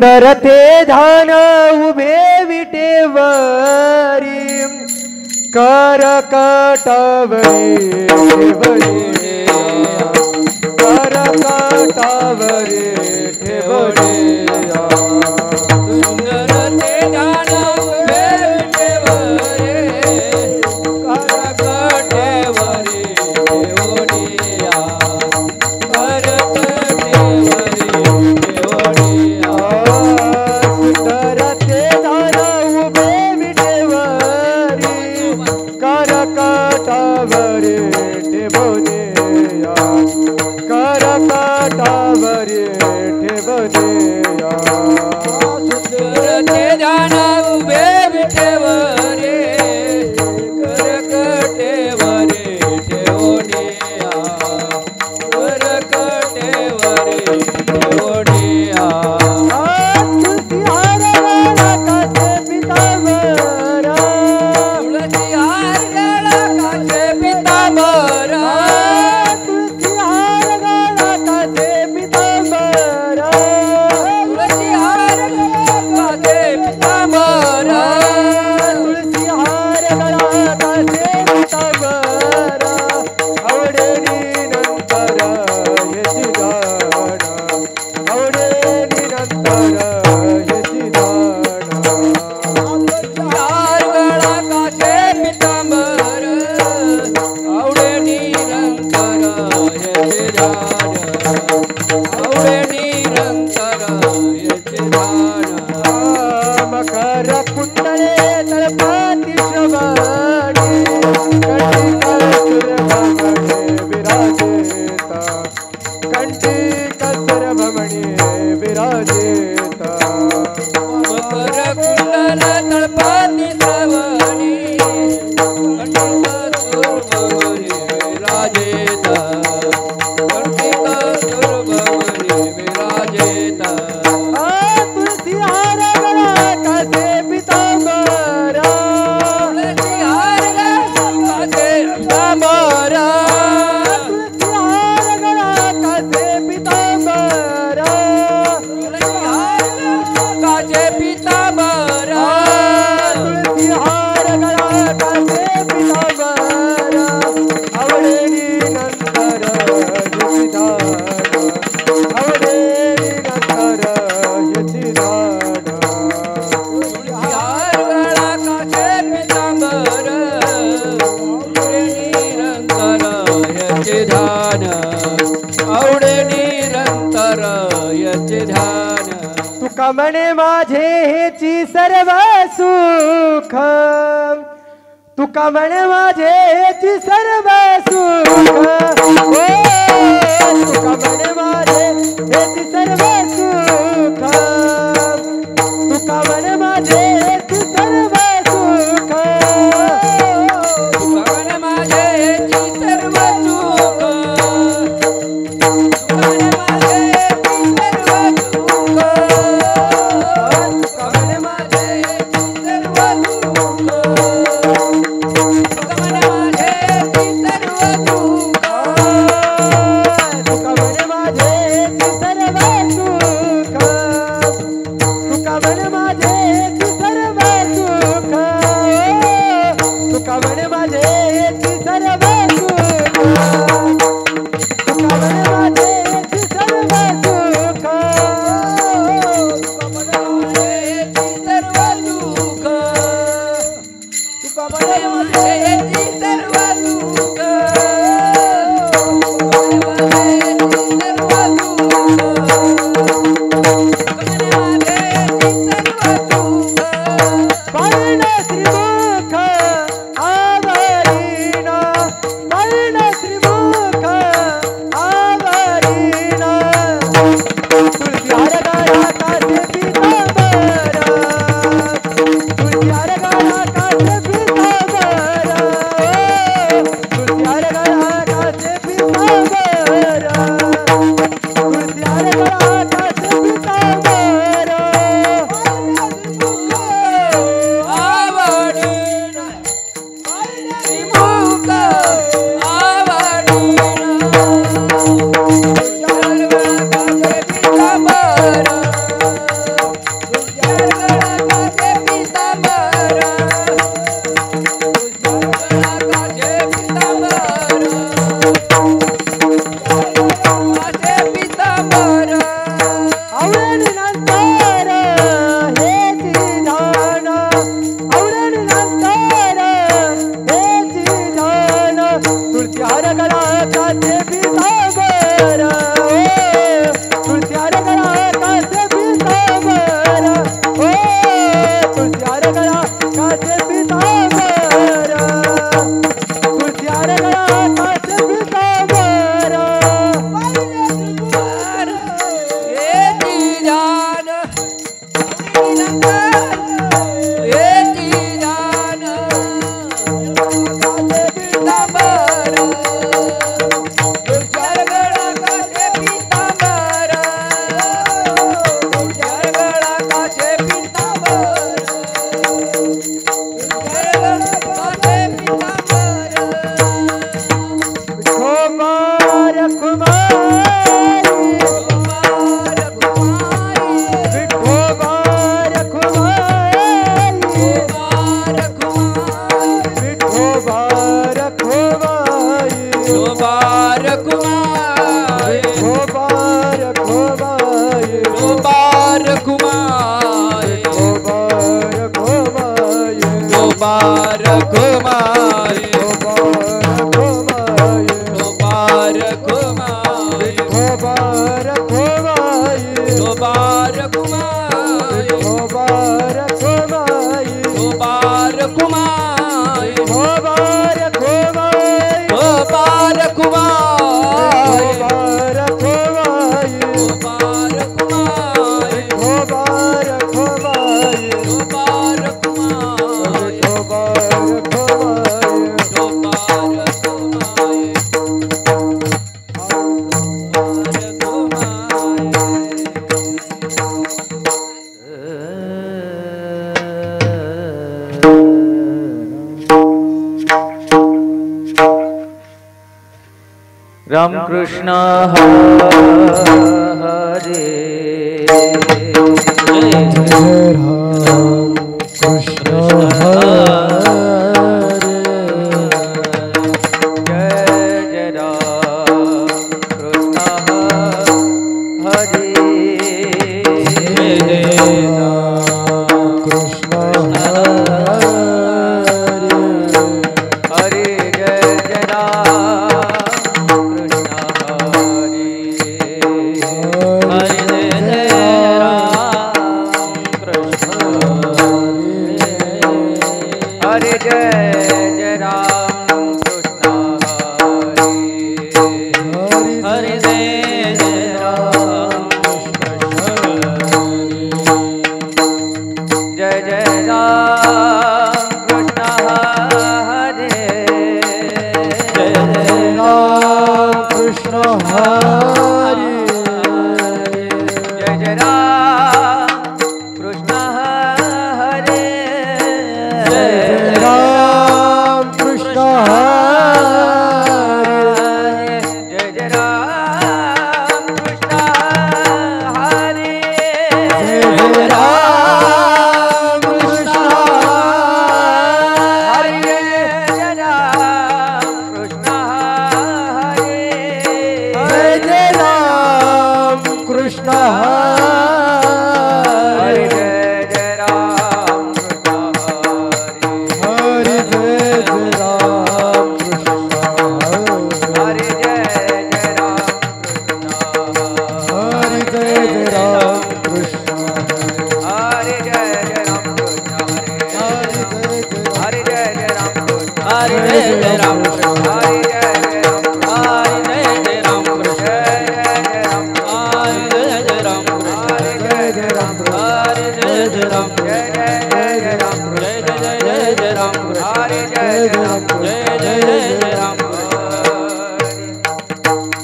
सुंदर ते धान उभे विटेवरी करकटावरी करकटावरी ठेवडिया सुंदर ते धान उभे विटेवरी करकटावरी ठेवडिया तुका म्हणे माझे हेची सर्व सुख तुका म्हणे माझे हेची सर्व सुख तुका म्हणे माझे हेची सर्व सुख तुका म्हणे माझे हेची सर्व सुख तुका म्हणे माझे हेची सर्व सुख तुळसी रामकृष्ण हरे राम कृष्ण हरे जय राम कृष्ण हरे कृष्ण हरे हरे जय राम कृष्ण हरे हरे जय राम कृष्ण हरे जय राम कृष्ण हरे जय राम जय जय राम कृष्ण हरे जय राम कृष्ण हरे जय जय राम कृष्ण हरे जय राम कृष्ण हरे जय जय राम कृष्ण हरे जय राम कृष्ण हरे जय राम कृष्ण हरे जय राम कृष्ण हरे हरे जय राम कृष्ण हरे हरे जय राम कृष्ण हरे जय राम कृष्ण हरे जय राम कृष्ण हरे जय राम कृष्ण हरे हरे हरे जय राम कृष्ण हरे हरे जय राम कृष्ण हरे हरे जय राम कृष्ण हरे जय राम कृष्ण हरे जय राम कृष्ण हरे जय राम कृष्ण जय जय राम कृष्ण जय जय राम कृष्ण हरे जय राम कृष्ण जय जय राम कृष्ण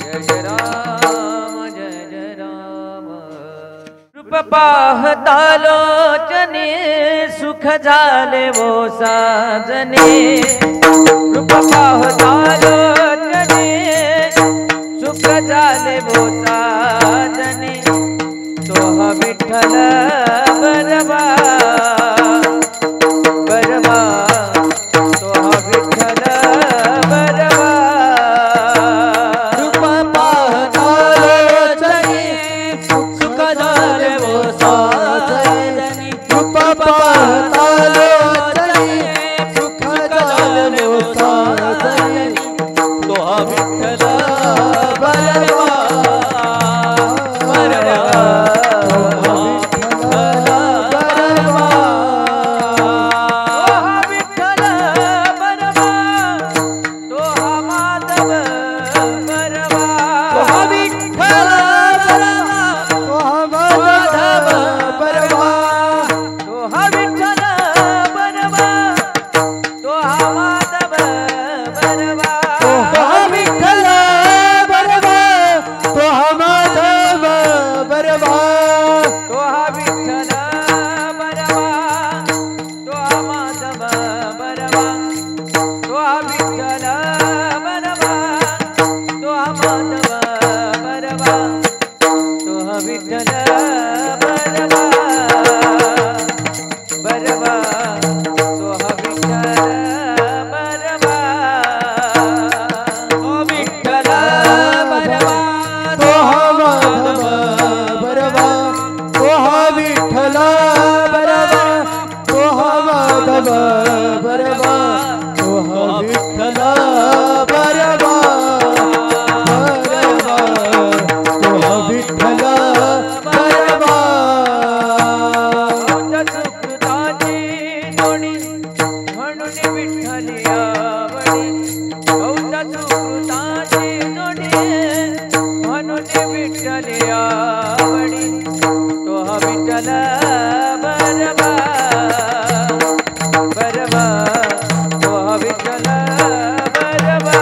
जय जय राम जय जय राम रूप पाहता लोचने सुख झाले वो साजने रूप पाहता लोचने सुख झाले वो साजने तो हा विठ्ठल बरवा बरवा तो हा विठ्ठल बरवा रूप पाहता लोचनी सुख झाले वो साजने रूप पाहता लोचनी सुख झाले वो साजनी तो हा विठ्ठल बरवा बरवा विठ्ठल बरवा तो हा माधव बरवा तो हा विठ्ठल बरवा तो हा माधव बरवा तो हा विठ्ठल बरवा तो हा माधव बरवा तो हा विठ्ठल बरवा तो हा माधव बरवा तो हा विठ्ठल बरवा तो हा माधव बरवा तो हा विठ्ठल बरवा तो हा माधव बरवा तो हा विठ्ठल बरवा बरवा तो हा विठ्ठल बरवा तो विठ्ठल बरवा तो हा माधव बरवा तो हा विठ्ठल बरवा तो हा माधव बरवा तो हा विठ्ठल बरवा बरवा तो हा विठ्ठल बरवा सुकृताची जोडी म्हणून विठ्ठली आवडी बौद्ध सुकृताची जोडी म्हणून विठ्ठली आवडी तो हा विठ्ठल बरवा बरवा तो हा विठ्ठल बरवा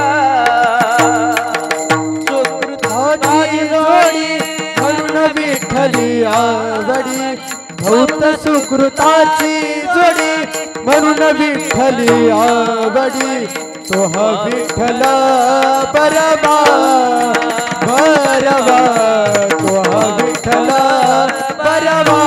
सुकृताची जोडी म्हणून विठ्ठली आवडी भौत सुकृताची जोडी म्हणून विठ्ठली आवडी तोहा विठ्ठल बरवा बरवा तोहा विठ्ठल बरवा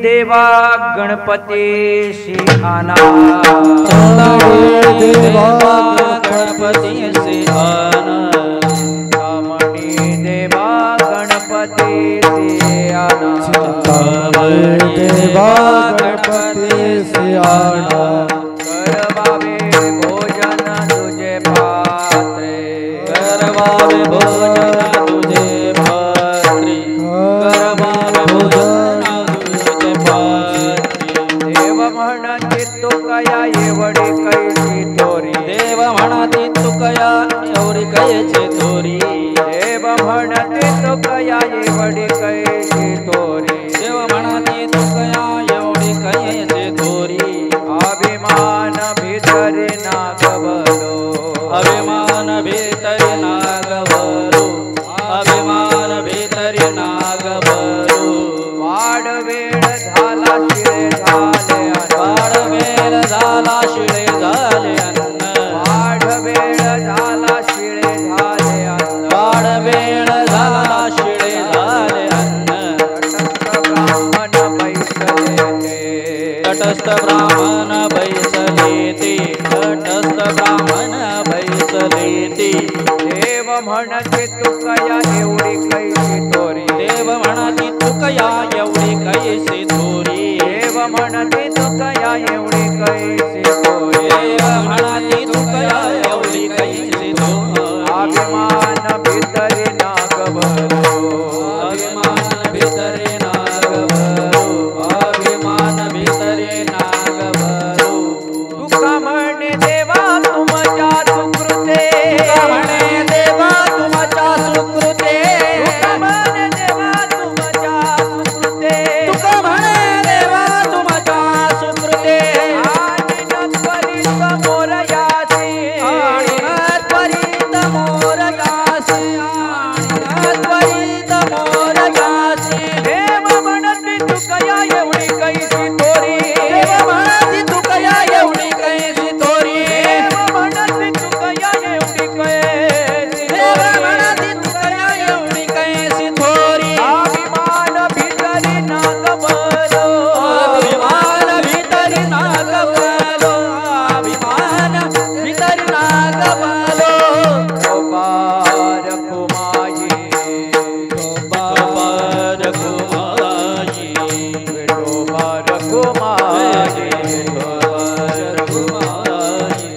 देवा गणपति सिंहाना देवा गणपति सिंहाना कामणी देवा गणपति सिंहाना देवा गणपति सिंहाना करवावे भोजन तुझे पात्रे करवावे भोजन तुझे पात्रे करवावे भोजन देव म्हणते तो कया एवढी कैची थोरी देव म्हणती तुकया एवढी कैची थोरी देव म्हणती तुकया एवढी कैची थोरी देव म्हणती तुकया एवढी कैची थोरी अभिमान भीतरी नागवलो अभिमान भीतरी नागवलो अभिमान भीतरी नागवलो वाढ वेळ झाला शिळे झाले वाढ वेळ झाला शिळे झाले अन्न वाढ वेळ झाला शिळे झाले वाढ वेळ झाला शिळे झाले अन्न तटस्थ ब्राह्मण बैसले ते तटस्थ ब्राह्मण बैसले ते देव म्हणते तुकया एवढी कैची थोरी देव म्हणती तुकया एवढी कैसी थोरी देव म्हणते तुकया एवढी कैची थोरी देव म्हणती तुकया एवढी कैसी थोरी अभिमान भीतरी नागवलो अभिमान भीतरी नागवलो अभिमान भीतरी नागवलो तुका म्हणे देवा तुमच्या सुकृते तुका म्हणे देवा तुमच्या सुकृते तुका म्हणे देवा तुमच्या सुकृते तुका म्हणे देवा तुमच्या सुकृते आणि नत्वरित मोरयासी आणि त्वरित मोरयासी आणि त्वरित मोरयासी देव म्हणते तुकया एवढी कैची थोरी देव म्हणती तुकया एवढी कैसी थोरी देव म्हणते तुकया एवढी कैची देव थोरी म्हणती तुकया एवढी कैसी थोरी अभिमान भीतरी नागवलो अभिमान भीतरी नागवलो अभिमान भीतरी नागवलो गोपार कुमाई गोपाल कुमारी गोपार कुमाई गोपाल कुमारी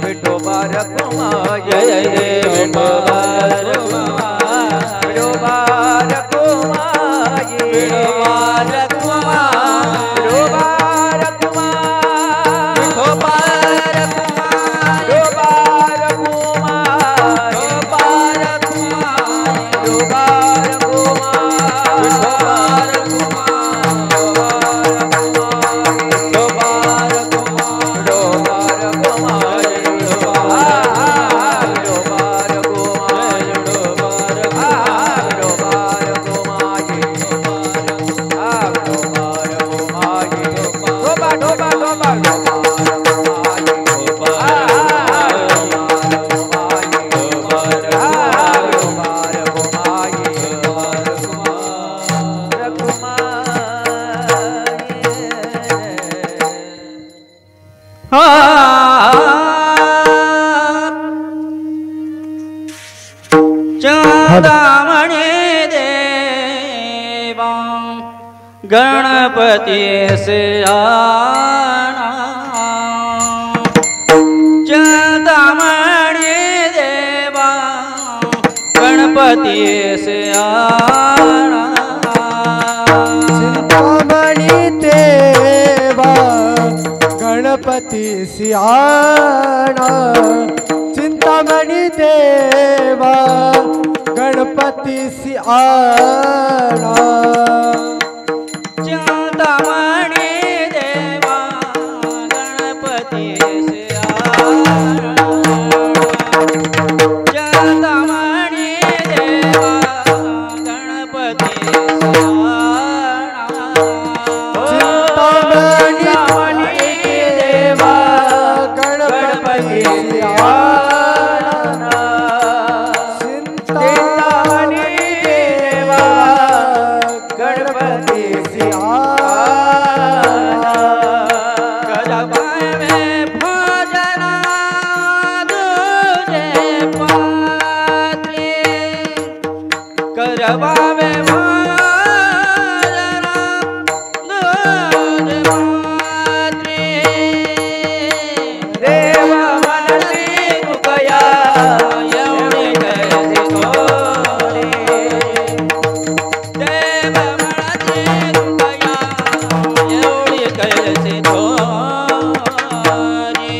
विठोबार कुमाई जय देव गोपाल कुमारी विठोबार कुमाई गोपाल कुमारी विठोबार कुमाई गोपाल कुमारी विठोबार कुमाई गोपाल कुमारी विठोबार कुमाई गोपाल कुमारी विठोबार कुमाई विठोबार कुमाई चंदामणि देवा गणपति से आना चंदामणि देवा गणपति से आना चिंतामणि देवा गणपति सियाणा चिंतामणि देवा गणपति सियाणा चिंतामणि देवा गणपति से आना चिंतामणि देवा गणपति से आना चिंतामणि देवा गणपति सियाणा चिंतामणि देवा गणपति सियाणा गजबा में भजना दूजे पात्री गजबा में भजना दूजे पात्री देव म्हणती तुकया एवढी कैसी थोरी देव म्हणती तुकया एवढी कैसी थोरी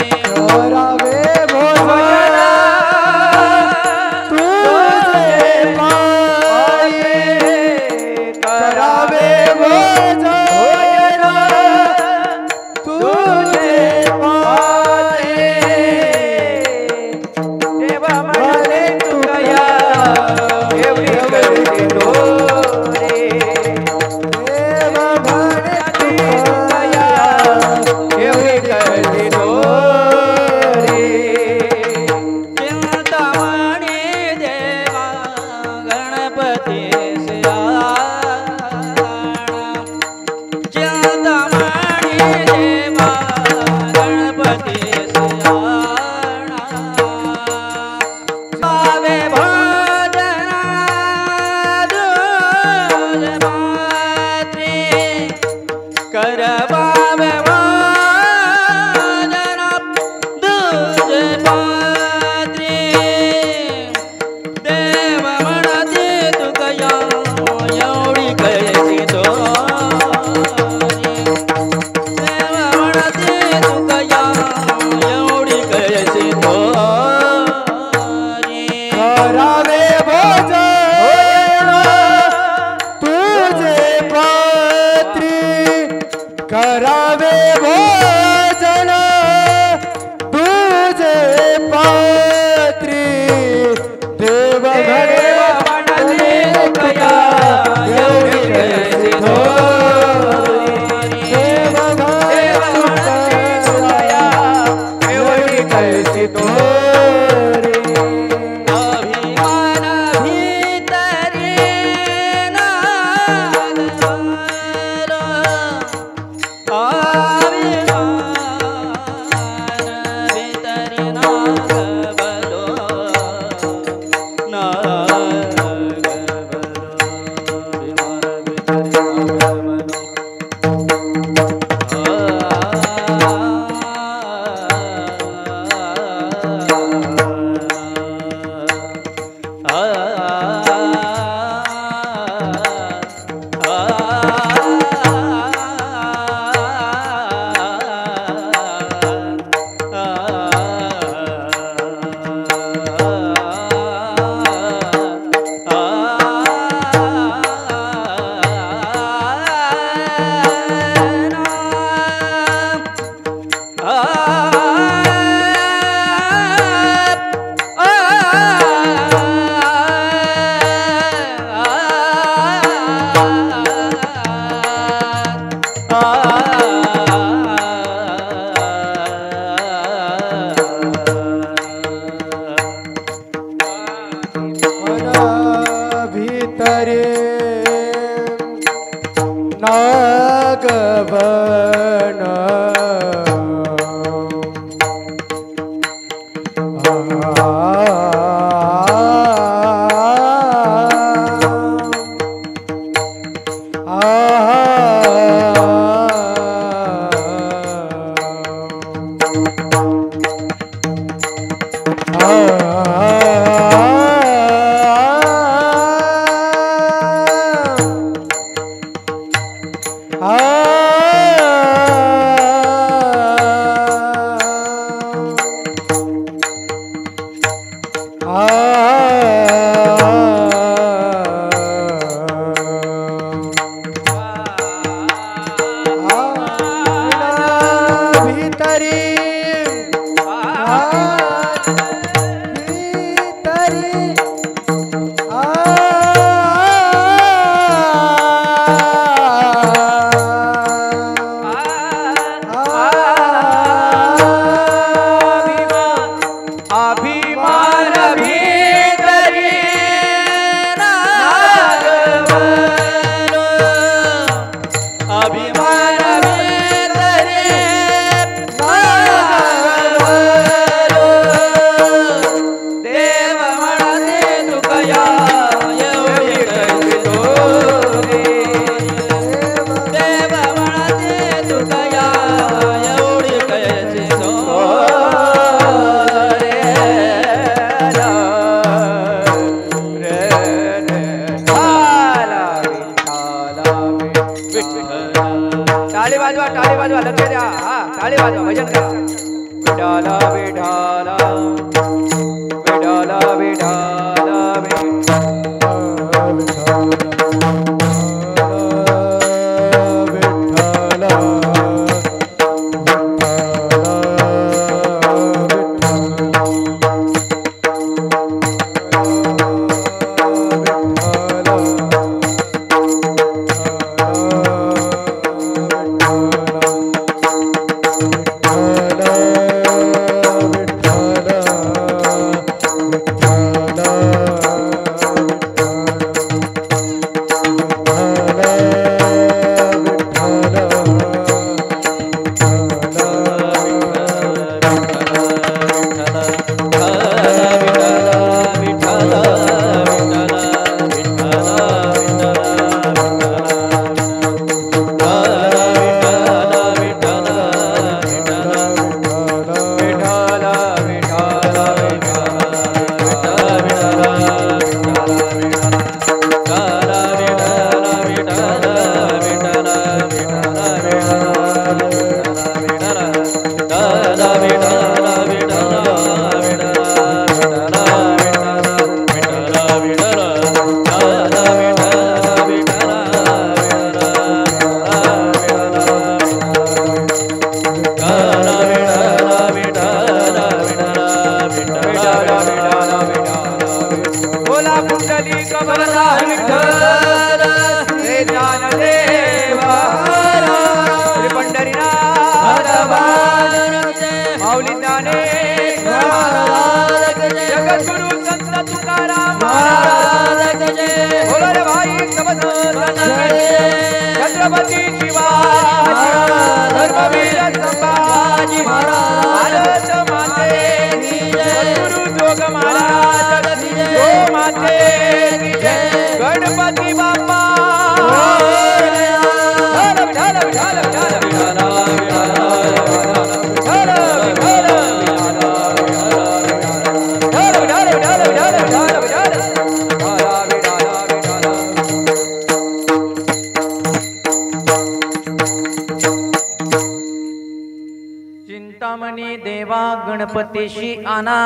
चिंतामणी देवा गणपतीशी आना,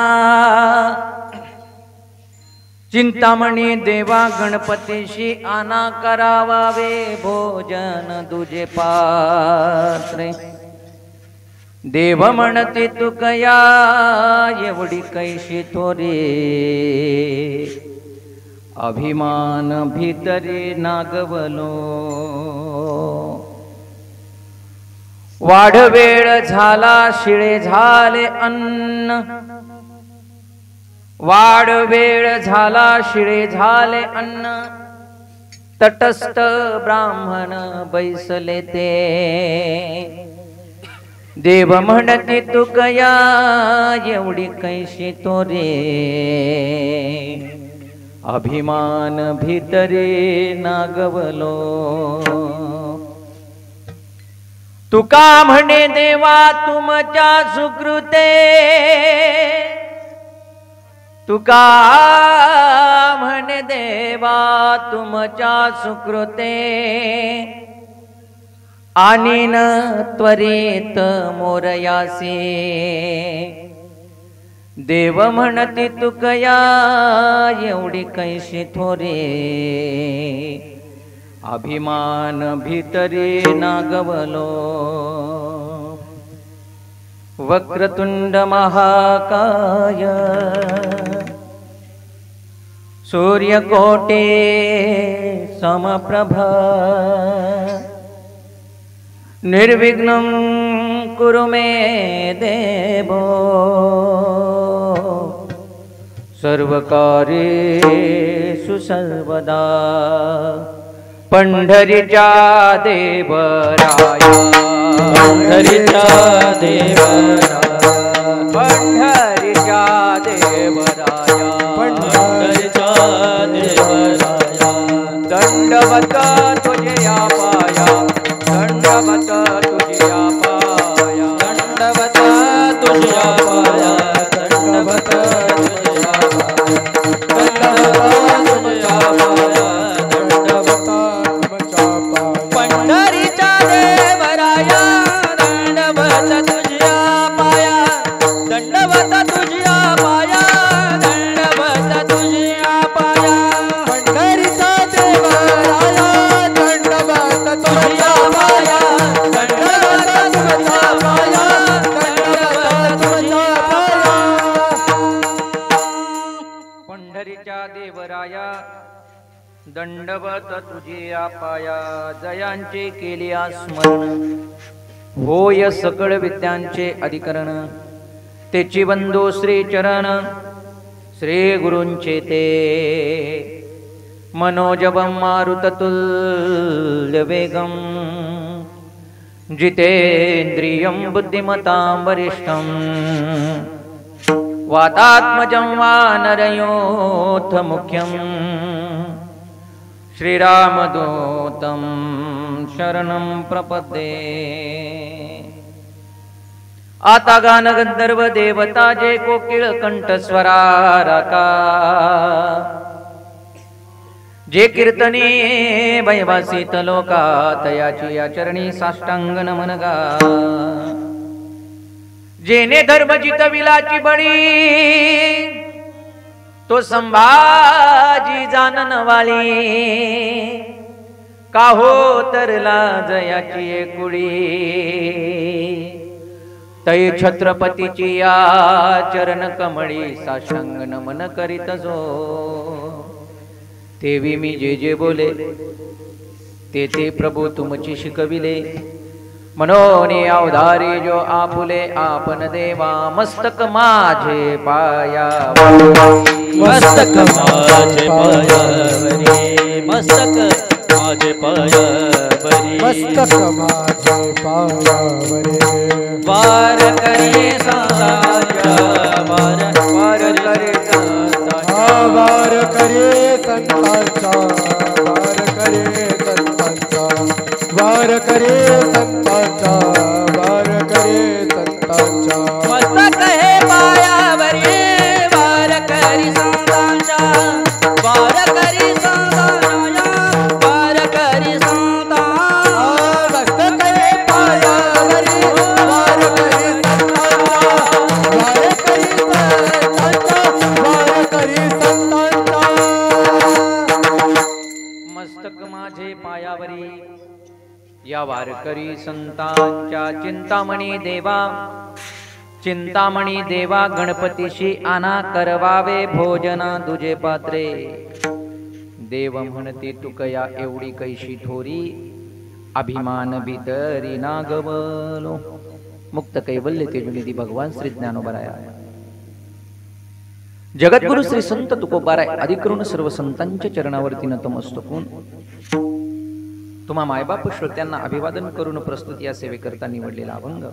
चिंतामणी देवा गणपतीशी आना, करावावे भोजन तुझे पात्रे. देव म्हणते तुकया एवढी कैशी थोरे, अभिमान भीतरी नागवलो. वाढवेळ झाला शिळे झाले अन्न, वाढवेळ झाला शिळे झाले अन्न. तटस्थ ब्राह्मण बैसले ते, देव म्हणते तुकया एवढी कैशी तोरे, अभिमान भीतरी नागवलो. तुका म्हणे देवा तुमच्या सुकृते, तुका म्हणे देवा तुमच्या सुकृते. आनीन त्वरित मोरयासे, देव म्हणते तुकया एवढी कैशी थोरे, अभिमान भीतरी नागवलो. वक्रतुंड महाकाय, सूर्यकोटे समप्रभा. निर्विघ्नं कुरु मे देवो, सर्वकार्येषु सर्वदा. पंढरीच्या देवराया, पंढरीच्या देवराया, पंढरीच्या देवराया, पंढरीच्या देवराया. दंडवत तुझे पाया, दंडवत तुझे पाया, दंडवत तुझे पाया, दंडवत तुझे पाया. पंढरीच्या देवराया, दंडवत तुझ्या पाया, दंडवत तुझे पाया जयांचे केले स्मरण होय सकळ विद्यांचे अधिकरण तेची बंधू श्री चरण श्री गुरूंचे ते मनोजवं मारुततुल्य वेगं जितेन्द्रियं बुद्धिमतां वरिष्ठं वातात्मजं वानरयोऽथ मुख्यं श्रीरामदूतं शरणं प्रपद्ये। आता गान गंधर्व देवता जे कोकिळ कंठस्वरारका जे कीर्तने वैवासित लोकात याची या चरणी साष्टांग नमन गा। जेने धर्म जितविलाची बळी तो संभाजी जानन वाली काहो तरला जयाची एकुळी तै छत्रपतीची या चरण कमळी साष्टांग नमन करीत जो। तेवी मी जे जे बोले ते ते प्रभू तुमची शिकविले मनोनी अवधारी जो आपुले आपण देवा मस्तक माझे पायावरी मस्तक माझे पायावरी मस्तक माझे पायावरी मस्तक माझे पायावरी वार करे संतांचा वार करे संतांचा वार करे संतांचा वार करे संतांचा वार करे संतांचा वार करे संतांचा मस्तक हे पायावरी वार करी संतांचा वार करी संतांचा वार करी संतांचा मस्तक हे पायावरी वार करे संतांचा वार करे संतांचा वार करे संतांचा मस्तक माझे पायावरी या वारकरी संतांच्या चिंतामणी देवा गणपतीशी आना करवावे भोजना दुजे पात्रे देव म्हणते तुकया एवढी कैशी थोरी अभिमान भीतरी ना गवलो। मुक्त कैवल्य तेजुनिधी भगवान श्री ज्ञानोबराया जगद्गुरु श्री संत तुकोबाराय अधिकरून सर्व संतांच्या चरणावरती नतमस्तकून तुम्हा मायबाप श्रोत्यांना अभिवादन करून प्रस्तुत या सेवेकरता निवडलेला अभंग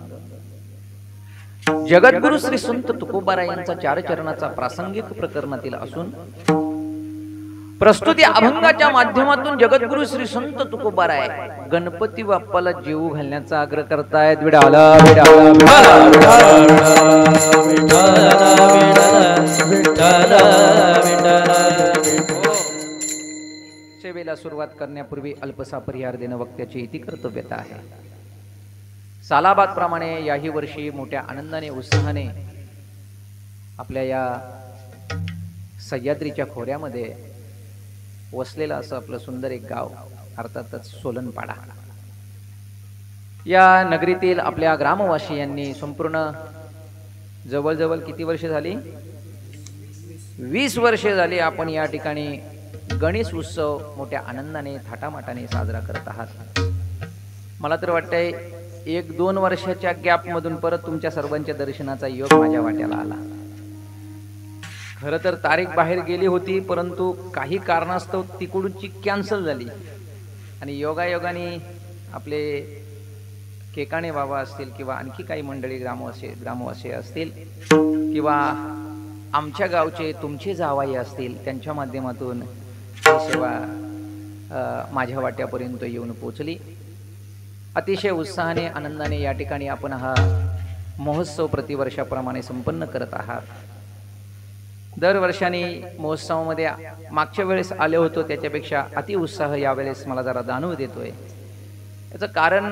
जगद्गुरु श्री संत तुकोबाराय यांचा चार चरणाचा प्रासंगिक प्रकरणातील असून प्रस्तुत या अभंगाच्या माध्यमातून जगद्गुरु श्री संत तुकोबाराय गणपती बाप्पाला जेवू घालण्याचा आग्रह करतायत। विडाला विडाला सेवेला सुरुवात करण्यापूर्वी अल्पसा परिहार देणं वक्त्याची इति कर्तव्यता आहे। सालाबाद प्रमाणे याही वर्षी मोठ्या आनंदाने उत्साहाने आपल्या या सह्याद्रीच्या खोऱ्यामध्ये वसलेलं असं आपलं सुंदर एक गाव अर्थातच सोलनपाडा या नगरीतील आपल्या ग्रामवासियांनी संपूर्ण जवळजवळ किती वर्ष झाली 20 वर्षे झाली आपण या ठिकाणी गणेश उत्सव मोठ्या आनंदाने थाटामाटाने साजरा करत आहात। मला तर वाटतंय 1-2 वर्षाच्या गॅप मधून परत तुमच्या सर्वांच्या दर्शनाचा योग माझ्या वाट्याला आला। खरं तर तारीख बाहेर गेली होती परंतु काही कारणास्तव तिकडूनची कॅन्सल झाली आणि योगायोगाने आपले केकाणे बाबा असतील किंवा आणखी काही मंडळी ग्रामवासी असतील किंवा आमच्या गावचे तुमचे जावाई असतील त्यांच्या माध्यमातून ही सेवा माझ्या वाट्यापर्यंत येऊन पोचली। अतिशय उत्साहाने आनंदाने या ठिकाणी आपण हा महोत्सव प्रतिवर्षाप्रमाणे संपन्न करत आहात। दरवर्षाने महोत्सवामध्ये मागच्या वेळेस आले होतो त्याच्यापेक्षा अति उत्साह यावेळेस मला जरा जाणून देतोय। याचं कारण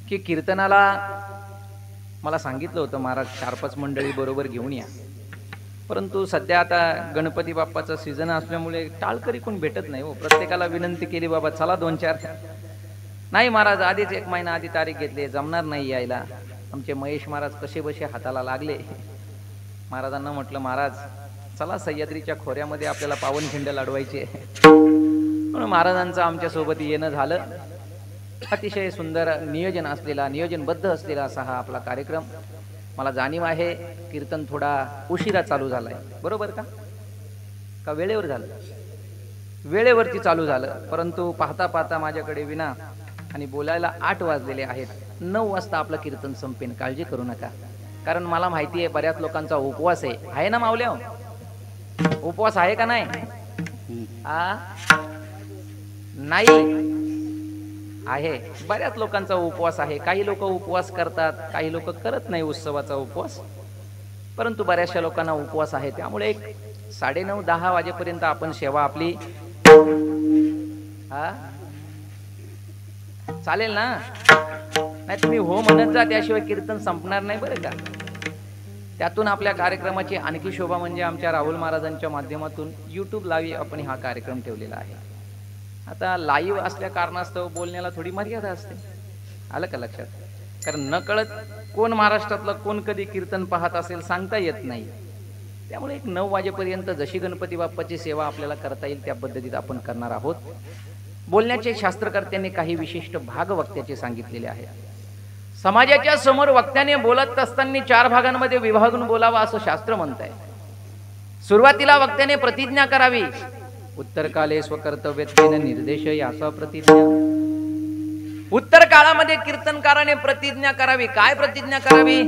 की कीर्तनाला मला सांगितलं होतं महाराज 4-5 मंडळी बरोबर घेऊन या, परंतु सध्या आता गणपती बाप्पाचा सीझन असल्यामुळे टाळकरी कोण भेटत नाही हो। प्रत्येकाला विनंती केली बाबा चला 2-4 नाही महाराज आधीच 1 महिना आधी तारीख घेतली जमणार नाही यायला। आमचे महेश महाराज कसे बसे हाताला लागले। महाराजांना म्हटलं महाराज चला सह्याद्रीच्या खोऱ्यामध्ये आपल्याला पावनखिंड लढवायची आहे. म्हणून महाराजांचं आमच्या सोबत येणं झालं. अतिशय सुंदर नियोजन असलेला, नियोजनबद्ध असलेला असा हा आपला कार्यक्रम. मला जाणीव आहे कीर्तन थोडा उशिरा चालू झालाय, बरोबर का वेळेवर झालं? वेळेवरती चालू झालं, परंतु पाहता पाहता माझ्याकडे विना आणि बोलायला 8 वाजलेले आहेत. 9 वाजता आपलं कीर्तन संपेन, काळजी करू नका. कारण मला माहिती आहे बऱ्याच लोकांचा उपवास आहे ना माऊल्या? उपवास आहे का नाही? नाही आहे. बऱ्याच लोकांचा उपवास आहे. काही लोक उपवास करतात, काही लोक करत नाही उत्सवाचा उपवास, परंतु बऱ्याचशा लोकांना उपवास आहे. त्यामुळे 9:30-10 वाजेपर्यंत आपण सेवा आपली चालेल ना? नाही तुम्ही हो म्हणत जा, त्याशिवाय कीर्तन संपणार नाही बरं का. त्यातून आपल्या कार्यक्रमाची आणखी शोभा म्हणजे आमच्या राहुल महाराजांच्या माध्यमातून YouTube लाईव्ह आपण हा कार्यक्रम ठेवलेला आहे. आता लाईव्ह असल्या कारणास्तव बोलण्याला थोडी मर्यादा असते, आलं का लक्षात? कारण न कळत कोण महाराष्ट्रातलं कोण कधी कीर्तन पाहत असेल सांगता येत नाही. त्यामुळे 9 वाजेपर्यंत जशी गणपती बाप्पाची सेवा आपल्याला करता येईल त्या पद्धतीत आपण करणार आहोत. बोलण्याचे शास्त्रकर्त्यांनी काही विशिष्ट भाग वक्त्याचे सांगितलेले आहेत. समाजाच्या समोर वक्त्याने बोलत असताना 4 भागांमध्ये विभागून बोलावा असं शास्त्र म्हणतंय. सुरुवातीला वक्त्याने प्रतिज्ञा करावी. उत्तर काले स्वकर्तव्यत्वेन निर्देशय असा प्रतिज्ञा. उत्तर काळामध्ये कीर्तनकाराने प्रतिज्ञा करावी. काय प्रतिज्ञा करावी?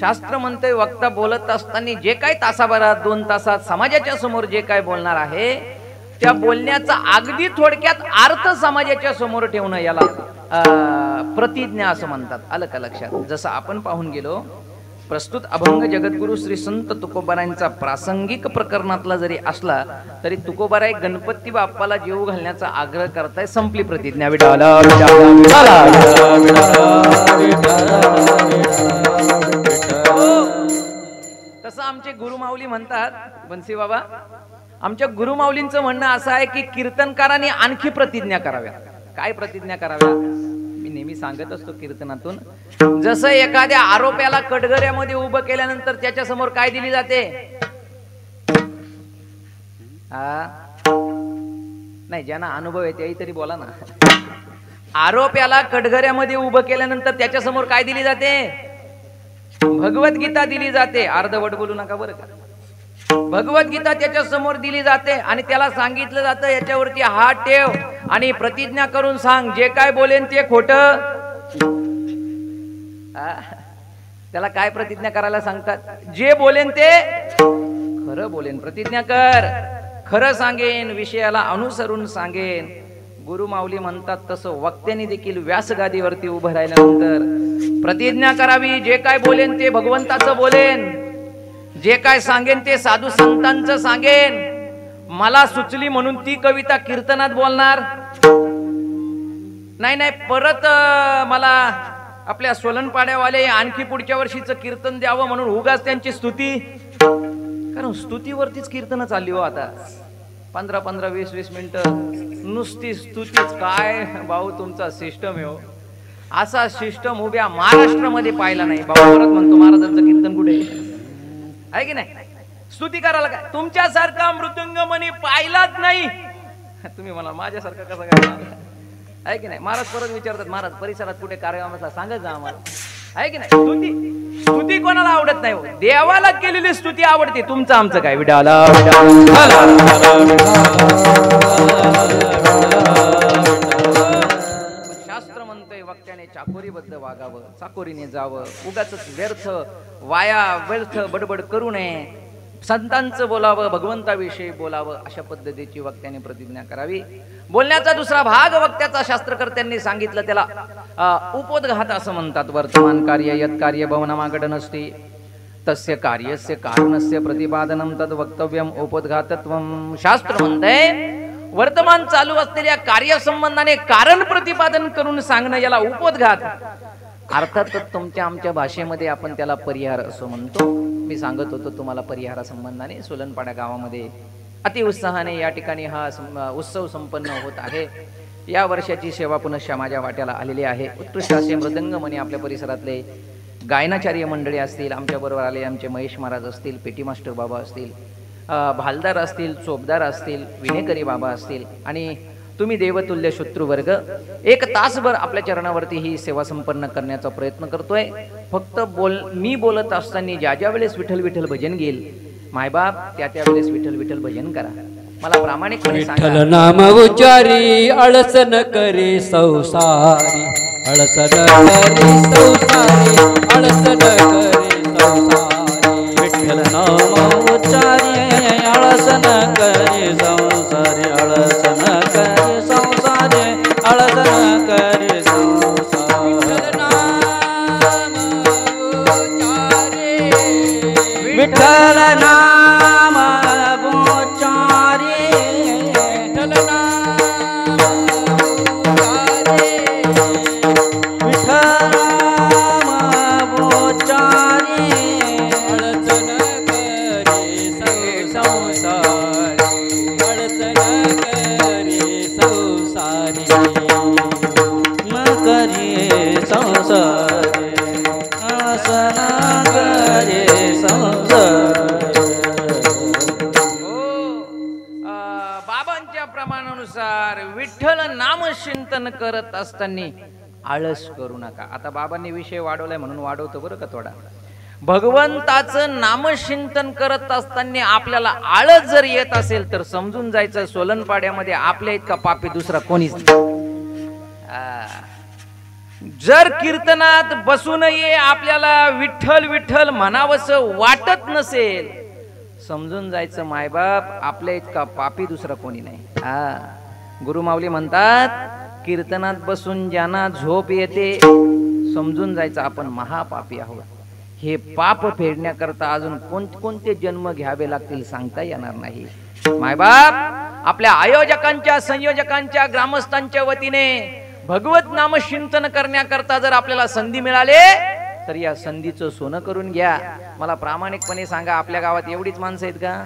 शास्त्र म्हणतंय वक्ता बोलत असताना जे काय तासाभरात 2 तासात समाजाच्या समोर जे काय बोलणार आहे त्या बोलण्याचा अगदी थोडक्यात अर्थ समाजाच्या समोर ठेवणं याला प्रतिज्ञा असं म्हणतात. आलं का लक्षात? जसं आपण पाहून गेलो, प्रस्तुत अभंग जगद्गुरु श्री संत तुकोबारायांचा प्रासंगिक प्रकरणातला जरी असला तरी तुकोबाराय गणपती बाप्पाला जेवू घालण्याचा आग्रह करताय. संपली प्रतिज्ञा. विठाला तसं आमचे गुरुमाऊली म्हणतात, बन्सी बाबा, आमच्या गुरुमाऊलींचं म्हणणं असं आहे की कीर्तनकारांनी आणखी प्रतिज्ञा कराव्या. काय प्रतिज्ञा कराव्या? मी नेहमी सांगत असतो कीर्तनातून, जसं एखाद्या आरोप्याला कटघऱ्यामध्ये उभं केल्यानंतर त्याच्या समोर काय दिली जाते? नाही, ज्यांना अनुभव आहे त्याही तरी बोला ना. आरोप्याला कटघऱ्यामध्ये उभं केल्यानंतर त्याच्या समोर काय दिली जाते? भगवद्गीता दिली जाते. अर्धवट बोलू नका बरं का. भगवद्गीता त्याच्या समोर दिली जाते आणि त्याला सांगितलं जातं याच्यावरती हात ठेव आणि प्रतिज्ञा करून सांग जे काय बोलेन ते खोटं. त्याला काय प्रतिज्ञा करायला सांगतात? जे बोलेन ते खरं बोलेन. प्रतिज्ञा कर, खरं सांगेन, विषयाला अनुसरून सांगेन. गुरुमाऊली म्हणतात तसं वक्त्याने देखील व्यासगादीवरती उभं राहिल्यानंतर प्रतिज्ञा करावी. जे काय बोलेन ते भगवंताचं बोलेन, जे काय सांगेन ते साधू संतांचं सांगेन. मला सुचली म्हणून ती कविता कीर्तनात बोलणार नाही. परत मला आपल्या सोलनपाड्यावाले आणखी पुढच्या वर्षीचं कीर्तन द्यावं म्हणून उगाच त्यांची स्तुती. कारण स्तुतीवरतीच कीर्तन चालली हो आता. 15-15, 20-20 मिनिटं नुसती स्तुतीच. काय भाऊ तुमचा सिस्टम आहे हो. असा सिस्टम उभ्या महाराष्ट्रामध्ये पाहिला नाही. भाऊ परत म्हणतो महाराजांचं कीर्तन कुठे आहे की नाही? स्तुती करायला काय तुमच्यासारखा मृदुंगमणी पाहिलाच नाही. तुम्ही म्हणा माझ्यासारखा कसा काय आहे की नाही? महाराज परत विचारतात, महाराज परिसरात कुठे कार्यक्रम असला सांगत जा आम्हाला, आहे की नाही? स्तुती कोणाला आवडत नाही? देवाला केलेली स्तुती आवडते. तुमचं आमचं काय? विडाला शास्त्र म्हणतंय वक्त्याने चाकोरीबद्ध वागावं, चाकोरीने जावं, उगाच व्यर्थ व्यर्थ बडबड करू नये. संतांचं बोलावं, भगवंताविषयी बोलावं, अशा पद्धतीची वक्त्याने प्रतिज्ञा करावी. बोलण्याचा दुसरा भाग वक्त्याचा शास्त्रकर्त्यांनी सांगितलं त्याला उपोद्घात असं म्हणतात. वर्तमान कार्य यत् कार्य भवनामागड नसते तस्य कार्यस्य कारणस्य प्रतिपादनम तद वक्तव्यम उपोद्घातत्वम. शास्त्र म्हणतंय वर्तमान चालू असलेल्या कार्यसंबंधाने कारण प्रतिपादन करून सांगणं याला उपोद्घात. अर्थात तुमच्या आमच्या भाषेमध्ये आपण त्याला परिहार असं म्हणतो. मी सांगत होतो तुम्हाला परिहारा संबंधाने सोलनपाडा गावामध्ये अतिउत्साहाने या ठिकाणी हा उत्सव संपन्न होत आहे. या वर्षाची सेवा पुनश्च माझ्या वाट्याला आलेली आहे. उत्कृष्ट असे मृदंगमणी आपल्या परिसरातले गायनाचार्य मंडळी असतील, आमच्या बरोबर आले आमचे महेश महाराज असतील, पेटी मास्टर बाबा असतील, भालदार असतील, चोपदार असतील, विनेकरी बाबा असतील आणि तुम्ही देवतुल्य शत्रुवर्ग एक तासभर आपल्या चरणावरती ही सेवा संपन्न करण्याचा प्रयत्न करतोय. फक्त मी बोलत असताना ज्या ज्या वेळेस विठ्ठल विठ्ठल भजन घेईल मायबाप त्या वेळेस विठ्ठल विठ्ठल भजन करा. मला प्रामाणिकपणे सांगा. विठ्ठल नाम उच्चारी अळस न करे संसारी, अळस न करे संसारी, अळस न करे संसारी. विठ्ठल नाम उच्चारी अळस न करे संसारी, अळस न करे संसारी, अळस न करे संसारी. विठ्ठल नाम उच्चारी, विठ्ठल नाम उच्चारी, विठ्ठल नाम उच्चारी, अळस न करे संसारी, अळस न करे संसारी, न करे संसारी, अळस न करे संसारी. बाबांच्या प्रमाणानुसार विठ्ठल नाम चिंतन करत असताना आळस करू नका. आता बाबांनी विषय वाढवलाय म्हणून वाढवतो बरं का थोडा. भगवंताचं नामचिंतन करत असताना आपल्याला आळस जर येत असेल तर समजून जायचं सोलनपाड्यामध्ये आपल्या इतका पापी दुसरा कोणीच नाही. जर कीर्तनात बसू नये आपल्याला विठ्ठल विठ्ठल म्हणावंसं वाटत नसेल समजून जायचं मायबाप आपल्या इतका पापी दुसरा कोणी नाही. गुरुमाऊली म्हणतात कीर्तनात बसून ज्यांना झोप येते समजून जायचं आपण महापापी आहोत. हे पाप फेडण्याकरता अजून कोणते जन्म घ्यावे लागतील सांगता येणार नाही. मायबाप आपल्या आयोजकांच्या संयोजकांच्या ग्रामस्थांच्या वतीने भगवत नाम चिंतन करण्याकरता जर आपल्याला संधी मिळाले तर या संधीचं सोनं करून घ्या. मला प्रामाणिकपणे सांगा आपल्या गावात एवढीच माणसं आहेत का?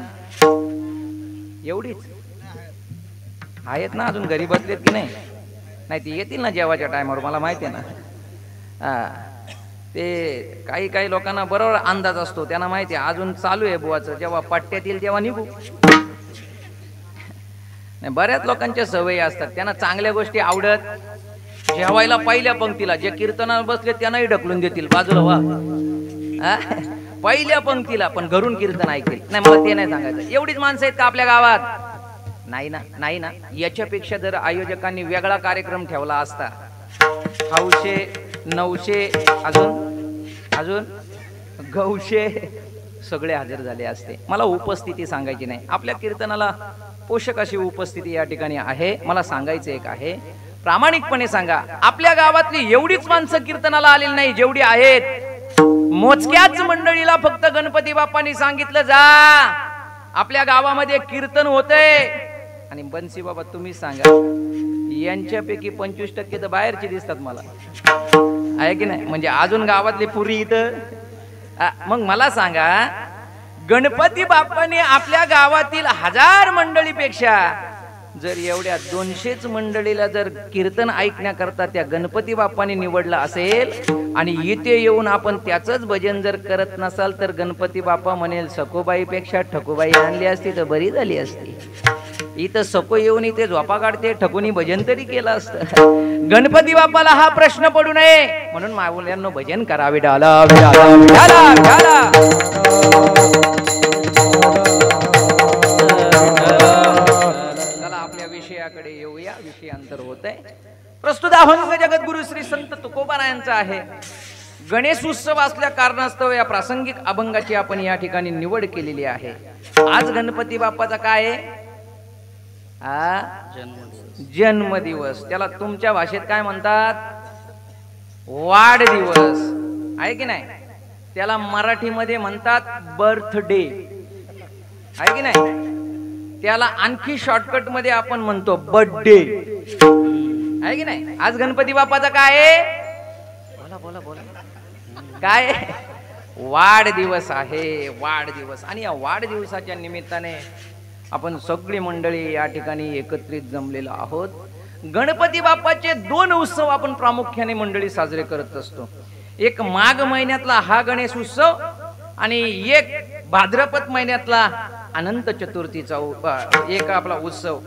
एवढीच आहेत ना? अजून घरी बसलेत की नाही? नाही ते येतील ना जेवाच्या टायमावर मला माहिती आहे ना. ते काही लोकांना बरोबर अंदाज असतो त्यांना माहिती आहे अजून चालू आहे बुवाचं जेव्हा पट्ट्यात येईल तेव्हा निघू. नाही बऱ्याच लोकांच्या सवयी असतात त्यांना चांगल्या गोष्टी आवडत जेवायला पहिल्या पंक्तीला जे कीर्तनाला बसले त्यांनाही ढकलून देतील बाजूला व्हा पहिल्या पंक्तीला पण घरून कीर्तन ऐकेल. नाही मला ते नाही सांगायचं. एवढीच माणसं आहेत का आपल्या गावात? नाही ना नाही ना. याच्यापेक्षा जर आयोजकांनी वेगळा कार्यक्रम ठेवला असता 800 900 अजून 900 सगळे हजर झाले असते. मला उपस्थिती सांगायची नाही. आपल्या कीर्तनाला पोषक अशी उपस्थिती या ठिकाणी आहे. मला सांगायचं एक आहे प्रामाणिकपणे सांगा आपल्या गावातली एवढीच माणसं कीर्तनाला आलेली नाही जेवढी आहेत. मोजक्याच मंडळीला फक्त गणपती बाप्पांनी सांगितलं जा आपल्या गावामध्ये कीर्तन होतंय आणि बन्सी बाबा तुम्ही सांगा यांच्यापैकी 25% तर बाहेरचे दिसतात मला आहे की नाही? म्हणजे अजून गावातली पुरी इथं. मग मला सांगा गणपती बाप्पाने आपल्या गावातील 1000 मंडळीपेक्षा जर एवढ्या 200च मंडळीला जर कीर्तन ऐकण्याकरता त्या गणपती बाप्पाने निवडलं असेल आणि इथे येऊन आपण त्याचंच भजन जर करत नसाल तर गणपती बाप्पा म्हणेल सकोबाईपेक्षा ठकूबाई आणली असती तर बरी झाली असती. इथं सको येऊन इथे झोपा काढते ठकूनी भजन तरी केलं असतं. गणपती बाप्पाला हा प्रश्न पडू नये म्हणून माऊल्यांनो भजन करावे. डाला आपल्या विषयाकडे येऊया. विषयांतर होत आहे. प्रस्तुत अभंग जगद्गुरु श्री संत तुकोबारायांचा आहे. गणेश उत्सव असल्या कारणास्तव या प्रासंगिक अभंगाची आपण या ठिकाणी निवड केलेली आहे. आज गणपती बाप्पाचा काय आहे? जन्मदिवस. त्याला तुमच्या भाषेत काय म्हणतात? वाढदिवस आहे की नाही? त्याला मराठीमध्ये म्हणतात बर्थडे आहे की नाही? त्याला आणखी शॉर्टकट मध्ये आपण म्हणतो बर्थडे आहे की नाही? आज गणपती बाप्पाचा काय आहे? बोला काय? वाढदिवस आहे. वाढदिवस. आणि या वाढदिवसाच्या निमित्ताने आपण सगळी मंडळी या ठिकाणी एकत्रित जमलेलो आहोत. गणपती बाप्पाचे 2 उत्सव आपण प्रामुख्याने मंडळी साजरे करत असतो. एक माघ महिन्यातला हा गणेश उत्सव आणि एक भाद्रपद महिन्यातला अनंत चतुर्थीचा एक आपला उत्सव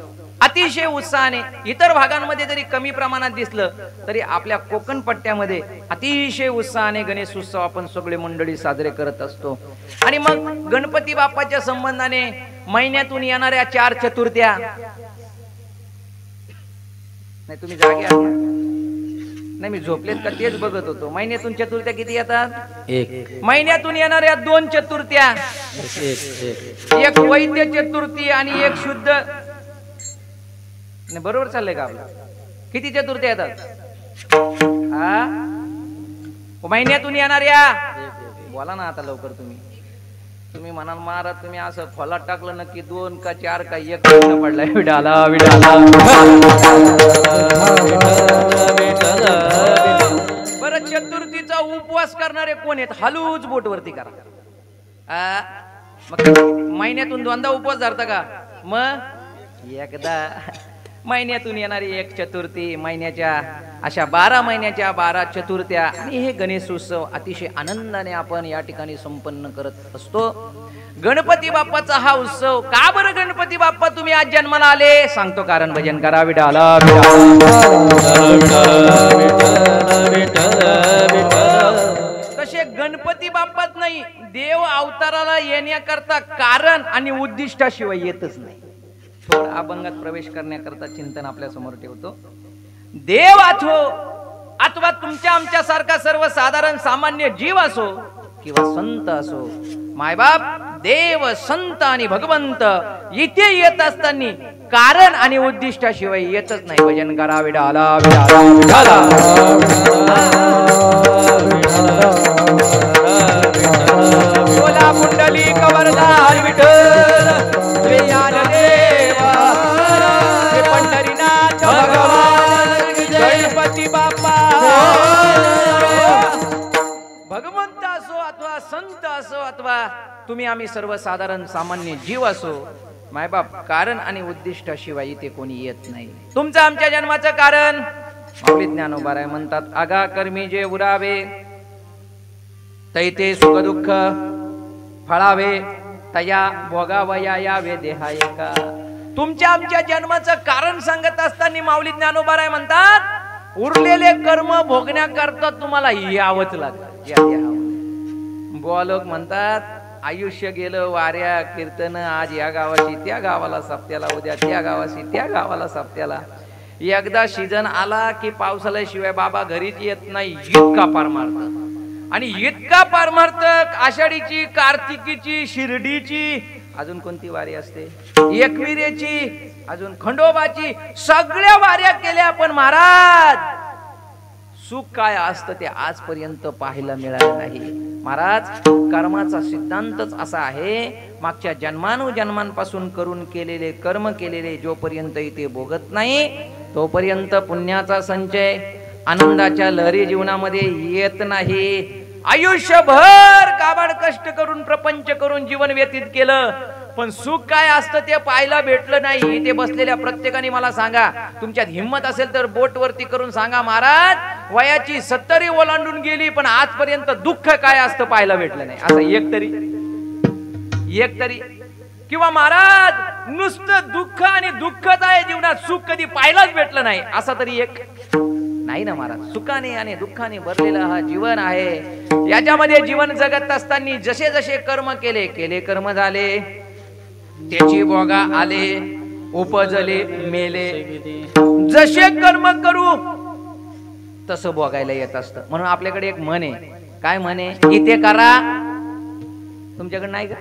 अतिशय उत्साहाने, इतर भागांमध्ये जरी कमी प्रमाणात दिसलं तरी आपल्या कोकण पट्ट्यामध्ये अतिशय उत्साहाने गणेश उत्सव आपण सगळे मंडळी साजरे करत असतो. आणि मग गणपती बाप्पाच्या संबंधाने महिन्यातून येणाऱ्या 4 चतुर्थ्या, नाही तुम्ही जागे आहात नाही, मी झोपलेत का तेच बघत होतो. महिन्यातून चतुर्थ्या किती येतात? 1 महिन्यातून येणाऱ्या 2 चतुर्थ्या, एक वैद्य चतुर्थी आणि एक शुद्ध, नाही बरोबर चाललंय का आपलं? किती चतुर्थी येतात? महिन्यातून येणाऱ्या, बोला ना आता लवकर. तुम्ही म्हणाल महाराज तुम्ही असं फलात टाकलं नक्की 2 का 4 का 1 प्रश्न पडलाय. विडाला विडाला बरं, चतुर्थीचा उपवास करणारे कोण आहेत? हलूच बोट वरती करा. मग महिन्यातून 2दा उपवास धरता का? मग एकदा. महिन्यातून येणारी 1 चतुर्थी, महिन्याच्या अशा 12 महिन्याच्या 12 चतुर्थ्या, आणि हे गणेश उत्सव अतिशय आनंदाने आपण या ठिकाणी संपन्न करत असतो. गणपती बाप्पाचा हा उत्सव का बरं? गणपती बाप्पा तुम्ही आज जन्माला आले, सांगतो कारण. भजन करा विडाला तसे गणपती बाप्पाच नाही, देव अवताराला येण्याकरता कारण आणि उद्दिष्टाशिवाय येतच नाही. थोडा अभंगात प्रवेश करण्याकरता चिंतन आपल्या समोर ठेवतो. देव असो अथवा तुमच्या आमच्या सारखा सर्वसाधारण सामान्य जीव असो किंवा संत असो, मायबाप, देव, संत आणि भगवंत इथे येत असताना कारण आणि उद्दिष्टाशिवाय येतच नाही. भजन करा विडाला विडाला विडाला. बोला पुंडलिक वरदान विठ्ठल ज्ञानदेवा, पंढरीनाथ भगवान, गणपती बाप्पा. भगवंत असो अथवा संत असो अथवा तुम्ही आम्ही सर्वसाधारण सामान्य जीव असो, मायबाप, कारण आणि उद्दिष्टाशिवाय इथे कोणी येत नाही. तुमचं आमच्या जन्माचं कारण माऊली ज्ञानोबा म्हणतात, आगा कर्मी जे उरावे तैते सुख दुःख फळावे, तया भोगावया यावे देहायका. तुमच्या आमच्या जन्माचं कारण सांगत असताना माऊली ज्ञानोबा म्हणतात, उरलेले कर्म भोगण्याकरता तुम्हाला यावंच लागतं. बोलोक म्हणतात, आयुष्य गेलं वाऱ्या कीर्तन, आज या गावाशी त्या गावाला सप्त्याला, उद्या त्या गावाशी त्या गावाला सप्त्याला. एकदा सीजन आला की पावसाळ्याशिवाय बाबा घरीच येत नाही, इतका पार मारत. आणि इतका पार मारत, आषाढीची, कार्तिकीची, शिर्डीची, अजून कोणती वारी असते, एकविरेची, अजून खंडोबाची, सगळ्या वाऱ्या केल्या. पण महाराज सुख काय असतं ते आजपर्यंत पाहायला मिळालं नाही. महाराज, कर्माचा सिद्धांतच असा आहे, मागच्या जन्मानुजन्मांपासून करून केलेले कर्म केलेले जोपर्यंत इथे भोगत नाही तोपर्यंत पुण्याचा संचय आनंदाच्या लहरी जीवनामध्ये येत नाही. आयुष्यभर काबाड कष्ट करून प्रपंच करून जीवन व्यतीत केलं, पण सुख काय असतं ते पाहायला भेटलं नाही. इथे बसलेल्या प्रत्येकाने मला सांगा, तुमच्यात हिंमत असेल तर बोट वरती करून सांगा, महाराज वयाची 70 ओलांडून गेली पण आजपर्यंत दुःख काय असतं पाहायला भेटलं नाही. असं एक तरी किंवा महाराज नुसतं दुःख आणि दुःखच आहे जीवनात, सुख कधी पाहायलाच भेटलं नाही, असा तरी एक नाही ना महाराज. सुखाने आणि दुःखाने भरलेला हा जीवन आहे. याच्यामध्ये जीवन जगत असताना जसे जसे कर्म केले कर्म झाले, त्याची भोगा आले, उपजले, मेले. जसे कर्म करू तसं भोगायला येत असतं. म्हणून आपल्याकडे एक म्हण आहे. काय म्हण आहे? इथे करा. तुमच्याकडे नाही का?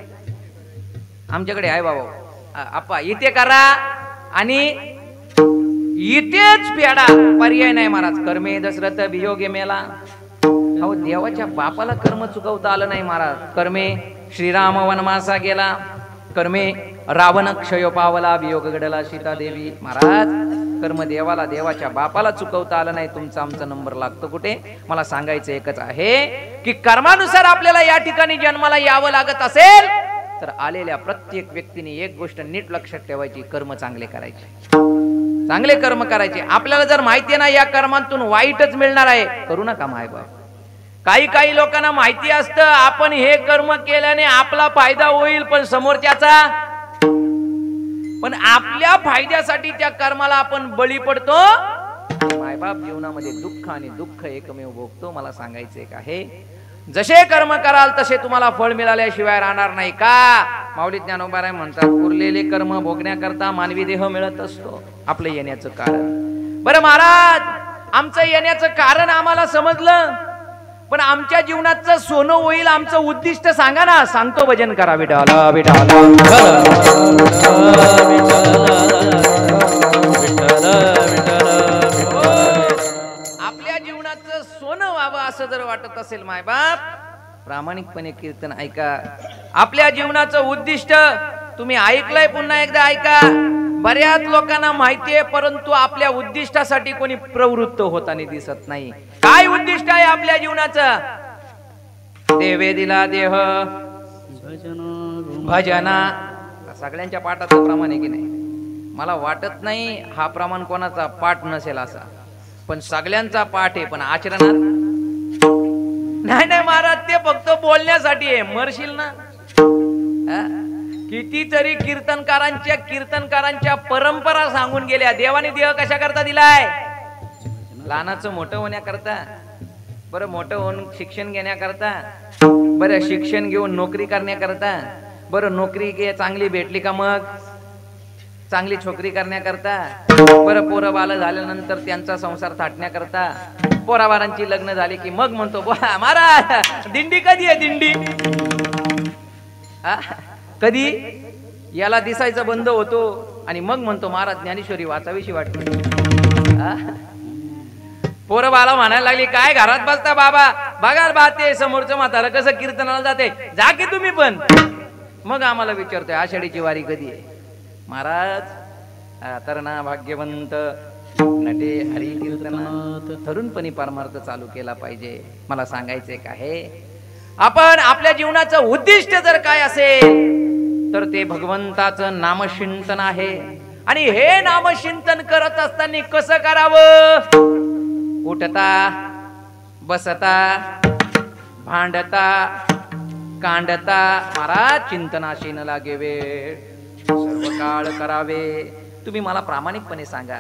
आमच्याकडे आहे बाबा. आप्पा, इथे करा आणि इथेच फेडा, पर्याय नाही महाराज. कर्मे दशरथ वियोगे मेला. अहो, देवाच्या बापाला कर्म चुकवता आलं नाही महाराज. कर्मे श्रीराम वनवासा गेला, कर्मे रावण क्षय पावला, वियोग घडला सीता देवी. महाराज, कर्म देवाला देवाच्या बापाला चुकवता आलं नाही. तुमचा आमचा नंबर लागतो कुठे? मला सांगायचं एकच आहे की कर्मानुसार आपल्याला या ठिकाणी जन्माला यावं लागत असेल तर आलेल्या प्रत्येक व्यक्तीने एक गोष्ट नीट लक्षात ठेवायची, कर्म चांगले करायचे, चांगले कर्म करायचे. आपल्याला जर माहिती आहे ना या कर्मातून वाईटच मिळणार आहे, करू नका मायबाप. काही लोकांना माहिती असतं आपण हे कर्म केल्याने आपला फायदा होईल पण समोरच्याचा पण आपल्या फायद्यासाठी त्या कर्माला आपण बळी पडतो. मायबाप जीवनामध्ये दुःख आणि दुःख एकमेव भोगतो. मला सांगायचंय का हे जसे कर्म कराल तसे तुम्हाला फळ मिळाल्याशिवाय राहणार नाही का. माऊली ज्ञानोबाराय म्हणतात उरलेले कर्म भोगण्याकरता मानवी देह मिळत असतो. आपलं येण्याचं कारण. बरं महाराज आमचं येण्याचं कारण आम्हाला समजलं, पण आमच्या जीवनाचं सोनं होईल आमचं उद्दिष्ट सांगा ना. सांगतो भजन करा विठाला विठाला आपल्या जीवनाचं सोनं व्हावं असं जर वाटत असेल मायबाप प्रामाणिकपणे कीर्तन ऐका. आपल्या जीवनाचं उद्दिष्ट तुम्ही ऐकलंय, पुन्हा एकदा ऐका. बऱ्याच लोकांना माहितीये परंतु आपल्या उद्दिष्टासाठी कोणी प्रवृत्त होताना दिसत नाही. काय उद्दिष्ट आहे आपल्या जीवनाचं. देवे दिला देह भजना. सगळ्यांच्या पाठाचं प्रमाण आहे की नाही. मला वाटत नाही हा प्रमाण कोणाचा पाठ नसेल असा, पण सगळ्यांचा पाठ आहे. पण आचरणात नाही. नाही महाराज ते फक्त बोलण्यासाठी आहे. मरशील ना. कितीतरी कीर्तनकारांच्या परंपरा सांगून गेल्या. देवाने देह कशा करता दिलाय. लहानाचं मोठं होण्याकरता. बरं मोठं होऊन शिक्षण घेण्याकरता. बरं शिक्षण घेऊन नोकरी करण्याकरता. बरं नोकरी चांगली भेटली का मग चांगली छोकरी करण्याकरता. बरं पोरं बाळ झाल्यानंतर त्यांचा संसार थाटण्याकरता. पोराबारांची लग्न झाली की मग म्हणतो महाराज दिंडी कधी आहे दिंडी. कधी याला दिसायचं बंद होतो आणि मग म्हणतो महाराज ज्ञानेश्वरी वाचावीशी वाटते. पोरं बाला म्हणायला लागली काय घरात बसता बाबा बघा बाते समोरचं म्हातारं कसं कीर्तनाला जाते जा की तुम्ही पण. मग आम्हाला विचारतोय आषाढीची वारी कधी आहे. महाराज तरणा भाग्यवंत नटे हरी कीर्तनात तरुणपणी परमार्थ चालू केला पाहिजे. मला सांगायचंय का हे आपण आपल्या जीवनाचं उद्दिष्ट जर काय असेल तर ते भगवंताचं नामचिंतन आहे. आणि हे नामचिंतन करत असताना कसं करावं. उठता बसता भांडता कांडता महाराज चिंतनाशी न लागे वेळ सर्व काळ करावे. तुम्ही मला प्रामाणिकपणे सांगा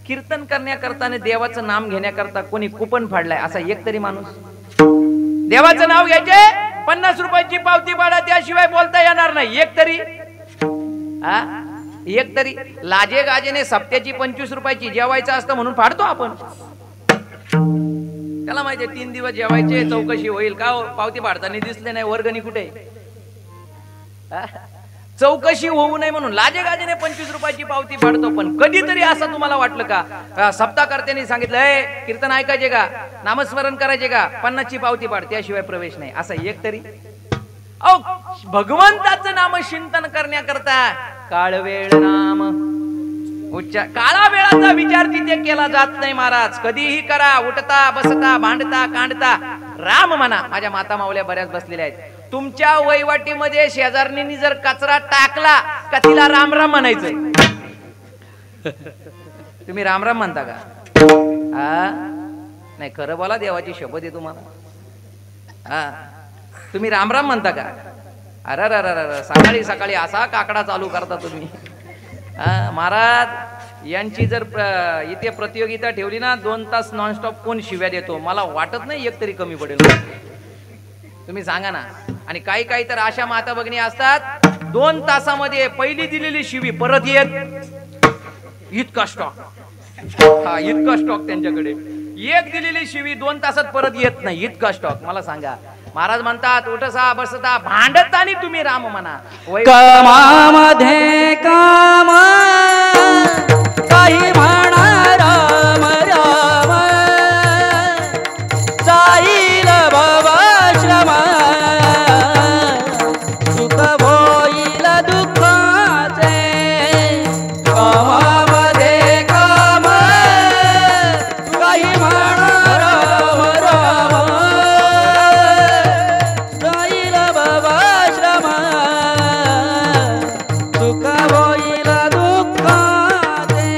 कीर्तन करण्याकरता आणि देवाचं नाम घेण्याकरता कोणी कुपन फाडलाय असा एक तरी माणूस. देवाचं नाव घ्यायचे 50 रुपयाची पावती पाडा त्याशिवाय बोलता येणार नाही. एक तरी लाजे गाजेने सप्त्याची 25 रुपयाची जेवायचं असतं म्हणून फाडतो आपण. त्याला माहितीये 3 दिवस जेवायचे चौकशी होईल का पावती फाडताना दिसले नाही वर्गणी कुठे. चौकशी होऊ नये म्हणून लाजे गाजेने 25 रुपयाची पावती फाडतो. पण कधीतरी असं तुम्हाला वाटलं का सप्ताहकर्त्यांनी सांगितलं कीर्तन ऐकायचे का नामस्मरण करायचे का 50ची पावती फाड त्याशिवाय प्रवेश नाही असं एक तरी. भगवंताचं नामचिंतन करण्याकरता काळ वेळ नाम उच्चार काळा वेळाचा विचार तिथे केला जात नाही महाराज. कधीही करा उठता बसता भांडता कांडता राम म्हणा. माझ्या माता मावल्या बऱ्याच बसलेल्या आहेत. तुमच्या वहिवाटीमध्ये शेजारणींनी जर कचरा टाकला का तिला राम राम म्हणायचंय. तुम्ही राम राम म्हणता का. नाही खरं बोला देवाची शपथ आहे तुम्हाला. तुम्ही राम राम म्हणता का. अरे सकाळी सकाळी असा काकडा चालू करता तुम्ही. महाराज यांची जर इथे प्रतियोगिता ठेवली ना 2 तास नॉनस्टॉप कोण शिव्या देतो मला वाटत नाही एक तरी कमी पडेल. तुम्ही सांगा ना. आणि काही काही तर अशा माता भगिनी असतात 2 तासामध्ये पहिली दिलेली शिवी परत येत इतका स्टॉक. इतका स्टॉक त्यांच्याकडे. एक दिलेली शिवी 2 तासात परत येत नाही इतका स्टॉक. मला सांगा महाराज म्हणतात उठसा बसता भांडतानी तुम्ही राम म्हणा. कामामध्ये काम काही म्हणा राम राम जाईल बाबा श्रम सुख होईल दुःखाचे. कामामध्ये काम काही म्हणा राम राम जाईल बाबा श्रम सुख होईल दुःखाचे.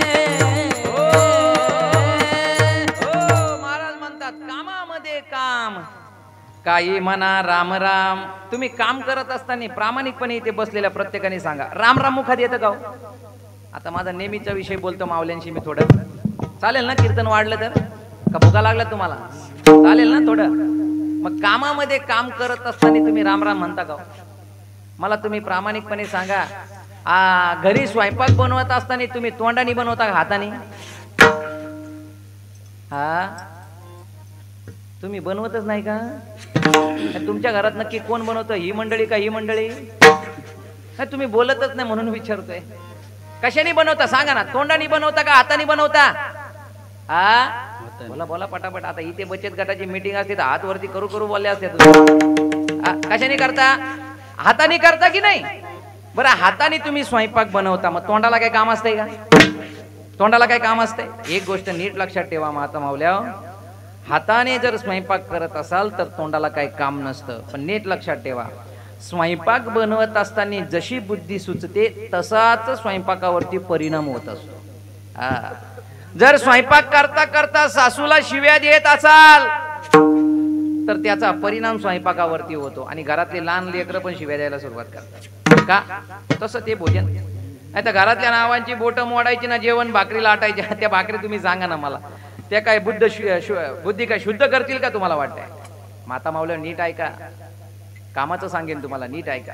काही म्हणा राम राम. तुम्ही काम करत असताना प्रामाणिकपणे इथे बसलेल्या प्रत्येकाने सांगा राम राम मुखात येतं का हो? आता माझा नेहमीचा विषय बोलतो मावल्यांशी मी थोडं. चालेल ना कीर्तन वाढलं तर? का भुका लागला तुम्हाला? चालेल ना थोडं? मग कामामध्ये काम करत असताना तुम्ही राम राम म्हणता का हो? मला तुम्ही प्रामाणिकपणे सांगा. घरी स्वयंपाक बनवत असताना तुम्ही तोंडाने बनवता का हाताने? तुम्ही बनवतच नाही का? तुमच्या घरात नक्की कोण बनवतं? ही मंडळी का ही मंडळी? तुम्ही बोलतच नाही म्हणून विचारतोय. कशाने बनवता सांगा ना. तोंडाने बनवता का हाताने बनवता? बोला बोला पटापट. आता इथे बचत गटाची मीटिंग असते तर हात वरती करू करू बोलले असते. कशाने करता? हाताने करता की नाही? बरं हाताने तुम्ही स्वयंपाक बनवता मग तोंडाला काय काम असतंय का? तोंडाला काय काम असतंय? एक गोष्ट नीट लक्षात ठेवा माता मावल्या, हाताने जर स्वयंपाक करत असाल तर तोंडाला काही काम नसतं. पण नीट लक्षात ठेवा स्वयंपाक बनवत असताना जशी बुद्धी सुचते तसाच स्वयंपाकावरती परिणाम होत असतो. जर स्वयंपाक करता करता सासूला शिव्या देत असाल तर त्याचा परिणाम स्वयंपाकावरती होतो आणि घरातले लहान लेकरं पण शिव्या द्यायला सुरुवात करतात. का? तसं ते भोजन. नाही तर घरातल्या नावांची बोटं मोडायची ना, जेवण भाकरी लाटायच्या. त्या भाकरी तुम्ही सांगा ना मला, त्या काय बुद्धी काय शुद्ध करतील का तुम्हाला वाटतंय? माता मावल्या नीट ऐका, कामाचं सांगेन तुम्हाला, नीट ऐका.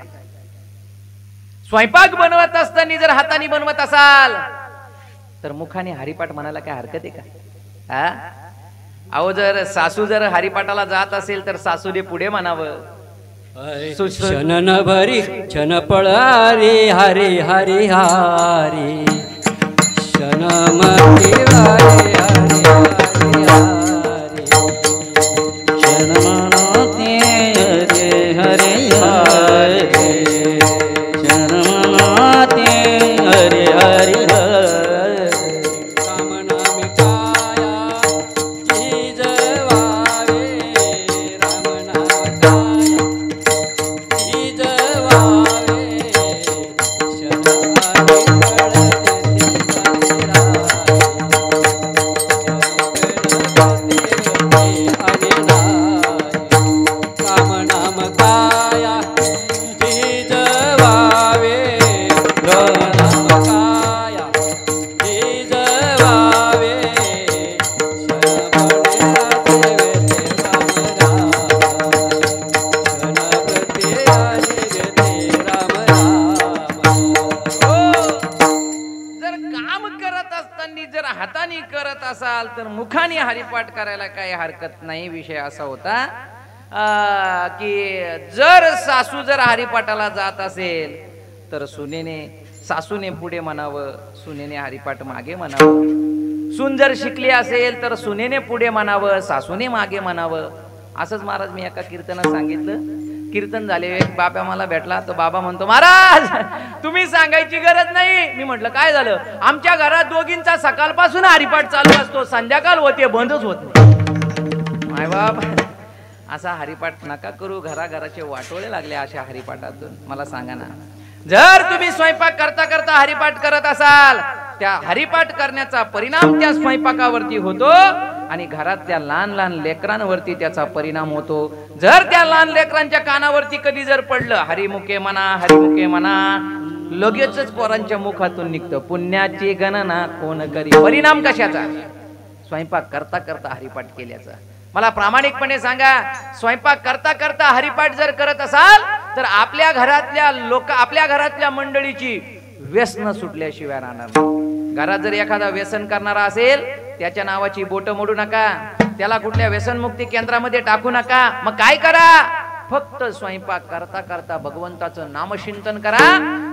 स्वयंपाक बनवत असताना जर हाताने बनवत असाल तर मुखाने हरिपाठ म्हणायला काय हरकत आहे का? अहो जर सासू जर हरिपाठाला जात असेल तर सासूने पुढे म्हणावं. क्षण भरी क्षण पळारी हरी हरी हारी क्षण मती हरी हरी हरी हारी क्षण मनाते हरे हरे हरे क्षण मनाते हरे हरे हरे कामना मिटाया चीज वावे राम नाम तर मुखाने हरिपाठ करायला काही हरकत नाही. विषय असा होता की जर सासू जर हरिपाठाला जात असेल तर सासूने पुढे म्हणावं, सुनेने हरिपाठ मागे म्हणावं. सून जर शिकली असेल तर सुनेने पुढे म्हणावं, सासूने मागे म्हणावं. असंच महाराज मी एका कीर्तनात सांगितलं. कीर्तन झाले, एक बाबा मला भेटला. तो बाबा म्हणतो, महाराज तुम्ही सांगायची गरज नाही. मी म्हटलं काय झालं? आमच्या घरात दोघींचा सकाळपासून हरिपाठ चालू असतो, संध्याकाळ होते बंदच होत नाही. माय बाप असा हरिपाठ नका करू. घराघराचे वाटोळे लागले अशा हरिपाठातून. मला सांगा ना, जर तुम्ही स्वयंपाक करता करता हरिपाठ करत असाल त्या हरिपाठ करण्याचा परिणाम त्या स्वयंपाकावरती होतो आणि घरातल्या लहान लहान लेकरांवरती त्याचा परिणाम होतो. जर त्या लहान लेकरांच्या कानावरती कधी जर पडलं हरिमुखे म्हणा हरिमुखे म्हणा, लगेचच पोरांच्या मुखातून निघतं पुण्याची गणना कोण करी. परिणाम कशाचा? स्वयंपाक करता करता हरिपाठ केल्याचा. मला प्रामाणिकपणे सांगा, स्वयंपाक करता करता हरिपाठ जर करत असाल तर आपल्या घरातल्या मंडळीची व्यसन सुटल्याशिवाय राहणार नाही. घरात जर एखादा व्यसन करणारा असेल त्याच्या नावाची बोटं मोडू नका, त्याला कुठल्या व्यसनमुक्ती केंद्रामध्ये टाकू नका. मग काय करा? फक्त स्वयंपाक करता करता भगवंताचं नामचिंतन करा.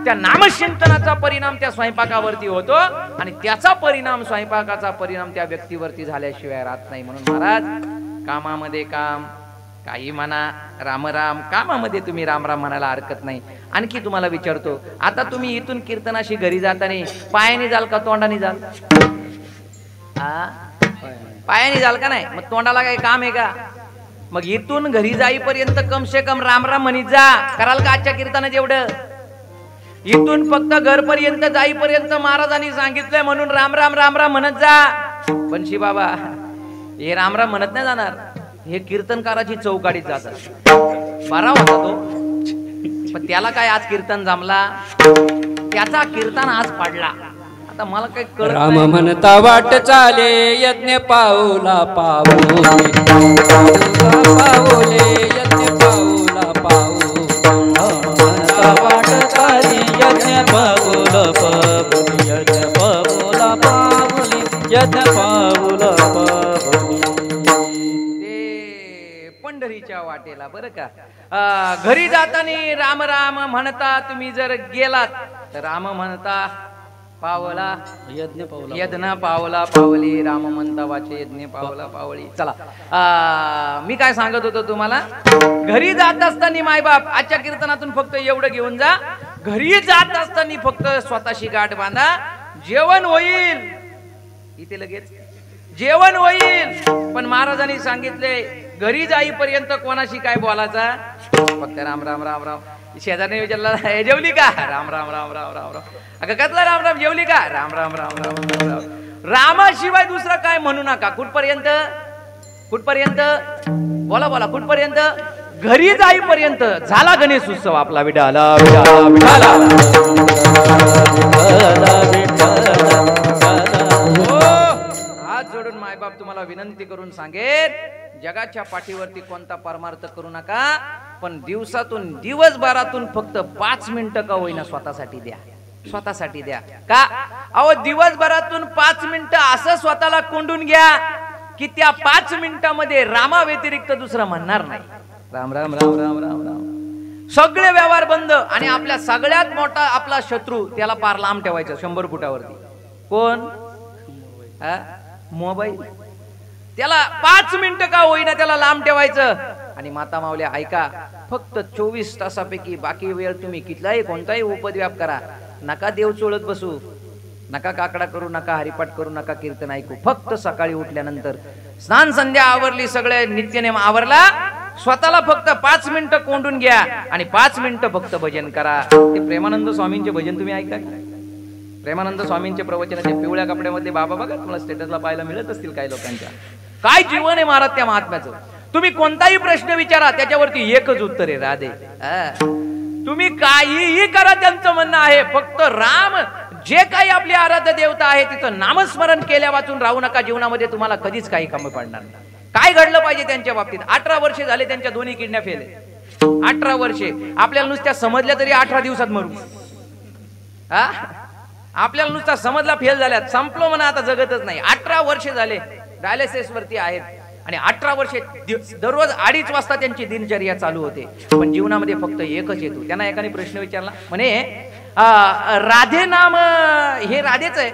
त्या नामचिंतनाचा परिणाम त्या स्वयंपाकावरती होतो आणि त्याचा परिणाम स्वयंपाकाचा परिणाम त्या व्यक्तीवरती झाल्याशिवाय राहत नाही. म्हणून महाराज कामामध्ये काम, काही म्हणा राम राम, कामामध्ये तुम्ही राम राम म्हणायला हरकत नाही. आणखी तुम्हाला विचारतो, आता तुम्ही इथून कीर्तनाशी घरी जाताना पायाने जाल का तोंडाने जाल? पायाने जाल का नाही? मग तोंडाला काही काम आहे का? मग इथून घरी जाईपर्यंत कम से कम राम राम म्हणीत जा. कराल का आजच्या कीर्तनात एवढं? इथून फक्त घरपर्यंत जाईपर्यंत महाराजांनी सांगितलंय म्हणून राम राम राम राम म्हणत जा. पण बाबा हे राम राम म्हणत नाही जाणार. हे कीर्तनकाराची चौकाडीत जातात. बरा होता तो, पण त्याला काय आज कीर्तन जमला, त्याचा कीर्तन आज पडला. आता मला काही कळत राम नाही. म्हणता वाट चाले यज्ञ पाऊला पाऊले, पाऊले यज्ञ पाऊला पाऊले. वाट चाली यज्ञ पाऊला पाऊली, यज्ञ पाऊला पाऊली, यज्ञ पाऊला पाऊली. ते पंढरीच्या वाटेला बरं का. घरी जाताना राम राम म्हणता तुम्ही जर गेलात तर राम म्हणता पावला यज्ञ पाऊला यज्ञ पावला पावली, राम म्हणता वाचे यज्ञ पावला पावली. चला, मी काय सांगत होतो तुम्हाला, घरी जात असताना मायबाप आजच्या कीर्तनातून फक्त एवढं घेऊन जा, घरी जात असताना फक्त स्वतःशी गाठ बांधा. जेवण होईल इथे, लगेच जेवण होईल, पण महाराजांनी सांगितले घरी जाईपर्यंत कोणाशी काय बोलायचा, फक्त राम राम राम राम. शेजारने विचारला जेवली का, राम राम राम राम राम राम. अगं कसला राम राम, जेवली का, राम राम राम राम राम राम. रामाशिवाय दुसरं काय म्हणू नका. कुठपर्यंत, कुठपर्यंत बोला बोला, कुठपर्यंत, घरी जाईपर्यंत. झाला गणेश उत्सव आपला, विडाला विडाला विडाला. हात जोडून मायबाप तुम्हाला विनंती करून सांगेन, जगाच्या पाठीवरती कोणता परमार्थ करू नका, पण दिवसातून दिवसभरातून फक्त 5 मिनिटं का होईना स्वतःसाठी द्या, स्वतःसाठी द्या. का अहो, दिवसभरातून 5 मिनिटं असं स्वतःला कोंडून घ्या की त्या 5 मिनिटांमध्ये रामा व्यतिरिक्त दुसरं म्हणणार नाही. राम राम राम राम राम राम. सगळे व्यवहार बंद. आणि आपल्या सगळ्यात मोठा आपला शत्रू त्याला पार लांब ठेवायचं 100 फुटावरती. कोण? मोबाईल. त्याला 5 मिनिटं का होईना त्याला लांब ठेवायचं. आणि माता माऊल्या ऐका, फक्त 24 तासापैकी बाकी वेळ तुम्ही कितलाही कोणताही उपद्व्याप करा, नका देव चोळत बसू, नका काकडा करू, नका हरिपाठ करू, नका कीर्तन ऐकू. फक्त सकाळी उठल्यानंतर स्नान संध्या आवरली, सगळे नित्यनेम आवरला, स्वतःला फक्त 5 मिनिटं कोंडून घ्या आणि 5 मिनिटं फक्त भजन करा. ते प्रेमानंद स्वामींचे भजन तुम्ही ऐका. प्रेमानंद स्वामींचे प्रवचन, ते पिवळ्या कपड्यामध्ये बाबा बघा, तुम्हाला स्टेटसला पाहायला मिळत असतील काही लोकांच्या. काय जीवन आहे महाराज त्या महात्म्याचं. तुम्ही कोणताही प्रश्न विचारा त्याच्यावरती एकच उत्तर आहे, राधे. तुम्ही काहीही करा त्यांचं म्हणणं आहे, फक्त राम, जे काही आपली आराध्य देवता आहे तिचं नामस्मरण केल्या वाचून राहू नका. जीवनामध्ये तुम्हाला कधीच काही कमी पडणार नाही. काय घडलं पाहिजे त्यांच्या बाबतीत. 18 वर्षे झाले त्यांच्या दोन्ही किडन्या फेल आहे. 18 वर्षे. आपल्याला नुसत्या समजल्या तरी 18 दिवसात मरू. आपल्याला नुसता समजला फेल झाल्यात, संपलो म्हणा, आता जगतच नाही. 18 वर्षे झाले डायलिसिस वरती आहेत आणि 18 वर्षे दररोज 2:30 वाजता त्यांची दिनचर्या चालू होते. पण जीवनामध्ये फक्त एकच येतो. त्यांना एकाने प्रश्न विचारला, म्हणे राधे नाम हे राधेच आहे,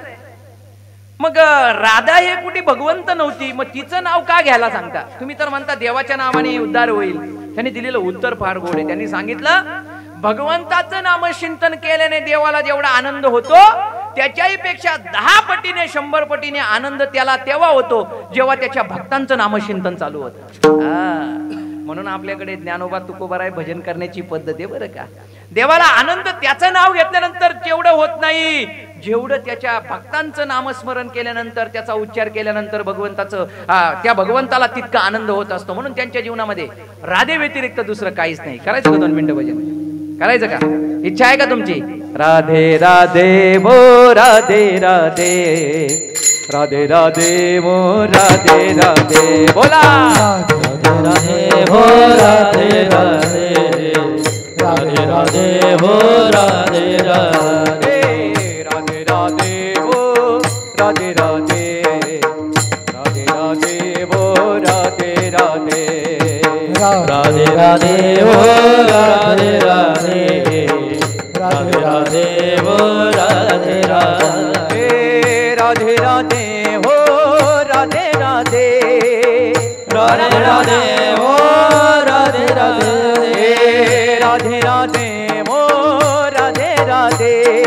मग राधा हे कुठे भगवंत नव्हती, मग तिचं नाव का घ्यायला सांगता तुम्ही, तर म्हणता देवाच्या नावाने उद्धार होईल. त्यांनी दिलेलं उत्तर फार गोड आहे. त्यांनी सांगितलं, भगवंताचं नामचिंतन केल्याने देवाला जेवढा आनंद होतो त्याच्याही पेक्षा 10 पटीने 100 पटीने आनंद त्याला तेव्हा होतो जेव्हा त्याच्या भक्तांचं नामचिंतन चालू होतं. म्हणून आपल्याकडे ज्ञानोबा तुकोबाराय भजन करण्याची पद्धत आहे बरं का. देवाला आनंद त्याचं नाव घेतल्यानंतर तेवढं होत नाही जेवढं त्याच्या भक्तांचं नामस्मरण केल्यानंतर, त्याचा उच्चार केल्यानंतर भगवंताचं, त्या भगवंताला तितका आनंद होत असतो. म्हणून त्यांच्या जीवनामध्ये राधे व्यतिरिक्त दुसरं काहीच नाही. करायचं का 2 मिनिटं भजन? करायचं का? इच्छा आहे का तुमची? राधे राधे मो राधे राधे, राधे राधे मो राधे राधे. बोला राधे हो राधे राधे, राधे राधे हो राधे राधे, राधे राधे हो राधे राधे, राधे राधे हो राधे राधे, राधे राधे हो राधे राधे, राधे राधे हो राधे राधे, राधे राधे हो राधे राधे, राधे राधे हो राधे राधे, राधे राधे हो राधे राधे,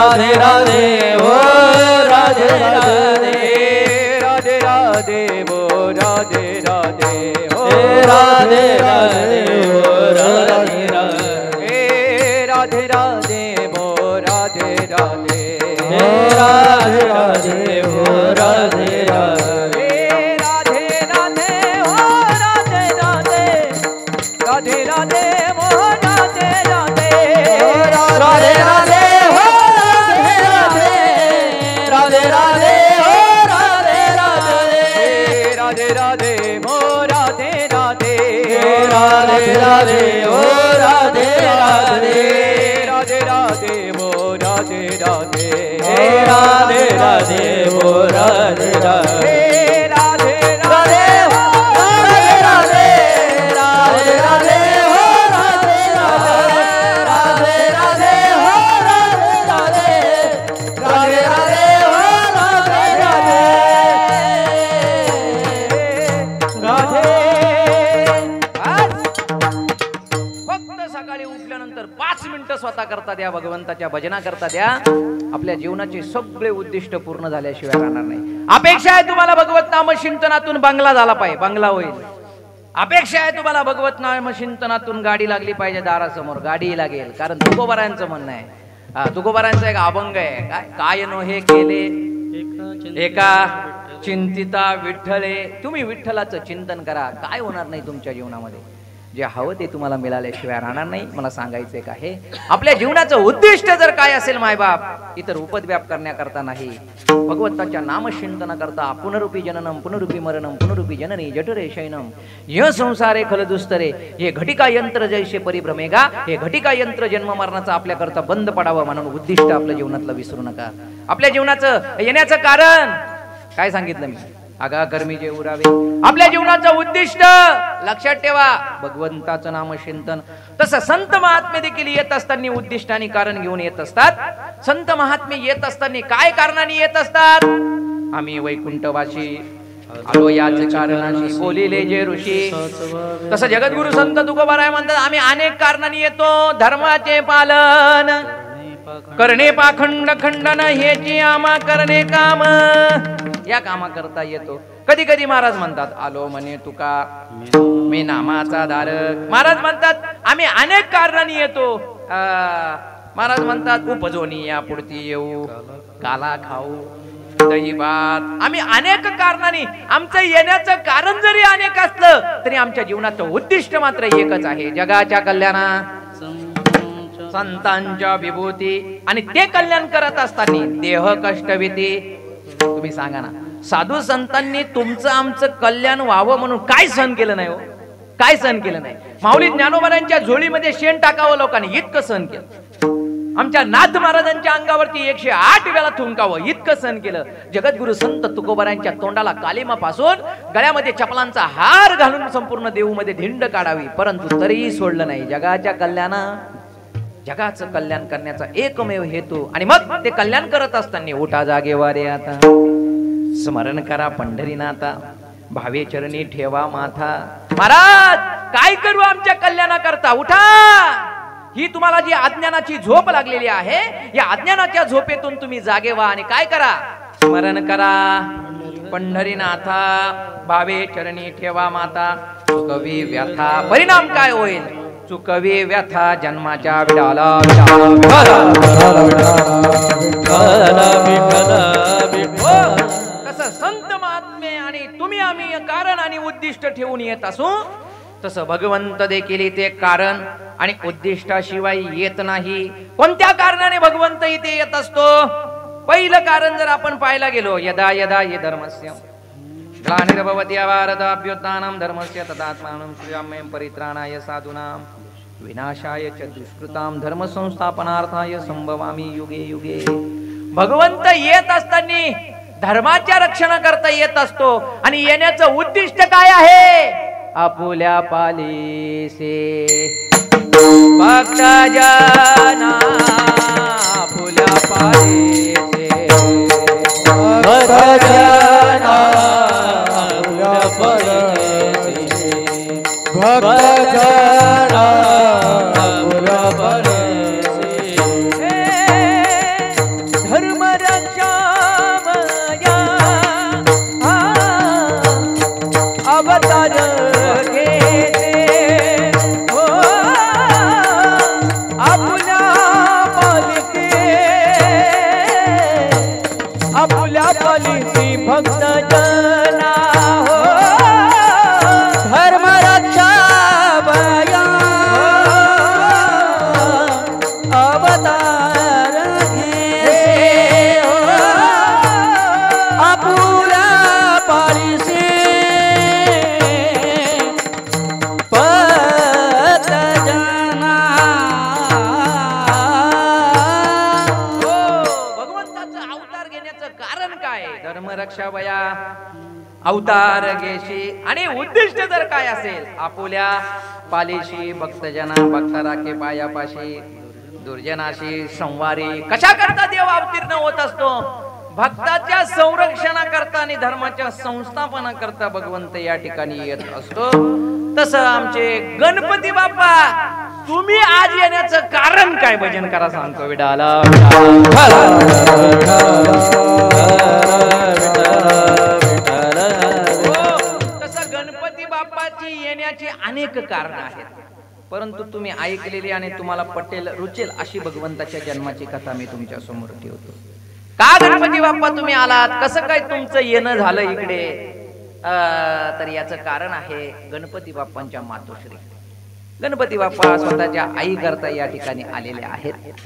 राधे राधे हो राधे राधे, राधे राधे हो राधे राधे हो राधे राधे हो राधे राधे, राधे राधे हो राधे राधे, राधे राधे हो राधे राधे, राधे राधे हो राधे ओ राधे राधे राधे राधे ओ राधे राधे राधे राधे ओ राधे राधे राधे राधे ओ राधे राधे राधे राधे ओ राधे राधे राधे राधे ओ राधे राधे राधे राधे ओ राधे राधे फक्त सकाळी उठल्यानंतर 5 मिनिटं स्वतः करता द्या, भगवंताच्या भजना करता द्या. आपल्या जीवनाचे सगळे उद्दिष्ट पूर्ण झाल्याशिवाय राहणार नाही. अपेक्षा आहे तुम्हाला भगवत नाम चिंतनातून बंगला झाला पाहिजे, बंगला होईल. अपेक्षा आहे तुम्हाला भगवत नाम चिंतनातून गाडी लागली पाहिजे, दारासमोर गाडी लागेल. कारण तुकोबारांचं म्हणणं आहे, तुकोबारांचा एक अभंग आहे, काय नो हे केले एका चिंतिता विठ्ठले. तुम्ही विठ्ठलाचं चिंतन करा, काय होणार नाही तुमच्या जीवनामध्ये. जे हवं ते तुम्हाला मिळाल्याशिवाय राहणार नाही. मला सांगायचं एक आहे, आपल्या जीवनाचं उद्दिष्ट जर काय असेल मायबाप, इतर उपद्व्याप करण्याकरता नाही, भगवंताच्या नामचिंतन करता. पुनरुपी जननम पुनरुपी मरणम पुनरुपी जननी जठरे शयनम य संसारे खलदुस्तरे. हे घटिका यंत्र जैसे परिभ्रमेगा. हे घटिका यंत्र जन्म मरणाचं आपल्याकरता बंद पडावं म्हणून उद्दिष्ट आपल्या जीवनातलं विसरू नका. आपल्या जीवनाचं येण्याचं कारण काय सांगितलं मी, आगा कर्मी जे उरावे. आपल्या जीवनाचं उद्दिष्ट लक्षात ठेवा, भगवंताचं नामचिंतन. तसं संत महात्मे देखील येत असताना उद्दिष्ट आणि कारण घेऊन येत असतात. संत महात्मे येत असताना काय कारणाने येत असतात, आम्ही वैकुंठवासी आलो याच कारणाशी बोलिले जे ऋषी. तसं जगद्गुरु संत तुकोबाराय म्हणतात, आम्ही अनेक कारणाने येतो. धर्माचे पालन करणे पाखंड खंडन हेची आम्हा करणे काम. या कामा करता येतो. कधी कधी महाराज म्हणतात, आलो म्हणे तुका मी नामाचा धारक. महाराज म्हणतात आम्ही अनेक कारणाने येतो. महाराज म्हणतात उपजोनी या पुढती येऊ काला खाऊ दही भात. आम्ही अनेक कारणाने, आमचं येण्याचं कारण जरी अनेक असलं तरी आमच्या जीवनाचं उद्दिष्ट मात्र एकच आहे, जगाच्या कल्याणा संतांच्या विभूती. आणि ते कल्याण करत असताना देह कष्टविती. तुम्ही सांगा ना, साधू संतांनी तुमचं आमचं कल्याण व्हावं म्हणून काय सहन केलं नाही हो, काय सहन केलं नाही. माऊली ज्ञानोबारांच्या झोळीमध्ये शेण टाकावं लोकांनी, इतकं सहन केलं. आमच्या नाथ महाराजांच्या अंगावरती 108 वेळा थुंकावं, इतकं सहन केलं. जगद्गुरु संत तुकोबारांच्या तोंडाला कालिमापासून गळ्यामध्ये चपलांचा हार घालून संपूर्ण देऊमध्ये धिंड काढावी, परंतु तरीही सोडलं नाही. जगाच्या कल्याणा, जगाचं कल्याण करण्याचा एकमेव हेतू. आणि मग ते कल्याण करत असताना उठा जागेवारे आता, स्मरण करा पंढरीनाथा, भावे चरणी ठेवा माथा. महाराज काय करू आमच्या कल्याणाकरता, उठा. ही तुम्हाला जी अज्ञानाची झोप लागलेली आहे, या अज्ञानाच्या झोपेतून तुम्ही जागे व्हा आणि काय करा, स्मरण करा पंढरीनाथा, भावे चरणी ठेवा माता. चुकवी व्यथा, परिणाम काय होईल, चुकवी व्यथा जन्माच्या विडाला तसं संत महात्मे आणि तुम्ही आम्ही कारण आणि उद्दिष्ट ठेवून येत असू, तसं भगवंत देखील इथे कारण आणि उद्दिष्टाशिवाय येत नाही. कोणत्या कारणाने भगवंत इथे येत असतो, पहिलं कारण जर आपण पाहायला गेलो, यदा यदा ये धर्मस्य ग्लानिर्भवति भारताभ्युत्थानं धर्मस्य तदात्मानं श्रियाम्यं परित्राणाय साधूनां विनाशाय च दुष्कृतां धर्म संस्थापनार्थाय संभवामि युगे युगे. भगवंत येत असताना धर्माच्या रक्षणाकरता येत असतो. आणि येण्याचं उद्दिष्ट काय आहे, आपुल्या पालीसे भक्त जना, आपुल्या पालीसे भक्त जना, आपुल्या पालीसे भक्त जना, आपुल्या पालीसे. धर्म रक्षा अवतार घेते हो, आपुल्या रक्षावया अवतार घेशी आणि उद्दिष्ट जर काय असेल आपुल्या पालीशी भक्तजना भक्त राखे पायापाशी दुर्जनाशी संवारी कशा करता देव अवतीर्ण होत असतो भक्ताच्या संरक्षणाकरता आणि धर्माच्या संस्थापनाकरता भगवंत या ठिकाणी येत असतो तसं आमचे गणपती बाप्पा तुम्ही आज येण्याचं कारण काय भजन करा सांगतो विडाला तसं गणपती बाप्पाची येण्याची अनेक कारण आहेत परंतु तुम्ही ऐकलेली आणि तुम्हाला पटेल रुचेल अशी भगवंताच्या जन्माची कथा मी तुमच्या समोर ठेवतो का गणपती बाप्पा तुम्ही आलात कसं काय तुमचं येणं झालं इकडे तर याचं कारण आहे गणपती बाप्पांच्या मातोश्री गणपती बाप्पा स्वतःच्या आई करता या ठिकाणी आलेले आहेत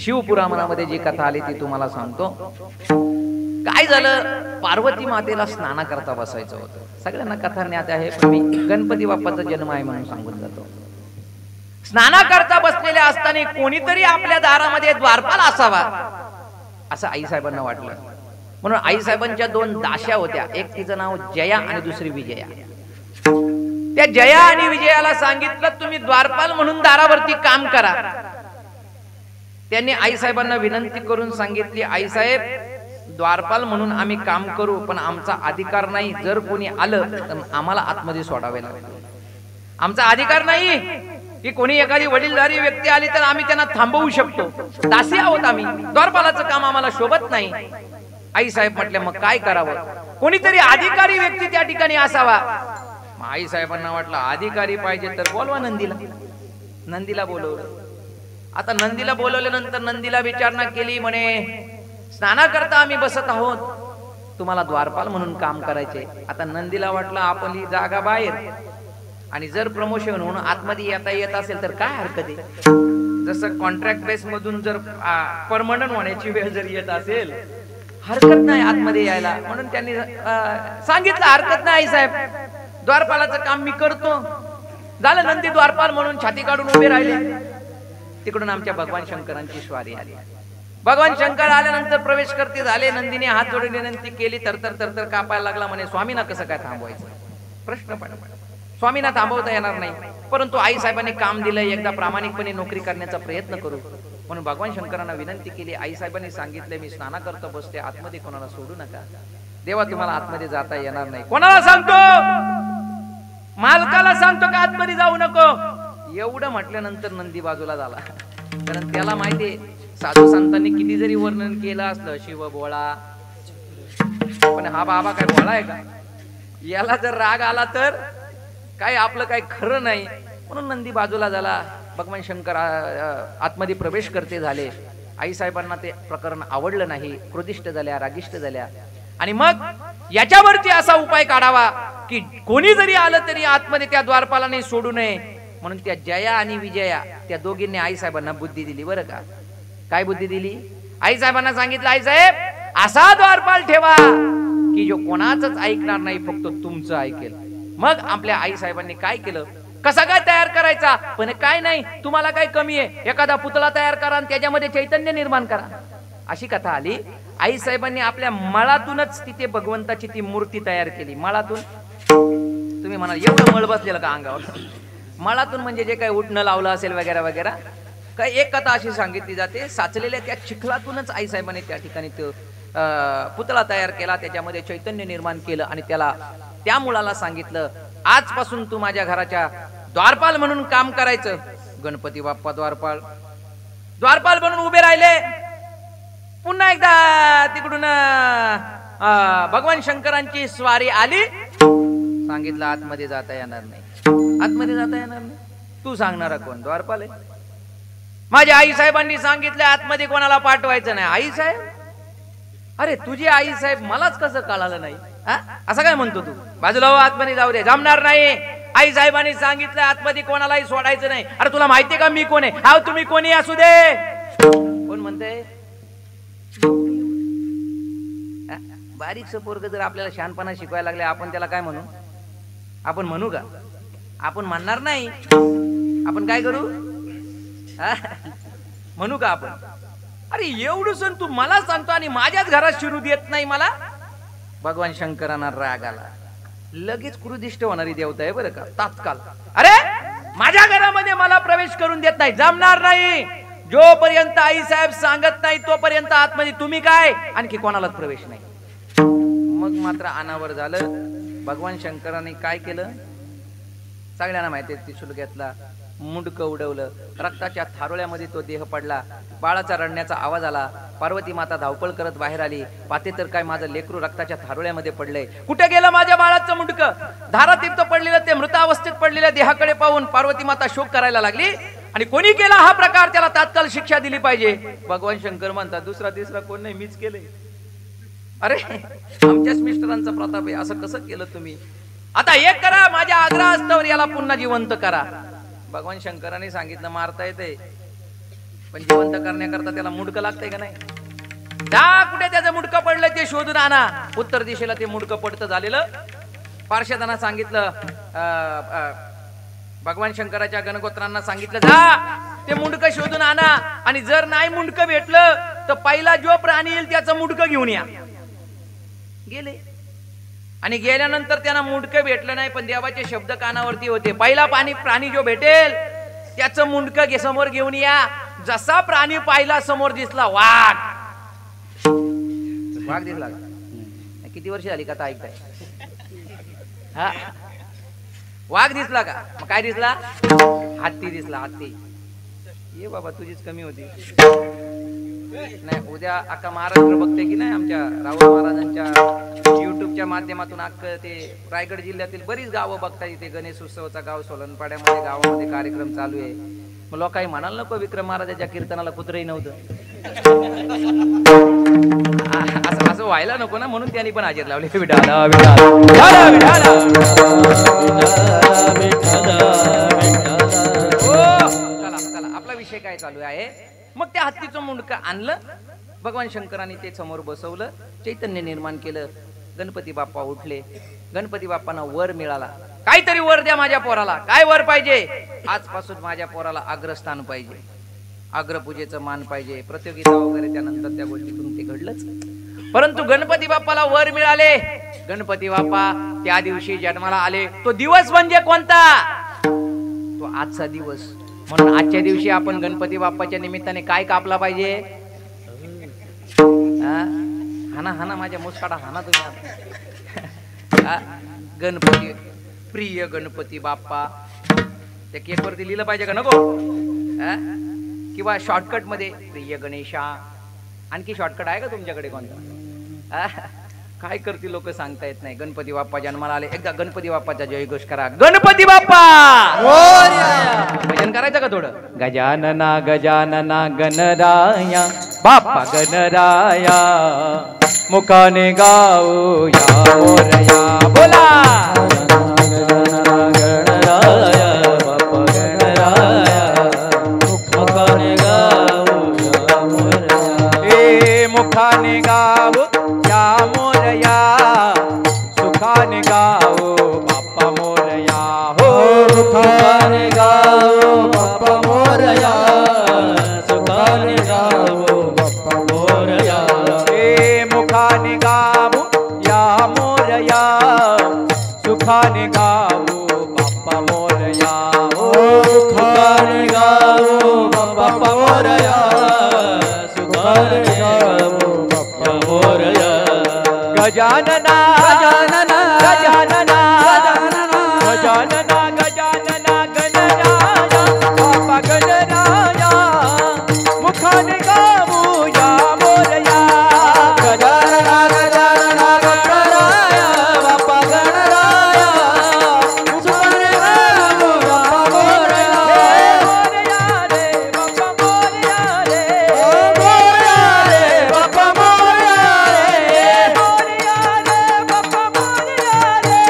शिवपुराणामध्ये जी कथा आली ती तुम्हाला सांगतो काय झालं पार्वती मातेला स्नान करता बसायचं होतं सगळ्यांना कथा ज्ञात आहे पण मी गणपती बाप्पाचा जन्म आहे म्हणून सांगून जातो स्नाना करता बसलेले असताना कोणीतरी आपल्या दारामध्ये द्वारपाल असावा असं आईसाहेबांना वाटलं म्हणून आईसाहेबांच्या 2 दास्या होत्या एक तिचं नाव जया आणि दुसरी विजया त्या जया आणि विजयाला सांगितलं तुम्ही द्वारपाल म्हणून दारावरती काम करा त्यांनी आईसाहेबांना विनंती करून सांगितली आईसाहेब द्वारपाल म्हणून आम्ही काम करू पण आमचा अधिकार नाही जर कोणी आलं तर आम्हाला आतमध्ये सोडावे लागेल आमचा अधिकार नाही की कोणी एखादी वडीलधारी व्यक्ती आली तर आम्ही त्यांना थांबवू शकतो दासी आहोत आम्ही द्वारपालाचं काम आम्हाला शोभत नाही आई साहेब म्हटले मग काय करावं कोणीतरी अधिकारी व्यक्ती त्या ठिकाणी असावा आई साहेबांना वाटलं अधिकारी पाहिजे तर बोलवा नंदीला बोलवलं आता नंदीला बोलवल्यानंतर नंदीला विचारणा केली म्हणे स्नाना करता आम्ही बसत आहोत तुम्हाला द्वारपाल म्हणून काम करायचे आता नंदीला वाटलं आपली जागा बाहेर आणि जर प्रमोशन होऊन आतमध्ये येता येत असेल तर काय हरकत आहे जसं कॉन्ट्रॅक्ट बेस मधून जर परमनंट होण्याची वेळ जर येत असेल हरकत नाही आतमध्ये यायला म्हणून त्यांनी सांगितलं हरकत नाही साहेब द्वारपालाचं काम मी करतो झालं नंदी द्वारपाल म्हणून छाती काढून उभे राहिले तिकडून आमच्या भगवान शंकरांची स्वारी आली भगवान शंकर आल्यानंतर प्रवेश करते झाले नंदीने हात जोडून विनंती केली तर कापायला लागला म्हणे स्वामींना कसं काय थांबवायचं प्रश्न पडला स्वामींना थांबवता येणार नाही परंतु आई साहेबांनी काम दिलं एकदा प्रामाणिकपणे नोकरी करण्याचा प्रयत्न करू म्हणून भगवान शंकरांना विनंती केली आई साहेबांनी सांगितले मी स्नान करतो बसते आतमध्ये कोणाला सोडू नका देवा तुम्हाला आतमध्ये जाता येणार नाही कोणाला सांगतो मालकाला सांगतो का आतमध्ये जाऊ नको एवढं म्हटल्यानंतर नंदी बाजूला झाला कारण त्याला माहितीये साधू संतांनी किती जरी वर्णन केलं असलं शिव भोळा पण हा बाबा काय भोळा आहे का याला जर राग आला तर काय आपलं काय खरं नाही म्हणून नंदी बाजूला झाला भगवान शंकर आतमध्ये प्रवेश करते झाले आई साहेबांना ते प्रकरण आवडलं नाही क्रोधिष्ट झाल्या रागिष्ट झाल्या आणि मग याच्यावरती असा उपाय काढावा की कोणी जरी आलं तरी आतमध्ये त्या द्वारपालाने सोडू नये म्हणून त्या जया आणि विजया त्या दोघींनी आई साहेबांना बुद्धी दिली बरं का काय बुद्धी दिली आई साहेबांना सांगितलं आई साहेब असा द्वारपाल ठेवा की जो कोणाचंच ऐकणार नाही फक्त तुमचं ऐकेल मग आपल्या आई साहेबांनी काय केलं कसा काय तयार करायचा पण काय नाही तुम्हाला काय कमी आहे एखादा पुतळा तयार करा आणि त्याच्यामध्ये चैतन्य निर्माण करा अशी कथा आली आई साहेबांनी आपल्या मळातूनच तिथे भगवंताची ती मूर्ती तयार केली मळातून तुम्ही म्हणाल एवढं मळ बसलेलं का अंगावर मळातून म्हणजे जे काही उठणं लावलं असेल वगैरे वगैरे काय एक कथा अशी सांगितली जाते साचलेल्या त्या चिखलातूनच आई साहेबांनी त्या ठिकाणी तो पुतळा तयार केला त्याच्यामध्ये चैतन्य निर्माण केलं आणि त्याला त्या मुलाला सांगितलं आजपासून तू माझ्या घराच्या द्वारपाल म्हणून काम करायचं गणपती बाप्पा द्वारपाल म्हणून उभे राहिले पुन्हा एकदा तिकडून भगवान शंकरांची स्वारी आली सांगितलं आतमध्ये जाता येणार नाही तू सांगणारा कोण द्वारपाल आहे माझ्या आई साहेबांनी सांगितलं आतमध्ये कोणाला पाठवायचं नाही आई साहेब अरे तुझी आई साहेब मलाच कसं कळालं नाही असं काय म्हणतो तू बाजूला हो आतमध्ये जाऊ दे जमणार नाही आई साहेबांनी सांगितलं आतमध्ये कोणालाही सोडायचं नाही अरे तुला माहितीये का मी कोण आहे हा तुम्ही कोणी असू दे कोण म्हणते बारीकसं पोरग जर आपल्याला शहाणपणा शिकवायला लागले आपण त्याला काय म्हणू आपण म्हणू का आपण म्हणणार नाही आपण काय करू म्हणू का आपण अरे एवढं सण तू मला सांगतो आणि माझ्याच घरात शिरू देत नाही मला भगवान शंकरांना राग आला. लगेच क्रुधिष्ट होणारी देवता आहे बरं का, तात्काळ. अरे माझ्या घरामध्ये मला प्रवेश करून देत नाही, जमणार नाही. जोपर्यंत आई साहेब सांगत नाही तोपर्यंत आतमध्ये तुम्ही काय आणखी कोणालाच प्रवेश नाही. मग मात्र अनावर झालं. भगवान शंकरांनी काय केलं सगळ्यांना माहिती आहे. त्रिशूल घेतला, मुंडकं उडवलं, रक्ताच्या थारोळ्यामध्ये तो देह पडला. बाळाचा रडण्याचा आवाज आला. पार्वती माता धावपळ करत बाहेर आली. पाहते तर काय माझं लेकरू रक्ताच्या थारोळ्यामध्ये पडलंय. कुठे गेलं माझ्या बाळाचं मुंडकं? धारातीर्थ पडलेलं ते मृतावस्थेत पडलेल्या देहाकडे पाहून पार्वती माता शोक करायला लागली. आणि कोणी केला हा प्रकार त्याला तात्काळ शिक्षा दिली पाहिजे. भगवान शंकर म्हणतात दुसरा तिसरा कोण नाही, मीच केलंय. अरे आमच्याच मिस्टरांचा प्रताप आहे, असं कसं केलं तुम्ही? आता एक करा, माझ्या आग्रहास्तवर याला पुन्हा जिवंत करा. भगवान शंकरांनी सांगितलं मारता येते, पण जिवंत करण्याकरता त्याला मुंडकं लागतंय का नाही? जा कुठे त्याचं मुंडकं पडलंय ते शोधून आणा. उत्तर दिशेला ते मुंडकं पडतं झालेलं. पार्षदांना सांगितलं, भगवान शंकराच्या गणगोत्रांना सांगितलं जा ते मुंडकं शोधून आणा. आणि जर नाही मुंडकं भेटलं तर पहिला जो प्राणी येईल त्याचं मुंडकं घेऊन या. गेले आणि गेल्यानंतर त्यांना मुंडकं भेटलं नाही, पण देवाचे शब्द कानावरती होते. पहिला प्राणी जो भेटेल त्याचं मुंडकं समोर घेऊन या. जसा प्राणी पाहिला समोर दिसला वाघ. वाघ दिसला का? किती वर्ष झाली कथा ऐकताय? हा वाघ दिसला का? मग काय दिसला? हत्ती दिसला. हत्ती ये बाबा तुझीच कमी होती. नाही उद्या अख्खा महाराष्ट्र बघते की नाही आमच्या राहुल महाराजांच्या युट्यूबच्या माध्यमातून. अख्खं ते रायगड जिल्ह्यातील बरीच गावं बघता येते. गणेश उत्सवाचा गाव सोलनपाड्यामध्ये गावामध्ये कार्यक्रम चालू आहे. मग लोकांनी म्हणाल नको विक्रम महाराजाच्या कीर्तनाला कुत्रही नव्हतं, असं व्हायला नको ना, म्हणून त्यांनी पण हजेर लावले. विठाला विठाला विठाला विठाला. चला चला आपला विषय काय चालू आहे. मग त्या हत्तीचं मुंडकं आणलं. भगवान शंकरांनी ते समोर बसवलं. चैतन्य निर्माण केलं. गणपती बाप्पा उठले. गणपती बाप्पांना वर मिळाला. काहीतरी वर द्या माझ्या पोराला. काय वर पाहिजे? आजपासून माझ्या पोराला अग्रस्थान पाहिजे, अग्रपूजेचं मान पाहिजे. प्रतियोगिता वगैरे त्यानंतर त्या गोष्टीतून ते घडलंच. परंतु गणपती बाप्पाला वर मिळाले. गणपती बाप्पा त्या दिवशी जन्माला आले. तो दिवस म्हणजे कोणता? तो आजचा दिवस. म्हणून आजच्या दिवशी आपण गणपती बाप्पाच्या निमित्ताने काय कापला पाहिजे? हाना हाना माझ्या मुस्काडा हाना तुम्ही. गणपती प्रिय गणपती बाप्पा त्या केक वरती लिहिलं पाहिजे का नको? किंवा शॉर्टकट मध्ये प्रिय गणेशा. आणखी शॉर्टकट आहे का तुमच्याकडे कोणता? काय करतील लोक सांगता येत नाही. गणपती बाप्पा जन्माला आले. एकदा गणपती बाप्पाचा जयघोष करा. गणपती बाप्पा भजन करायचं का थोडं? गजानना गजानना गणराया बाप्पा गणराया मुखाने गाऊया मोरया. बोला गणराया बाप्पा गणराया मुखाने गाऊया मोरया. ए मुखाने गाऊ या मोरया, सुखाने गाओ बाप्पा मोरया. हो सुखाने गाओ बाप्पा मोरया, सुखाने गाओ बाप्पा मोरया. ए मुखाने गाओ या मोरया, सुखाने गाओ बाप्पा मोरया. हो सुखाने गाओ बाप्पा मोरया, सुखाने गाओ बाप्पा मोरया. गजानना गजानना गजानना गजानना गजानना गणराया बाप्पा गणराया मुखाने गाऊया मोरया. गजानना गजानना गणराया बाप्पा गणराया मुखाने गाऊया मोरया. मोरया रे बाप्पा मोरया रे, मोरया रे बाप्पा मोरया रे.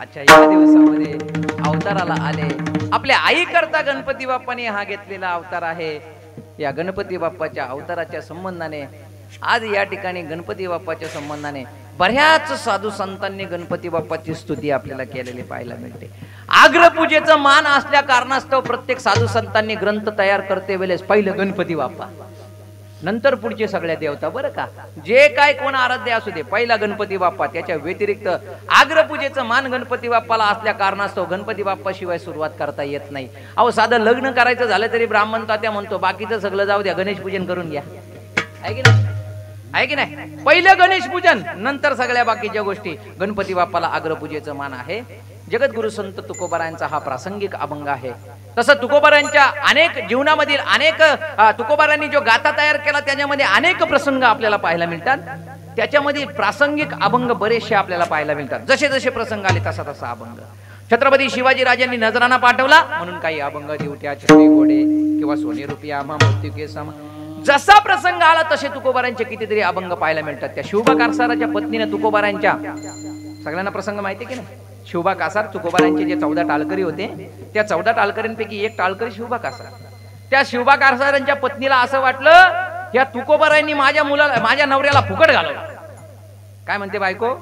अच्छा या दिवसामध्ये अवताराला आले. आपल्या आई करता गणपती बाप्पाने हा घेतलेला अवतार आहे. या गणपती बाप्पाच्या अवताराच्या संबंधाने आज या ठिकाणी गणपती बाप्पाच्या संबंधाने बऱ्याच साधू संतांनी गणपती बाप्पाची स्तुती आपल्याला केलेली पाहायला मिळते. आग्रपूजेचं मान असल्या कारणास्तव प्रत्येक साधू संतांनी ग्रंथ तयार करते वेळेस पहिलं गणपती बाप्पा, नंतर पुढचे सगळ्या देवता. बरं का, जे काय कोण आराध्य असू दे, पहिला गणपती बाप्पा. त्याच्या व्यतिरिक्त आग्रपूजेचं मान गणपती बाप्पाला असल्या कारणास्तव गणपती बाप्पा शिवाय सुरुवात करता येत नाही. अहो साधं लग्न करायचं झालं तरी ब्राह्मण तात्या म्हणतो बाकीचं सगळं जाऊ द्या, गणेश पूजन करून घ्या. आहे की नाही, आहे की नाही? पहिलं गणेश पूजन, नंतर सगळ्या बाकीच्या गोष्टी. गणपती बाप्पाला आग्रपूजेचं मान आहे. जगद्गुरु संत तुकोबारायांचा हा प्रासंगिक अभंग आहे. तसं तुकोबारायांच्या अनेक जीवनामधील अनेक तुकोबारायांनी जो गाथा तयार केला त्याच्यामध्ये अनेक प्रसंग आपल्याला पाहायला मिळतात. त्याच्यामध्ये प्रासंगिक अभंग बरेचसे आपल्याला पाहायला मिळतात. जसे जसे प्रसंग आले तसा तसा अभंग. छत्रपती शिवाजी राजांनी नजराना पाठवला म्हणून काही अभंग, दिवट्या छत्री घोडे किंवा सोने रुपया मृत्यू के सम, जसा प्रसंग आला तसे तुकोबारांचे कितीतरी अभंग पाहायला मिळतात. त्या शिवबा कारसाराच्या पत्नीने तुकोबारांच्या, सगळ्यांना प्रसंग माहिती की नाही? शिवबा कासार तुकोबारांचे जे 14 टाळकरी होते त्या 14 टाळकरींपैकी एक टाळकरी शिवबा कासार. त्या शिवबा कासारांच्या पत्नीला असं वाटलं या तुकोबारांनी माझ्या नवऱ्याला फुकट घालवला. काय म्हणते बायको?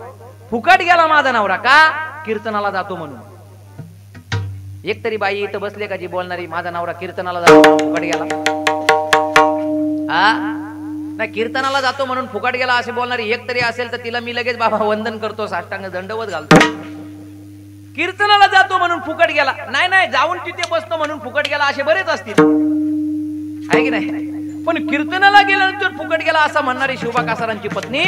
फुकट गेला माझा नवरा, का? कीर्तनाला जातो म्हणून. एक तरी बाई इथं बसले का जी बोलणारी माझा नवरा कीर्तनाला जातो फुकट गेला? नाही, कीर्तनाला जातो म्हणून फुकट गेला असे बोलणारी एक तरी असेल तर तिला मी लगेच बाबा वंदन करतो, साष्टांग दंडवत घालतो. कीर्तनाला जातो म्हणून फुकट गेला, नाही नाही जाऊन तिथे बसतो म्हणून फुकट गेला असे बरेच असतील, आहे की नाही? पण कीर्तनाला गेल्यानंतर फुकट गेला असं म्हणणारी शिवबा कासारांची पत्नी,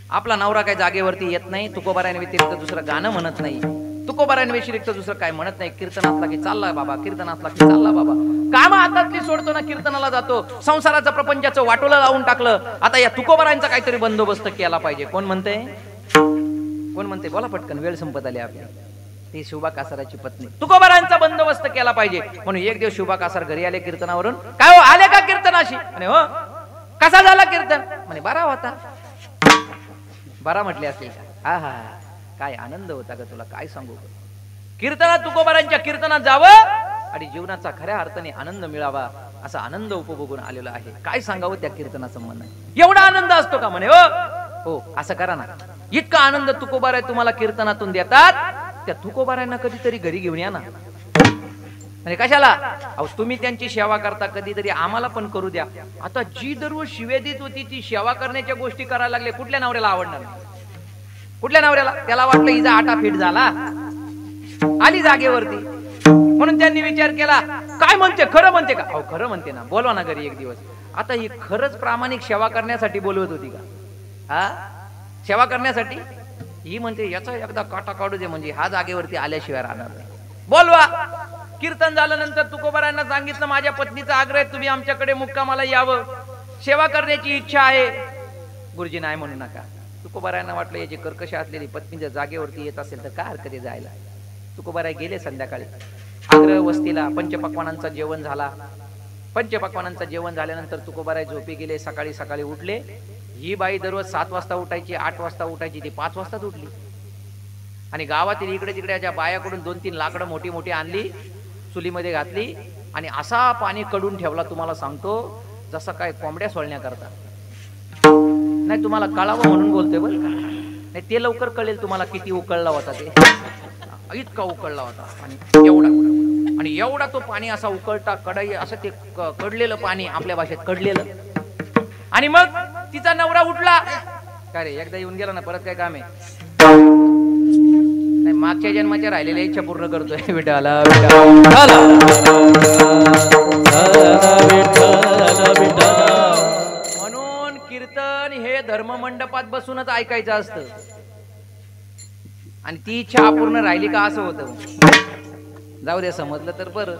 आपला नवरा काही जागेवरती येत नाही, तुकोबारायन व्यतिरिक्त दुसरं गाणं म्हणत नाही, तुकोबारायन व्यतिरिक्त दुसरं काय म्हणत नाही, कीर्तनातला की चालला बाबा, कीर्तनातला की चालला बाबा, काम हातातली सोडतो ना कीर्तनाला जातो. संसाराचं प्रपंचाचं वाटोला लावून टाकलं. आता या तुकोबारायांचा काहीतरी बंदोबस्त केला पाहिजे. कोण म्हणते? कोण म्हणते? बोला पटकन, वेळ संपत आली आपली. ती शिवबा कासाराची पत्नी. तुकोबारायांचा बंदोबस्त केला पाहिजे म्हणून एक दिवस शिवबा कासार घरी आले कीर्तनावरून. काय हो, आले का कीर्तनाशी? म्हणे हो. कसा झाला कीर्तन? म्हणे बरा होता. बरा म्हटले असेल का? हा हा, काय आनंद होता का तुला, काय सांगू. कीर्तनात तुकोबारांच्या कीर्तनात जावं आणि जीवनाचा खऱ्या अर्थाने आनंद मिळावा असा आनंद उपभोगून आलेला आहे. काय सांगावं त्या कीर्तनासंबंध. एवढा आनंद असतो का? म्हणे हो. असं करा ना, इतका आनंद तुकोबाराय तुम्हाला कीर्तनातून देतात, त्या तुकोबारायांना कधीतरी घरी घेऊन या ना. म्हणजे कशाला? अहो तुम्ही त्यांची सेवा करता, कधीतरी आम्हाला पण करू द्या. आता जी दररोज शिव्या देत होती ती सेवा करण्याच्या गोष्टी करायला लागले, कुठल्या नवऱ्याला आवडणार? कुठल्या नवऱ्याला? त्याला वाटलं हिचा आटा फिट झाला, आली जागेवरती, म्हणून त्यांनी विचार केला काय म्हणते, खरं म्हणते का? अहो खरं म्हणते ना, बोलवा ना घरी एक दिवस. आता ही खरंच प्रामाणिक सेवा करण्यासाठी बोलवत होती का? हा, सेवा करण्यासाठी? ही म्हणते याचा एकदा काटा काढू दे, म्हणजे हा जागेवरती आल्याशिवाय राहणार नाही. बोलवा. कीर्तन झाल्यानंतर तुकोबारायांना सांगितलं माझ्या पत्नीचा आग्रह आहे, तुम्ही आमच्याकडे मुक्कामाला यावं, सेवा करण्याची इच्छा आहे. गुरुजी नाही म्हणू नका. तुकोबारायांना वाटलं याची कर्कश असलेली पत्नी जर जागेवरती येत असेल तर काय हरकत आहे जायला. तुकोबाराय गेले संध्याकाळी आग्रह वस्तीला. पंचपक्वानांचं जेवण झाला. पंचपक्वानांचं जेवण झाल्यानंतर तुकोबाराय झोपी गेले. सकाळी सकाळी उठले. ही बाई दररोज 7 वाजता उठायची, 8 वाजता उठायची, ती 5 वाजताच उठली आणि गावातील इकडे तिकडेच्या बायाकडून 2-3 लाकडं मोठी मोठी आणली, चुलीमध्ये घातली आणि असा पाणी कडून ठेवला. तुम्हाला सांगतो जसं काय कोंबड्या सोडण्याकरता. नाही तुम्हाला कळावं म्हणून बोलतोय बरं का, नाही ते लवकर कळेल तुम्हाला किती उकळला होता. ते इतका उकळला होता आणि एवढा तो पाणी असा उकळता कढई असं ते कडलेलं पाणी, आपल्या भाषेत कडलेलं. आणि मग तिचा नवरा उठला. काय रे, एकदा येऊन गेला ना परत काय काम आहे? नाही, मागच्या जन्माच्या राहिलेल्या इच्छा पूर्ण करतोय. विठाला म्हणून कीर्तन हे धर्ममंडपात बसूनच ऐकायचं असतं आणि ती इच्छा अपूर्ण राहिली का असं होतं. जाऊ दे, समजलं तर बरं.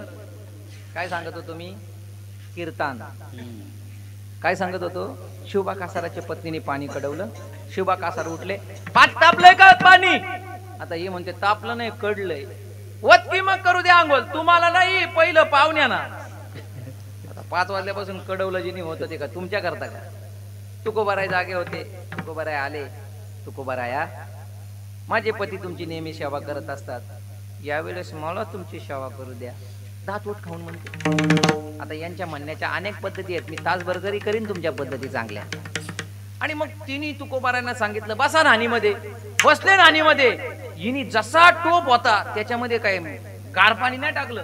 काय सांगत होतो मी? कीर्तन. काय सांगत होतो? शिवबा कासाराच्या पत्नीने पाणी कडवलं. शिवबा कासार उठले. पाच तापलंय का पाणी? आता हे म्हणते तापलं नाही, कडलंय. वतकी मग करू दे आंघोळ. तुम्हाला नाही, पहिलं पाहुण्याना. आता 5 वाजल्यापासून कडवलं जिनी होत ते का तुमच्या करता का? तुकोबाराय जागे होते. तुकोबाराय आले. तुकोबाराया माझे पती तुमची नेहमी सेवा करत असतात, यावेळेस मला तुमची सेवा करू द्या. दात ओठ खाऊन म्हणते. आता यांच्या म्हणण्याच्या अनेक पद्धती आहेत, मी तासभर जरी करीन तुमच्या पद्धती चांगल्या. आणि मग तिने तुकोबारांना सांगितलं बसा नानीमध्ये. बसले नानीमध्ये. हिनी जसा टोप होता त्याच्यामध्ये काय गार पाणी नाही टाकलं,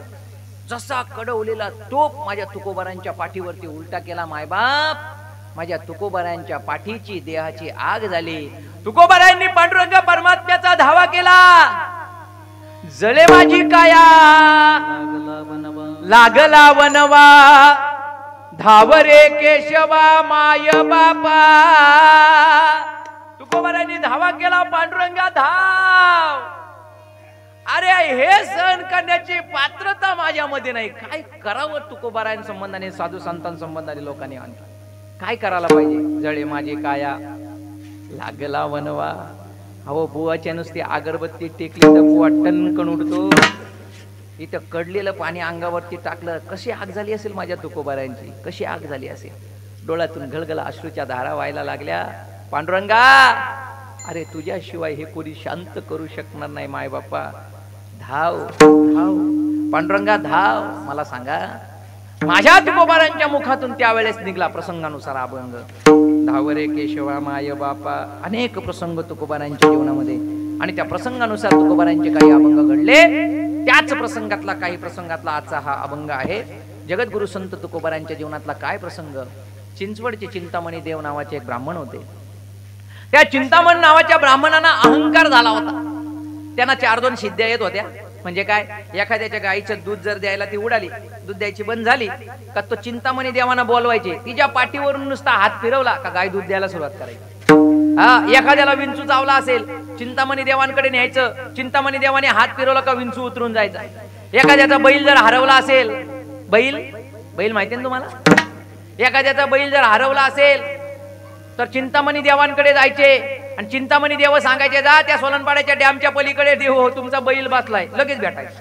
जसा कडवलेला टोप माझ्या तुकोबारांच्या पाठीवरती उलटा केला. मायबाप, माझ्या तुकोबारांच्या पाठीची देहाची आग झाली. तुकोबारांनी पांडुरंग परमात्म्याचा धावा केला. जळे माझी काया लागला वनवा, धावरे केशवा माय बापा. तुकोबारांनी धावा केला, पांडुरंगा धाव. अरे हे सहन करण्याची पात्रता माझ्यामध्ये नाही. काय करावं तुकोबारां संबंधाने, साधू संतान संबंधाने लोकांनी काय करायला पाहिजे. जळे माझी काया लागला वनवा. अहो बुवाच्या नुसती अगरबत्ती टेकली तर बुवा टणकण उडतो. इथं कडलेलं पाणी अंगावरती टाकलं, कशी आग झाली असेल माझ्या तुकोबारांची, कशी आग झाली असेल. डोळ्यातून घळघळ अश्रूच्या धारा व्हायला लागल्या. पांडुरंगा, अरे तुझ्याशिवाय हे कोणी शांत करू शकणार नाही. माय बाप्पा धाव धाव, पांडुरंगा धाव. मला सांगा, माझ्या तुकोबारांच्या मुखातून त्यावेळेस निघला प्रसंगानुसार अभंग. धावरे केशवा माय बापा. अनेक प्रसंग तुकोबारांच्या जीवनामध्ये, आणि त्या प्रसंगानुसार तुकोबारांचे काही अभंग घडले. त्याच प्रसंगातला काही प्रसंगातला आजचा हा अभंग आहे. जगद्गुरु संत तुकोबारांच्या जीवनातला काय प्रसंग. चिंचवडचे चिंतामणी देव नावाचे एक ब्राह्मण होते. त्या चिंतामण नावाच्या ब्राह्मणांना अहंकार झाला होता. त्यांना 4-2 सिद्ध्या येत होत्या. म्हणजे काय, एखाद्याच्या गाईचं दूध जर द्यायला ती उडाली, दूध द्यायची बंद झाली का तो चिंतामणी देवांना बोलवायचे. तिच्या पाठीवरून नुसता हात फिरवला का गाय दूध द्यायला सुरुवात करायची. एखाद्याला विंचू चावला असेल, चिंतामणी देवांकडे न्यायचं. चिंतामणी देवाने हात फिरवला का विंचू उतरून जायचा. एखाद्याचा बैल जर हरवला असेल, बैल माहिती ना तुम्हाला, एखाद्याचा बैल जर हरवला असेल तर चिंतामणी देवांकडे जायचे आणि चिंतामणी देव सांगायचे, जा त्या सोलनपाड्याच्या डॅमच्या पलीकडे देव हो, तुमचा बैल बसलाय, लगेच भेटायचं.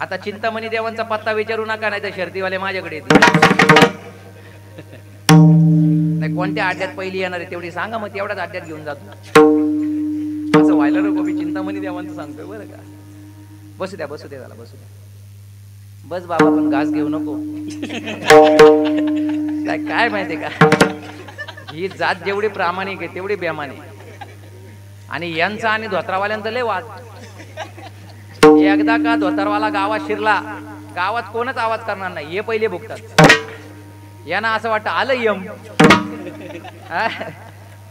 आता चिंतामणी देवांचा पत्ता विचारू नका, नाही तर शर्तीवाले माझ्याकडे येतील. नाही कोणत्या अड्ड्यात पहिली येणार आहे तेवढी सांगा, मग तेवढ्याच अड्ड्यात घेऊन जातो. असं व्हायला नको. मी चिंतामणी देवांचं सांगतोय बरं का. बसू द्या त्याला, बसू द्या. बस बाबा, पण घास घेऊ नको. काय माहितीये का, ही जात जेवढी प्रामाणिक आहे तेवढी बेमानी. आणि यांचा आणि धोत्रावाल्यांचा लय वाद. एकदा का धोतरवाला गावात शिरला, गावात कोणच आवाज करणार नाही, हे पहिले भुगतात. यांना असं वाटतं आलं यम,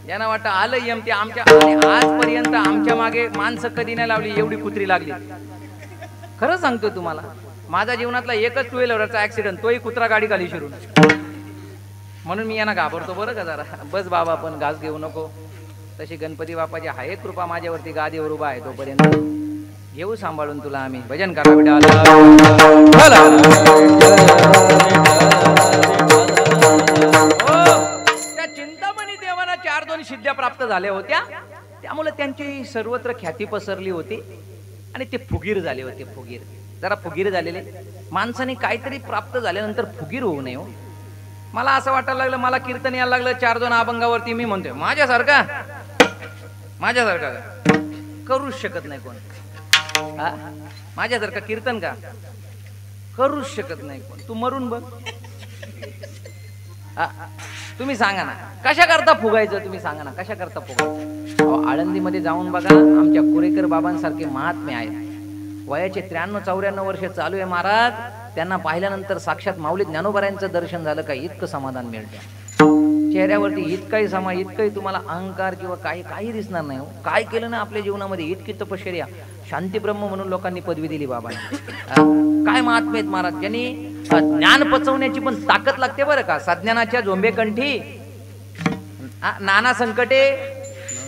यांना वाटतं आलं यम. ते आमच्या आजपर्यंत आमच्या मागे माणसं कधी नाही लावली, एवढी कुत्री लागली. खरं सांगतो तुम्हाला, माझ्या जीवनातला एकच 2 व्हीलरचा ऍक्सिडेंट, तोही कुत्रा गाडी खाली शिरून. म्हणून मी यांना घाबरतो बरं का जरा. बस बाबा, पण घास घेऊ नको. तशी गणपती बापाची आहे कृपा माझ्यावरती, गादीवर उभा आहे तोपर्यंत घेऊ सांभाळून तुला आम्ही. भजन करा विठ्ठल. त्या चिंतामणी देवांना 4-2 सिद्ध्या प्राप्त झाल्या होत्या. त्यामुळे त्यांची सर्वत्र ख्याती पसरली होती आणि ते फुगीर झाले होते. फुगीर, जरा फुगीर झालेले माणसाने काहीतरी प्राप्त झाल्यानंतर फुगीर होऊ नये हो. मला असं वाटायला लागलं, मला कीर्तन यायला लागलं 4-2 अभंगावरती. मी म्हणतोय माझ्यासारखा करूच शकत नाही कोण. माझ्यासारखं कीर्तन का करूच शकत नाही कोण. तू मरून बघ. तुम्ही सांगा ना कशा करता फुगायचं, तुम्ही सांगा ना कशा करता फुगायचं. आळंदीमध्ये जाऊन बघा, आमच्या कुरेकर बाबांसारखे महात्मे आहेत. वयाचे 93-94 वर्ष चालू आहे महाराज. त्यांना पाहिल्यानंतर साक्षात माऊली ज्ञानोबारांचं दर्शन झालं का इतकं समाधान मिळतं चेहऱ्यावरती. इतकंही तुम्हाला अहंकार किंवा काही दिसणार नाही हो. काय केलं ना आपल्या जीवनामध्ये, इतकी तपश्चर्या. शांतीब्रह्म म्हणून लोकांनी पदवी दिली बाबांनी. काय महात्मे आहेत महाराज. त्यांनी ज्ञान पचवण्याची पण ताकद लागते बरं का. सज्ञानाच्या झोंबे कंठी नाना संकटे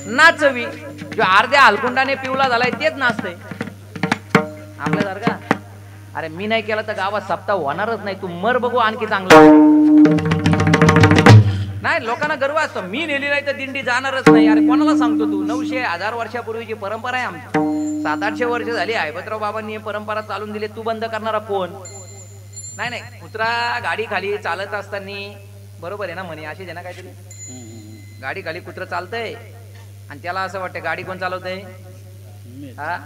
नाचवी. जो अर्ध्या हलकुंडाने पिवला झालाय तेच नाचतंय आपल्यासारखा. अरे मी नाही केला तर गावात सप्ताह होणारच नाही. तू मर बघू आणखी चांगलं. नाही लोकांना गर्व असतो, मी नेली नाही तर दिंडी जाणारच नाही. अरे कोणाला सांगतो तू. 900-1000 वर्षापूर्वीची परंपरा आहे आमची. 700-800 वर्ष झाली हैबतराव बाबांनी ही परंपरा चालून दिली. तू बंद करणारा कोण. नाही कुत्रा गाडी खाली चालत असताना, बरोबर आहे ना म्हणे, अशीच आहे ना काहीतरी. गाडी खाली कुत्र चालतंय आणि त्याला असं वाटतं गाडी कोण चालवतंय, हा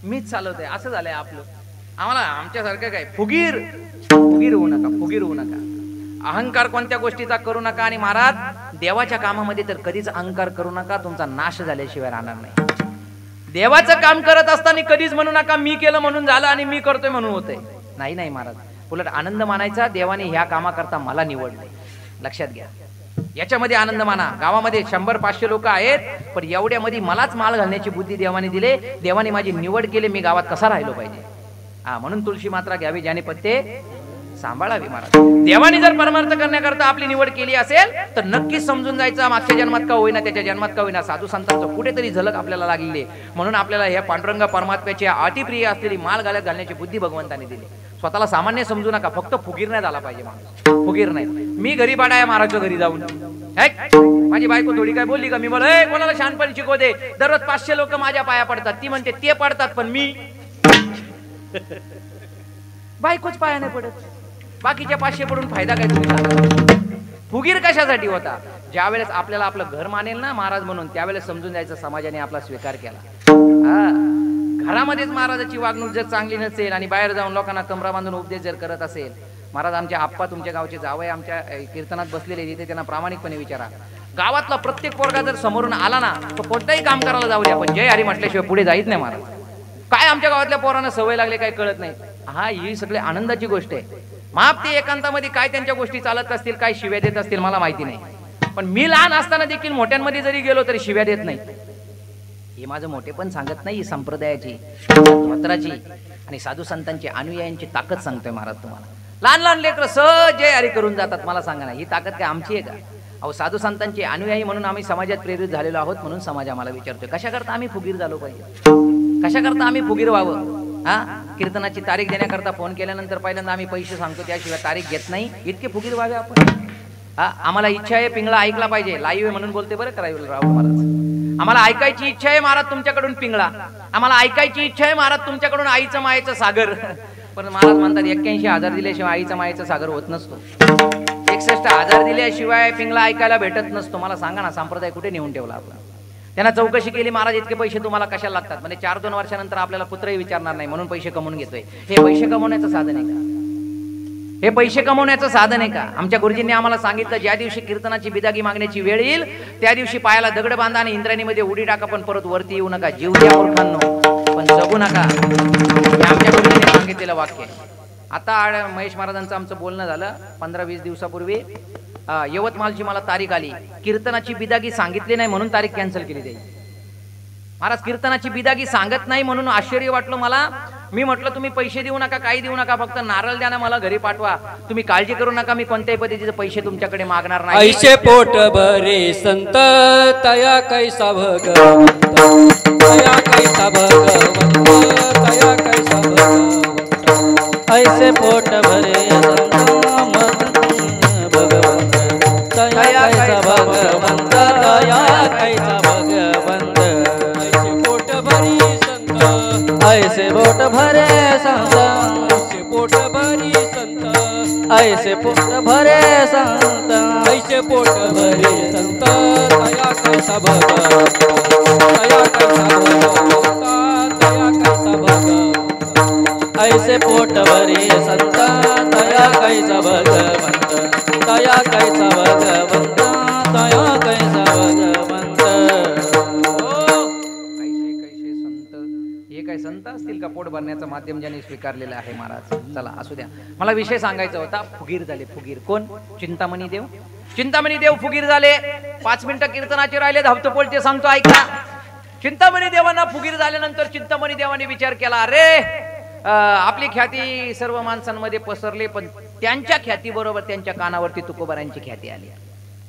मीच चालवतोय, असं झालंय आपलं. आम्हाला आमच्यासारखं काय फुगीर फुगीर होऊ नका, फुगीर होऊ नका. अहंकार कोणत्या गोष्टीचा करू नका. आणि महाराज देवाच्या कामामध्ये तर कधीच अहंकार करू नका, तुमचा नाश झाल्याशिवाय राहणार नाही. देवाचं काम करत असताना कधीच म्हणू नका मी केलं म्हणून झालं आणि मी करतोय म्हणून होतंय. नाही नाही महाराज, उलट आनंद मानायचा, देवाने ह्या कामाकरता मला निवडलंय, लक्षात घ्या. याच्यामध्ये आनंद माना. गावामध्ये 100-500 लोक आहेत, पण एवढ्यामध्ये मलाच माळ घालण्याची बुद्धी देवाने दिले, देवाने माझी निवड केली, मी गावात कसा राहिलो पाहिजे. हा म्हणून तुळशी मात्रा घ्यावी ज्याने पत्ते सांभाळावी. महाराज देवाने जर परमार्थ करण्याकरता आपली निवड केली असेल तर नक्कीच समजून जायचं, मागच्या जन्मात का होईना, त्याच्या जन्मात का होईना, साधू संतांचं कुठेतरी झलक आपल्याला लागलेली आहे. म्हणून आपल्याला ह्या पांडुरंग परमात्म्याची अतिप्रिय असलेली माळ घालण्याची बुद्धी भगवंताने दिली. स्वतःला सामान्य समजू नका, फक्त फुगीर नाही झाला पाहिजे माणूस, फुगीर नाही. मी घरी पाडा आहे महाराजच्या घरी जाऊन, माझी बायको थोडी काय बोलली का, मी बोल कोणाला शहाणपण शिकवते, दररोज 500 लोक माझ्या पाया पडतात, ती म्हणते ते पडतात पण मी बायकोच पाया नाही पडत, बाकीच्या 500 पडून फायदा काय तुम्ही. फुगीर कशासाठी होता, ज्या वेळेस आपल्याला आपलं घर मानेल ना महाराज म्हणून, त्यावेळेस समजून जायचं समाजाने आपला स्वीकार केला. घरामध्येच महाराजाची वागणूक जर चांगली नसेल आणि बाहेर जाऊन लोकांना कमरा बांधून उपदेश जर करत असेल, महाराज आमचे आप्पा तुमच्या गावचे जावई आमच्या कीर्तनात बसलेले, तिथे त्यांना प्रामाणिकपणे विचारा, गावातला प्रत्येक पोरगा जर समोरून आला ना, तो कोणताही काम करायला जाऊ द्या, पण जय हरी म्हटल्याशिवाय पुढे जाईत नाही महाराज. काय आमच्या गावातल्या पोरांना सवय लागले काय कळत नाही. हा ही सगळी आनंदाची गोष्ट आहे. माप ते एकांतामध्ये काय त्यांच्या गोष्टी चालत असतील, काय शिव्या देत असतील मला माहिती नाही, पण मी लहान असताना देखील मोठ्यांमध्ये जरी गेलो तरी शिव्या देत नाही. हे माझं मोठेपण सांगत नाही, संप्रदायाची, मंत्राची आणि साधू संतांची अनुयायांची ताकद सांगतोय महाराज तुम्हाला. लहान लहान लेकरं सहज जय हरी करून जातात, मला सांगा ना ही ताकद काय आमची आहे का. अहो साधू संतांचे अनुयायी म्हणून आम्ही समाजात प्रेरित झालेलो आहोत, म्हणून समाज आम्हाला विचारतोय कशा करता आम्ही फुगीर झालो पाहिजे, कशा करता आम्ही फुगीर व्हावं. हा कीर्तनाची तारीख देण्याकरता फोन केल्यानंतर पहिल्यांदा आम्ही पैसे सांगतो, त्याशिवाय तारीख घेत नाही, इतके फुगीर व्हावे आपण. हा आम्हाला इच्छा आहे पिंगळा ऐकला पाहिजे, लाईव्ह म्हणून बोलते बरं करावं राहुल महाराज. आम्हाला ऐकायची इच्छा आहे महाराज तुमच्याकडून पिंगळा, आम्हाला ऐकायची इच्छा आहे महाराज तुमच्याकडून आईचं मायेचं सागर. पण महाराज म्हणतात 81,000 दिल्याशिवाय आईचं मायेचं सागर होत नसतो, 61,000 दिल्याशिवाय पिंगळा ऐकायला भेटत नसतो. मला सांगा ना संप्रदाय कुठे नेऊन ठेवला आपला. त्यांना चौकशी केली, महाराज इतके पैसे तुम्हाला कशाला लागतात, म्हणजे 4-2 वर्षानंतर आपल्याला पुत्रही विचारणार नाही म्हणून पैसे कमवून घेतोय. हे पैसे कमवण्याचं साधन आहे का, हे पैसे कमवण्याचं साधन आहे का. आमच्या गुरुजींनी आम्हाला सांगितलं ज्या दिवशी कीर्तनाची बिदागी मागण्याची वेळ येईल त्या दिवशी पायाला दगड बांधा आणि इंद्राणीमध्ये उडी टाका, पण परत वरती येऊ नका, जीव द्या मूर्खांनो पण जगू नका. हे आमच्या गुरुजींनी सांगितलेलं वाक्य. आता महेश महाराजांचं आमचं बोलणं झालं 15-20 दिवसापूर्वी, यवतमाळची मला तारीख आली, कीर्तनाची बिदागी सांगितली नाही म्हणून तारीख कॅन्सल केली जाईल. महाराज कीर्तनाची बिदागी सांगत नाही म्हणून आश्चर्य वाटलं मला. मी म्हटलं तुम्ही पैसे देऊ नका, काही देऊ नका, फक्त नारळ द्या ना, मला घरी पाठवा, तुम्ही काळजी करू नका, मी कोणत्याही पद्धतीचे पैसे तुमच्याकडे मागणार नाही. ऐसे पोट भरे संत तया कैसा भगवंत, तया कैसा भगवंत, तया कैसा भगवंत. ऐसे पोट भरे संत भगवंत, तया कैसा भगवंत, तया कैसा भगवंत. ऐसे पोट भरी संत, ऐसे पोट भरे संत, ऐसे पोट भरी संत, ऐसे पोट भरे संत, ऐसे पोट भरे संत, तया कैसा भगवंत, तया कैसा भगवंत, तया कैसा भगवंत. ऐसे पोट भरे संत, तया कैसा भगवंत, तया कैसा भगवंत, तया कैसा भगवंत. काय संत असतील का पोट भरण्याचं माध्यम ज्यांनी स्वीकारलेलं आहे महाराज. चला असू द्या, मला विषय सांगायचा होता. फुगीर झाले, फुगीर कोण, चिंतामणी देव. चिंतामणी देव फुगीर झाले. 5 मिनिटं कीर्तनाचे राहिले, धावतो पोलचे सांगतो ऐका. चिंतामणी देवांना फुगीर झाल्यानंतर चिंतामणी देवाने विचार केला, अरे आपली ख्याती सर्व माणसांमध्ये पसरली, पण त्यांच्या ख्याती बरोबर त्यांच्या कानावरती तुकोबारायांची ख्याती आली.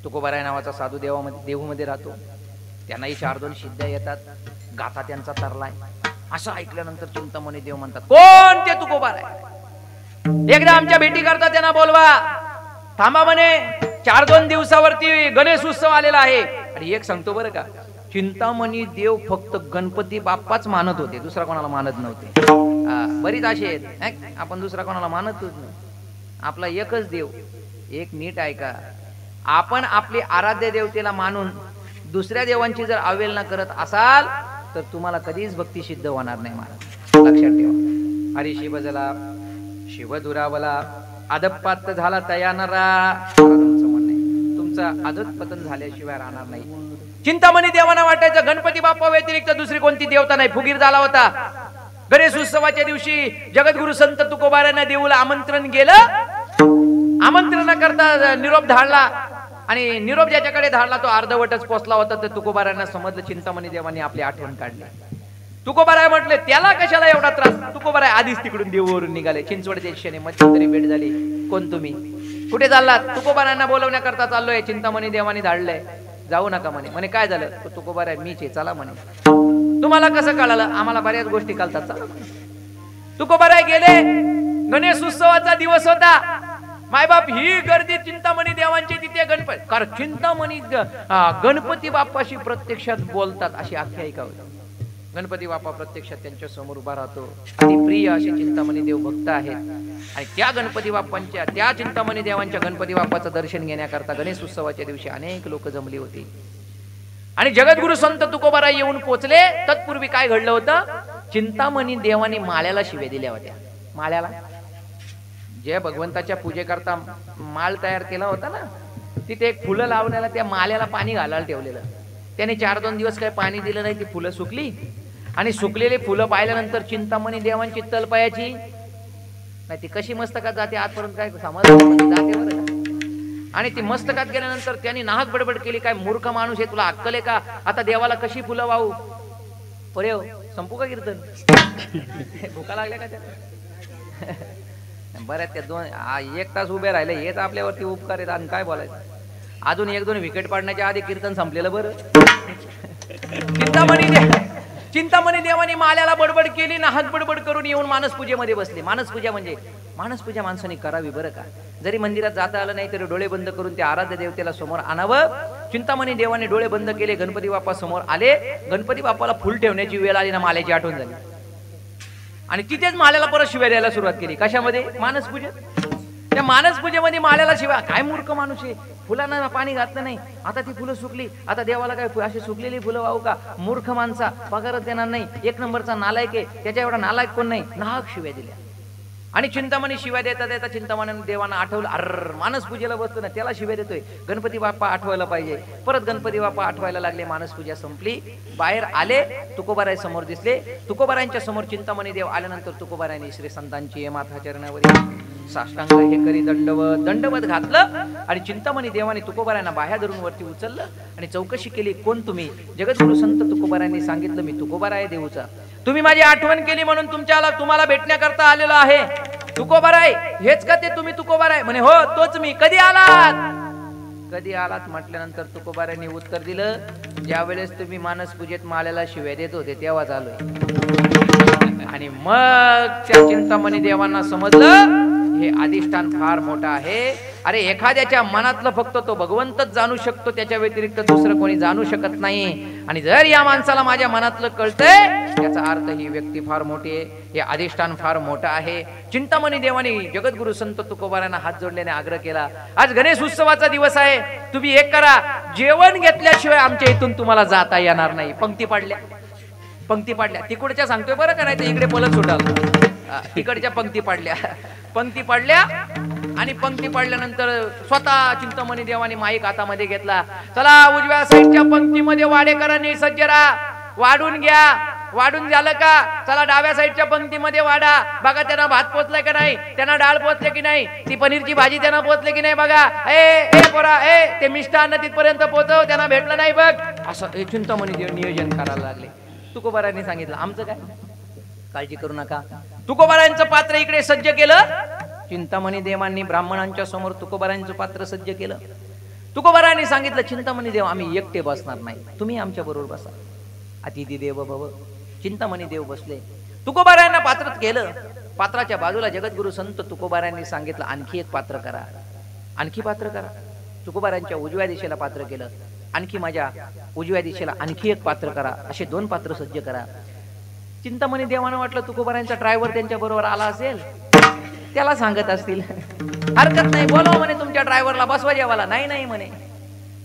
तुकोबाराय नावाचा साधू देहूमध्ये राहतो, त्यांनाही 4-2 सिद्ध्या येतात, गाथा त्यांचा तरलाय. असं ऐकल्यानंतर चिंतामणी देव म्हणतात, कोण ते तुकोबाराय, एकदा आमच्या भेटी करता त्यांना बोलवा. थांबा म्हणे, 4-2 दिवसावरती गणेश उत्सव आलेला आहे. आणि एक सांगतो बरं का, चिंतामणी देव फक्त गणपती बाप्पाच मानत होते, दुसरा कोणाला मानत नव्हते. बरीच अशी आहेत आपण दुसरा कोणाला मानतच नाही, आपला एकच देव. एक नीट ऐका, आपण आपली आराध्य देवतेला मानून दुसऱ्या देवांची जर अवहेलना करत असाल तर तुम्हाला कधीच भक्ती सिद्ध होणार नाही महाराज, लक्षात ठेवा. हरी शिव जला शिव दुरावला अदपात झाला तयानरा, तुमचं म्हणणं आहे तुमचा अदत पतन झाल्याशिवाय राहणार नाही. चिंतामणी देवाना वाटायचं गणपती बाप्पा व्यतिरिक्त दुसरी कोणती देवता नाही. फुगीर झाला होता. गणेश उत्सवाच्या दिवशी जगद्गुरु संत तुकोबारायांना देऊला आमंत्रण गेलं. आमंत्रण करता निरोप धाडला आणि निरोप ज्याच्याकडे धाडला तो अर्धवटच पोचला होता. तर तुकोबारायांना समजलं चिंतामणी देवानी आपली आठवण काढली. तुकोबाराय म्हटले त्याला कशाला एवढा त्रास. तुकोबाराय आधीच तिकडून देऊवरून निघाले. चिंचवडच्या दिशेने मध्यंतरी भेट झाली. कोण तुम्ही, कुठे चाललात. तुकोबारायांना बोलवण्याकरता चाललोय. चिंतामणी देवानी धाडलंय. जाऊ नका म्हणे. म्हणे काय झालं. तुकोबाराय मीच आहे चला म्हणे. तुम्हाला कसं कळालं. आम्हाला बऱ्याच गोष्टी कळतात चला. तुकोबाराय गेले. गणेश उत्सवाचा दिवस होता. मायबाप ही गर्दी चिंतामणी देवांची तिथे गणपती, कारण चिंतामणी गणपती बाप्पाशी प्रत्यक्षात बोलतात अशी आख्यायिका होती. गणपती बाप्पा प्रत्यक्षात त्यांच्या समोर उभा राहतो. अतिप्रिय असे चिंतामणी देव भक्त आहेत आणि त्या गणपती बाप्पांच्या त्या चिंतामणी देवांच्या गणपती बाप्पाचं दर्शन घेण्याकरता गणेश उत्सवाच्या दिवशी अनेक लोक जमली होती. आणि जगद्गुरु संत तुकोबाराय येऊन पोचले. तत्पूर्वी काय घडलं होतं. चिंतामणी देवानी माळ्याला शिव्या दिल्या होत्या. माळ्याला जे भगवंताच्या पूजेकरता माळ तयार केला होता ना, तिथे एक फुलं लावण्याला त्या माळ्याला पाणी घालायला ठेवलेलं. त्याने 4-2 दिवस काही पाणी दिलं नाही. ती फुलं सुकली आणि सुकलेली फुलं पाहिल्यानंतर चिंतामणी देवांची तलपायाची नाही ती कशी मस्तकात जाते आजपर्यंत काय समजलं जाते बरं. आणि ती मस्तकात गेल्यानंतर त्यांनी नाहक बडबड केली. काय मूर्ख माणूस आहे, तुला अक्कल आहे का. आता देवाला कशी फुलं वाहू. अरे संपू का कीर्तन. भुका लागल्या का त्याला. बऱ्याच त्या 1 तास उभे राहिले हेच आपल्यावरती उपकार आहेत. आणि काय बोलायचं. अजून 1-2 विकेट पाडण्याच्या आधी कीर्तन संपलेलं बरं. चिंतामणी देवानी माल्याला बडबड केली. नाहक बडबड करून येऊन मानसपूजेमध्ये बसले. मानसपूजा म्हणजे मानसपूजा माणसाने करावी बरं का. जरी मंदिरात जाता आलं नाही तरी डोळे बंद करून त्या आराध्य देवतेला समोर आणावं. चिंतामणी देवाने डोळे बंद केले. गणपती बाप्पा समोर आले. गणपती बाप्पाला फुल ठेवण्याची वेळ आली ना माल्याची आठवण झाली आणि तिथेच माल्याला परत शिव्या द्यायला सुरुवात केली. कशामध्ये. मानसपूजेत. त्या मानसपूजेमध्ये माल्याला शिव्या. काय मूर्ख माणूस आहे, फुलांना पाणी घातलं नाही, आता ती फुलं सुकली, आता देवाला काय अशी सुकलेली फुलं वाहू का. मूर्ख माणसा, पगारच देणार नाही, 1 नंबरचा नालायक आहे, त्याच्या एवढा नालायक कोण नाही. नाहक शिव्या दिल्या. आणि चिंतामणी शिव्या देता देता चिंतामणी देवांना आठवलं. अर मानसपूजेला बसतो ना त्याला शिव्या देतोय. गणपती बाप्पा आठवायला पाहिजे. परत गणपती बाप्पा आठवायला लागले. मानसपूजा संपली. बाहेर आले. तुकोबाराय समोर दिसले. तुकोबारायांच्या समोर चिंतामणी देव आल्यानंतर तुकोबारायांनी श्री संतांची माथा चरणावर साष्टांग हे करी दंडवत घातलं. आणि चिंतामणी देवाने तुकोबारायांना बाह्या धरून वरती उचललं आणि चौकशी केली. कोण तुम्ही. जगद्गुरु संत तुकोबारायांनी सांगितलं मी तुकोबाराय देऊचा. तुम्ही माझी आठवण केली म्हणून तुम्हाला भेटण्याकरता आलेलो आहे. तुकोबाराय हेच का ते तुम्ही तुकोबाराय. म्हणे हो तोच मी. कधी आलात म्हटल्यानंतर तुकोबारायांनी उत्तर दिलं ज्या वेळेस तुम्ही मानसपूजेत माल्याला शिव्या देत होते तेव्हाच आलोय. आणि मग त्या चिंतामणी देवांना समजलं हे अधिष्ठान फार मोठं आहे. अरे एखाद्याच्या मनातलं फक्त तो भगवंतच जाणू शकतो, त्याच्या व्यतिरिक्त दुसरं कोणी जाणू शकत नाही. आणि जर या माणसाला माझ्या मनातलं कळतंय त्याचा अर्थ ही व्यक्ती फार मोठी आहे, हे अधिष्ठान फार मोठं आहे. चिंतामणी देवानी जगद्गुरु संत तुकोबारायांना हात जोडल्याने आग्रह केला. आज गणेश उत्सवाचा दिवस आहे. तुम्ही एक करा, जेवण घेतल्याशिवाय आमच्या इथून तुम्हाला जाता येणार नाही. पंक्ती पाडल्या तिकडच्या सांगतोय बरं का, नाही तर इकडे पलट सुटाल. तिकडच्या पंक्ती पाडल्या आणि पंक्ती पाडल्यानंतर स्वतः चिंतामणी देवाने माईक हातामध्ये घेतला. चला उजव्या साईडच्या पंक्तीमध्ये वाडेकरांनी सज्ज राहा. वाढून घ्या. वाढून झालं का. चला डाव्या साईडच्या पंक्तीमध्ये वाढा. बघा त्यांना भात पोचलाय का नाही, त्यांना डाळ पोचले की नाही, ती पनीरची भाजी त्यांना पोचले की नाही बघा. ए पोरा ते मिष्टान्न तिथपर्यंत पोचव, त्यांना भेटलं नाही बघ. असं चिंतामणी देव नियोजन करायला लागले. तुकोबारायांनी सांगितलं आमचं काय, काळजी करू नका. तुकोबारायांचं पात्र इकडे सज्ज केलं. चिंतामणी देवांनी ब्राह्मणांच्या समोर तुकोबारायांचं पात्र सज्ज केलं. तुकोबारायांनी सांगितलं चिंतामणी देव आम्ही एकटे बसणार नाही, तुम्ही आमच्या बरोबर बसा. अतिथी देव भव. चिंतामणी देव बसले. तुकोबारायांना पात्र केलं. पात्राच्या बाजूला जगद्गुरु संत तुकोबारायांनी सांगितलं आणखी एक पात्र करा, आणखी पात्र करा. तुकोबारायांच्या उजव्या दिशेला पात्र केलं. आणखी माझ्या उजव्या दिशेला आणखी एक पात्र करा. असे 2 पात्र सज्ज करा. चिंतामणी देवानं वाटलं तुकोबारायांचा ड्रायव्हर त्यांच्या बरोबर आला असेल, त्याला सांगत असतील हरकत नाही, बोलवा म्हणे तुमच्या ड्रायव्हरला, बसवा जेवायला. नाही म्हणे,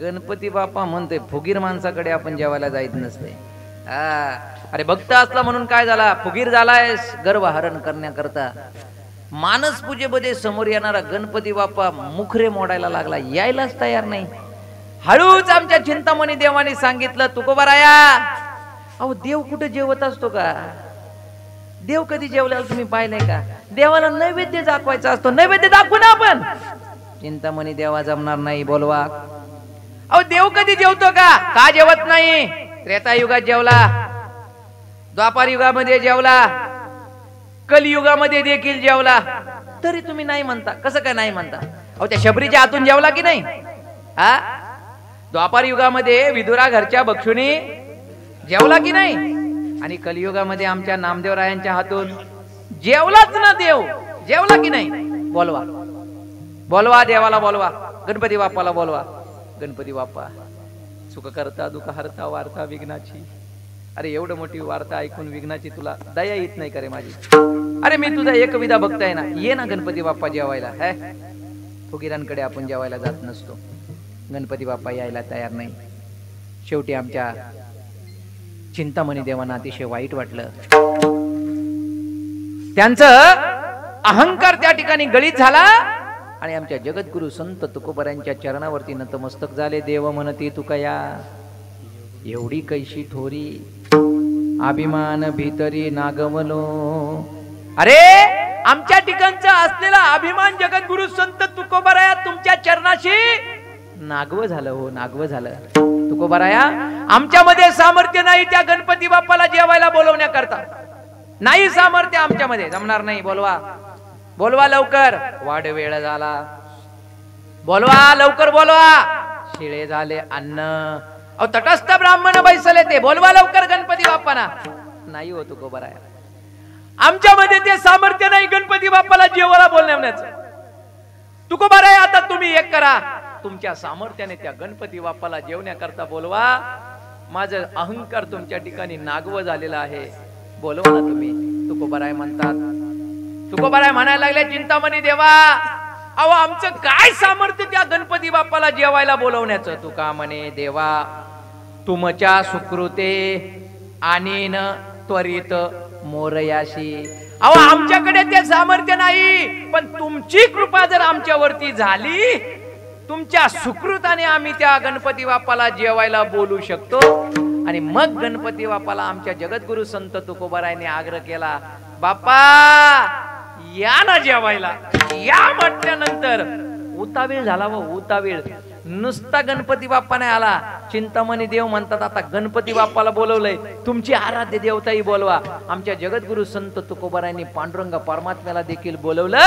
गणपती बाप्पा म्हणतोय फुगीर माणसाकडे आपण जेवायला जायचं नसते. अरे भक्त असला म्हणून काय झाला, फुगीर झालाय गर्वहरण करण्याकरता. मानस पूजेमध्ये समोर येणारा गणपती बाप्पा मुखरे मोडायला लागला, यायलाच तयार नाही. हळूच आमच्या चिंतामणी देवाने सांगितलं, तुकोबाराया अहो देव कुठे जेवत असतो का? देव कधी जेवल्याला तुम्ही पाहिलंय का? देवाला नैवेद्य दाखवायचा असतो, नैवेद्य दाखवू ना आपण. चिंतामणी देवा जमणार नाही, बोलवा. अहो देव कधी जेवतो का जेवत नाही? त्रेतायुगात जेवला, द्वापार युगामध्ये जेवला, कलियुगामध्ये देखील जेवला, तरी तुम्ही नाही म्हणता. कसं काय नाही म्हणता? अहो त्या शबरीच्या हातून जेवला की नाही? द्वापार युगामध्ये विदुरा घरच्या बक्षुनी जेवला की नाही? आणि कलियुगामध्ये आमच्या नामदेवरायांच्या हातून जेवलाच ना देव, जेवला की नाही? बोलवा, बोलवा देवाला, बोलवा गणपती बाप्पाला, बोलवा. गणपती बाप्पा सुख करता दुःख हरता वार्ता विघ्नाची. अरे एवढं मोठी वार्ता ऐकून विघ्नाची तुला दया येत नाही का रे माझी? अरे मी तुझा एक विधा भक्त आहे ना, ये ना गणपती बाप्पा जेवायला. फुगिरांकडे आपण जेवायला जात नसतो. गणपती बाप्पा यायला तयार नाही. शेवटी आमच्या चिंतामणी देवांना अतिशय वाईट वाटलं. त्यांचं अहंकार त्या ठिकाणी गळीत झाला आणि आमच्या जगद्गुरु संत तुकोबारांच्या चरणावरती नतमस्तक झाले. देव म्हणती तुकया एवढी कैशी थोरी, अभिमान भीतरी नागवलो. अरे आमच्या ठिकाणचा असलेला अभिमान जगद्गुरु संत तुकोबाराया तुमच्या चरणाशी नागव झालं. हो नागव झालं. तुकोबाराया आमच्यामध्ये सामर्थ्य नाही त्या गणपती बाप्पाला जेवायला बोलवण्याकरता. नाही सामर्थ्य आमच्यामध्ये, जमणार नाही. बोलवा, बोलवा लवकर, वाढ वेळ झाला. बोलवा लवकर, बोलवा. शिळे झाले अन्न. अहो तटस्थ ब्राह्मण बैसले ते, बोलवा लवकर गणपती बाप्पाना. नाही हो तुकोबाराया, आमच्यामध्ये ते सामर्थ्य नाही गणपती बाप्पाला जेवायला बोलण्याचं. तुकोबाराया आता तुम्ही एक करा, तुमच्या सामर्थ्याने त्या गणपती बाप्पाला जेवण्याकरता बोलवा. माझं अहंकार तुमच्या ठिकाणी नागव झालेला आहे, बोलवा ना तुम्ही. तुकोबाराय म्हणतात, तुकोबाराय म्हणायला लागले, चिंतामणी देवा अहो आमचं काय सामर्थ्य त्या गणपती बाप्पाला जेवायला बोलवण्याचं? तुका म्हणे देवा तुमच्या सुकृते आणि न त्वरित मोरयाशी. अहो आमच्याकडे ते सामर्थ्य नाही, पण तुमची कृपा जर आमच्यावरती झाली, तुमच्या सुकृताने आम्ही त्या गणपती बाप्पाला जेवायला बोलू शकतो. आणि मग गणपती बाप्पाला आमच्या जगद्गुरु संत तुकोबारायने आग्रह केला, बाप्पा या ना जेवायला. या म्हटल्यानंतर उतावीळ झाला व उतावीळ. नुसता गणपती बाप्पा नाही आला, चिंतामणी देव म्हणतात आता गणपती बाप्पाला बोलवलंय, तुमची आराध्य देवताही बोलवा. आमच्या जगद्गुरु संत तुकोबारायांनी पांडुरंग परमात्म्याला देखील बोलवलं.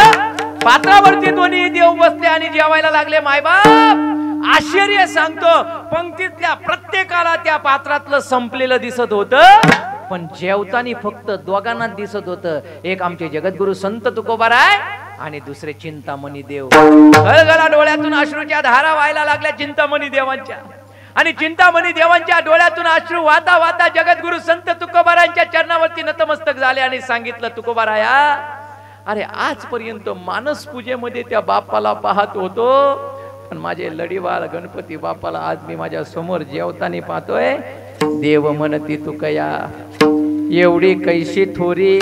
पात्रावरती दोन्ही देव बसले आणि जेवायला लागले. मायबाप आश्चर्य सांगतो, पंक्तीतल्या प्रत्येकाला त्या पात्रातलं संपलेलं दिसत होतं, पण जेवताना फक्त दोघांना दिसत होतं. एक आमचे जगद्गुरु संत तुकोबाराय आणि दुसरे चिंतामणी देव. गळगळा डोळ्यातून अश्रूच्या धारा व्हायला लागल्या चिंतामणी देवांच्या. आणि चिंतामणी देवांच्या डोळ्यातून अश्रू वाहता वाहता जगद्गुरु संत तुकोबारायांच्या चरणावरती नतमस्तक झाले आणि सांगितलं, तुकोबाराया अरे आजपर्यंत मानस पूजेमध्ये त्या बाप्पाला पाहत होतो, पण माझे लढीवाळ गणपती बाप्पाला आज मी माझ्या समोर जेवताना पाहतोय. देव म्हणती तुकया एवढी कैशी थोरी,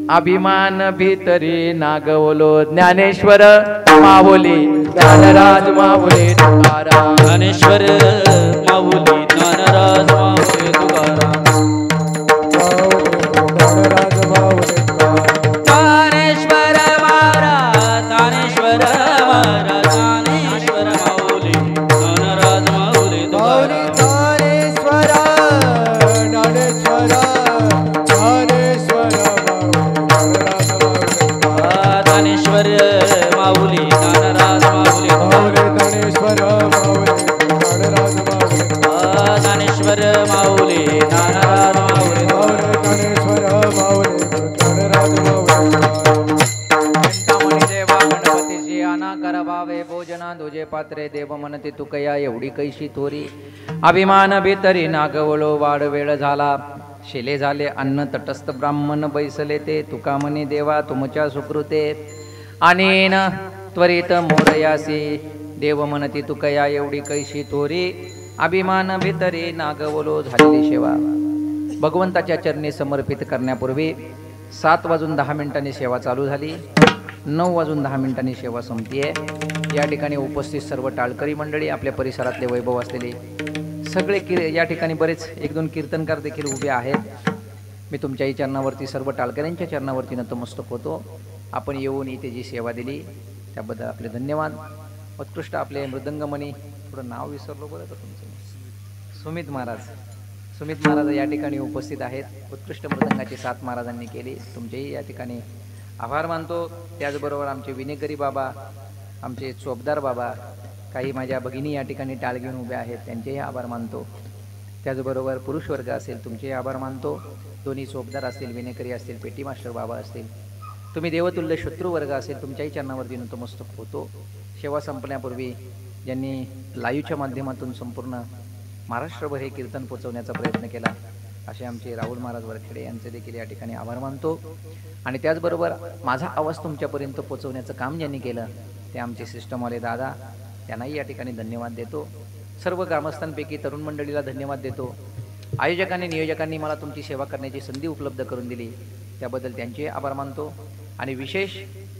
अभिमान भीतरी नागवलो. ज्ञानेश्वर माऊली ज्ञानराज माऊली तुकाराम. ज्ञानेश्वर माऊली ज्ञानराज माऊली तुकाराम. ज्ञानेश्वर महाराज, ज्ञानेश्वर महाराज, ज्ञानेश्वर माऊली ज्ञानराज माऊली तुकाराम. ज्ञानेश्वर माऊली ज्ञानराज माऊली ज्ञानेश्वर माऊली ज्ञानराज माऊली. चिंतामणी देवा गणपतीची आना करभावे भोजना दुजे पात्रे. देव म्हणते तुकया एवढी कैशी थोरी, अभिमान भीतरी नागवलो. वाढ वेळ झाला, शिले झाले अन्न. तटस्थ ब्राह्मण बैसले ते, तुका म्हणे देवा तुमच्या सुकृते आणि न त्वरित मोरयासी. देव म्हणती तुकया एवढी कैशी तोरी अभिमान भितरी नागवलो झालेली सेवा. भगवंताच्या चरणी समर्पित करण्यापूर्वी 7:10 सेवा चालू झाली. 9:10 सेवा संपतीये. या ठिकाणी उपस्थित सर्व टाळकरी मंडळी, आपल्या परिसरातले वैभव असलेले सगळे या ठिकाणी बरेच 1-2 कीर्तनकार देखील उभे आहेत. मी तुमच्याही चरणावरती, सर्व टाळकऱ्यांच्या चरणावरती नतमस्तक होतो. आपण येऊन इथे जी सेवा दिली त्याबद्दल आपले धन्यवाद. उत्कृष्ट आपले मृदंगमणी, थोडं नाव विसरलो बरं का तुमचं, सुमित महाराज या ठिकाणी उपस्थित आहेत. उत्कृष्ट मृदंगाची साथ महाराजांनी केली. तुमचेही या ठिकाणी आभार मानतो. त्याचबरोबर आमचे विनेकरी बाबा, आमचे चोपदार बाबा, काही माझ्या भगिनी या ठिकाणी टाळ घेऊन उभ्या आहेत, त्यांचेही आभार मानतो. त्याचबरोबर पुरुष वर्ग असेल, तुमचेही आभार मानतो. दोन्ही चोपदार असतील, विनेकरी असतील, पेटी मास्टर बाबा असतील, तुम्ही देवतुल्य शत्रू वर्ग असेल, तुमच्याही चरणावरती नतमस्तक होतो. सेवा संपण्यापूर्वी ज्यांनी लाईव्हच्या माध्यमातून संपूर्ण महाराष्ट्रभर हे कीर्तन पोचवण्याचा प्रयत्न केला असे आमचे राहुल महाराज वरखेडे यांचे देखील या ठिकाणी आभार मानतो. आणि त्याचबरोबर माझा आवाज तुमच्यापर्यंत पोचवण्याचं काम ज्यांनी केलं ते आमचे सिस्टमवाले दादा, त्यांनाही या ठिकाणी धन्यवाद देतो. सर्व ग्रामस्थांपैकी तरुण मंडळीला धन्यवाद देतो. आयोजकांनी, नियोजकांनी मला तुमची सेवा करण्याची संधी उपलब्ध करून दिली त्याबद्दल त्यांचे आभार मानतो. आणि विशेष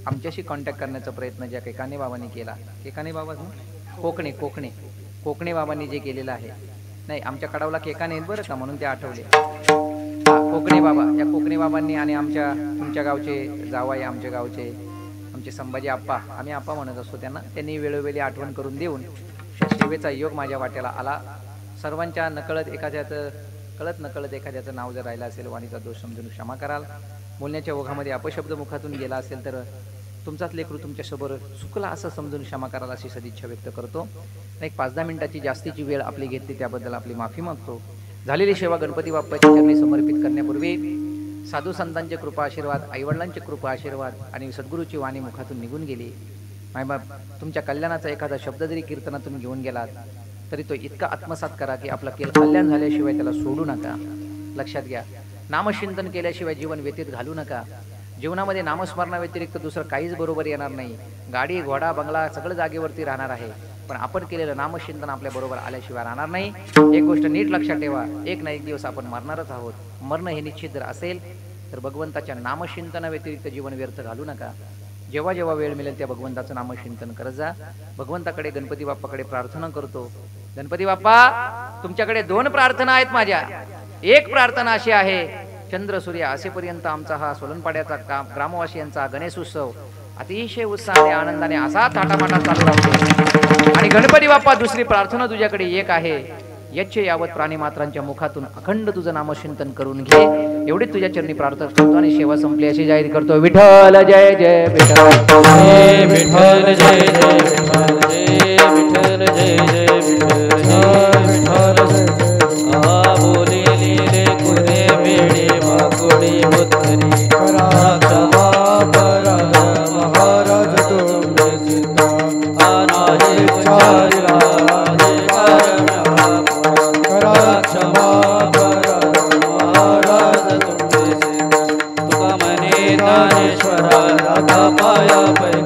आमच्याशी कॉन्टॅक्ट करण्याचा प्रयत्न ज्या केकाने बाबांनी केला, केकाने बाबा कोकणे बाबांनी जे केलेलं आहे, नाही आमच्या कडावला केकाने बरं का, म्हणून ते आठवले. कोकणे बाबा, या कोकणे बाबांनी आणि तुमच्या गावचे जावाई, आमच्या गावचे आमचे संभाजी आप्पा, आम्ही आप्पा म्हणत असतो त्यांनी वेळोवेळी आठवण करून देऊन सेवेचा योग माझ्या वाट्याला आला. सर्वांच्या कळत नकळत एखाद्याचं नाव जर राहिलं असेल, वाणीचा दोष समजून क्षमा कराल. बोलण्याच्या ओघामध्ये अपशब्द मुखातून गेला असेल तर तुमचाच लेकरू तुमच्यासोबत चुकला असं समजून क्षमा कराल अशी सदिच्छा व्यक्त करतो. एक 5-10 मिनिटाची जास्तीची वेळ आपली घेतली त्याबद्दल आपली माफी मागतो. झालेली सेवा गणपती बाप्पाच्या चरणी समर्पित करण्यापूर्वी साधू संतांचे कृपा आशीर्वाद, आईवडिलांचे कृपा आशीर्वाद आणि सद्गुरूची वाणी मुखातून निघून गेली. मायबाप, तुमच्या कल्याणाचा एखादा शब्द जरी कीर्तनातून घेऊन गेलात तरी तो इतका आत्मसात करा की आपलं कल्याण झाल्याशिवाय त्याला सोडू नका. लक्षात घ्या, नामचिंतन केल्याशिवाय जीवन व्यतीत घालू नका. जीवनामध्ये नामस्मरणा व्यतिरिक्त दुसरं काहीच बरोबर येणार नाही. गाडी, घोडा, बंगला सगळं जागेवरती राहणार आहे, पण आपण केलेलं नामचिंतन आपल्या बरोबर आल्याशिवाय राहणार नाही. एक गोष्ट नीट लक्षात ठेवा, एक ना एक दिवस आपण मरणारच आहोत. मरण हे निश्चित जर असेल तर भगवंताच्या नामचिंतना व्यतिरिक्त जीवन व्यर्थ घालू नका. जेव्हा जेव्हा वेळ मिळेल त्या भगवंताचं नामचिंतन करत जा. भगवंताकडे, गणपती बाप्पाकडे प्रार्थना करतो. गणपती बाप्पा, तुमच्याकडे 2 प्रार्थना आहेत माझ्या. एक प्रार्थना अशी आहे, चंद्र सूर्य असेपर्यंत आमचा हा सोलनपाड्याचा ग्रामवासियांचा गणेश उत्सव अतिशय उत्साहाने, आनंदाने असा थाटामाटात चालू राहतो. आणि गणपती बाप्पा, दुसरी प्रार्थना तुझ्याकडे एक आहे, यच्चे यावत प्राणीमात्रांच्या मुखातून अखंड तुझं नामचिंतन करून घे. एवढी तुझ्या चरणी प्रार्थना करतो आणि सेवा संपली अशी जाहीर करतो. विठ्ठल जय जय विठ्ठल, जय विठ्ठल, जय जय विठ्ठल, जय विठ्ठल, जय जय विठ्ठल, जय विठ्ठल. बोले लिले कुणे वेळे मागोडी मुतरी करा क्षमा करा महाराज तुमचे सिद्ध अनाजे उच्चारा करा क्षमा करा महाराज तुमचे सिद्ध तुका मने ज्ञानेश्वरा राधा पाया पै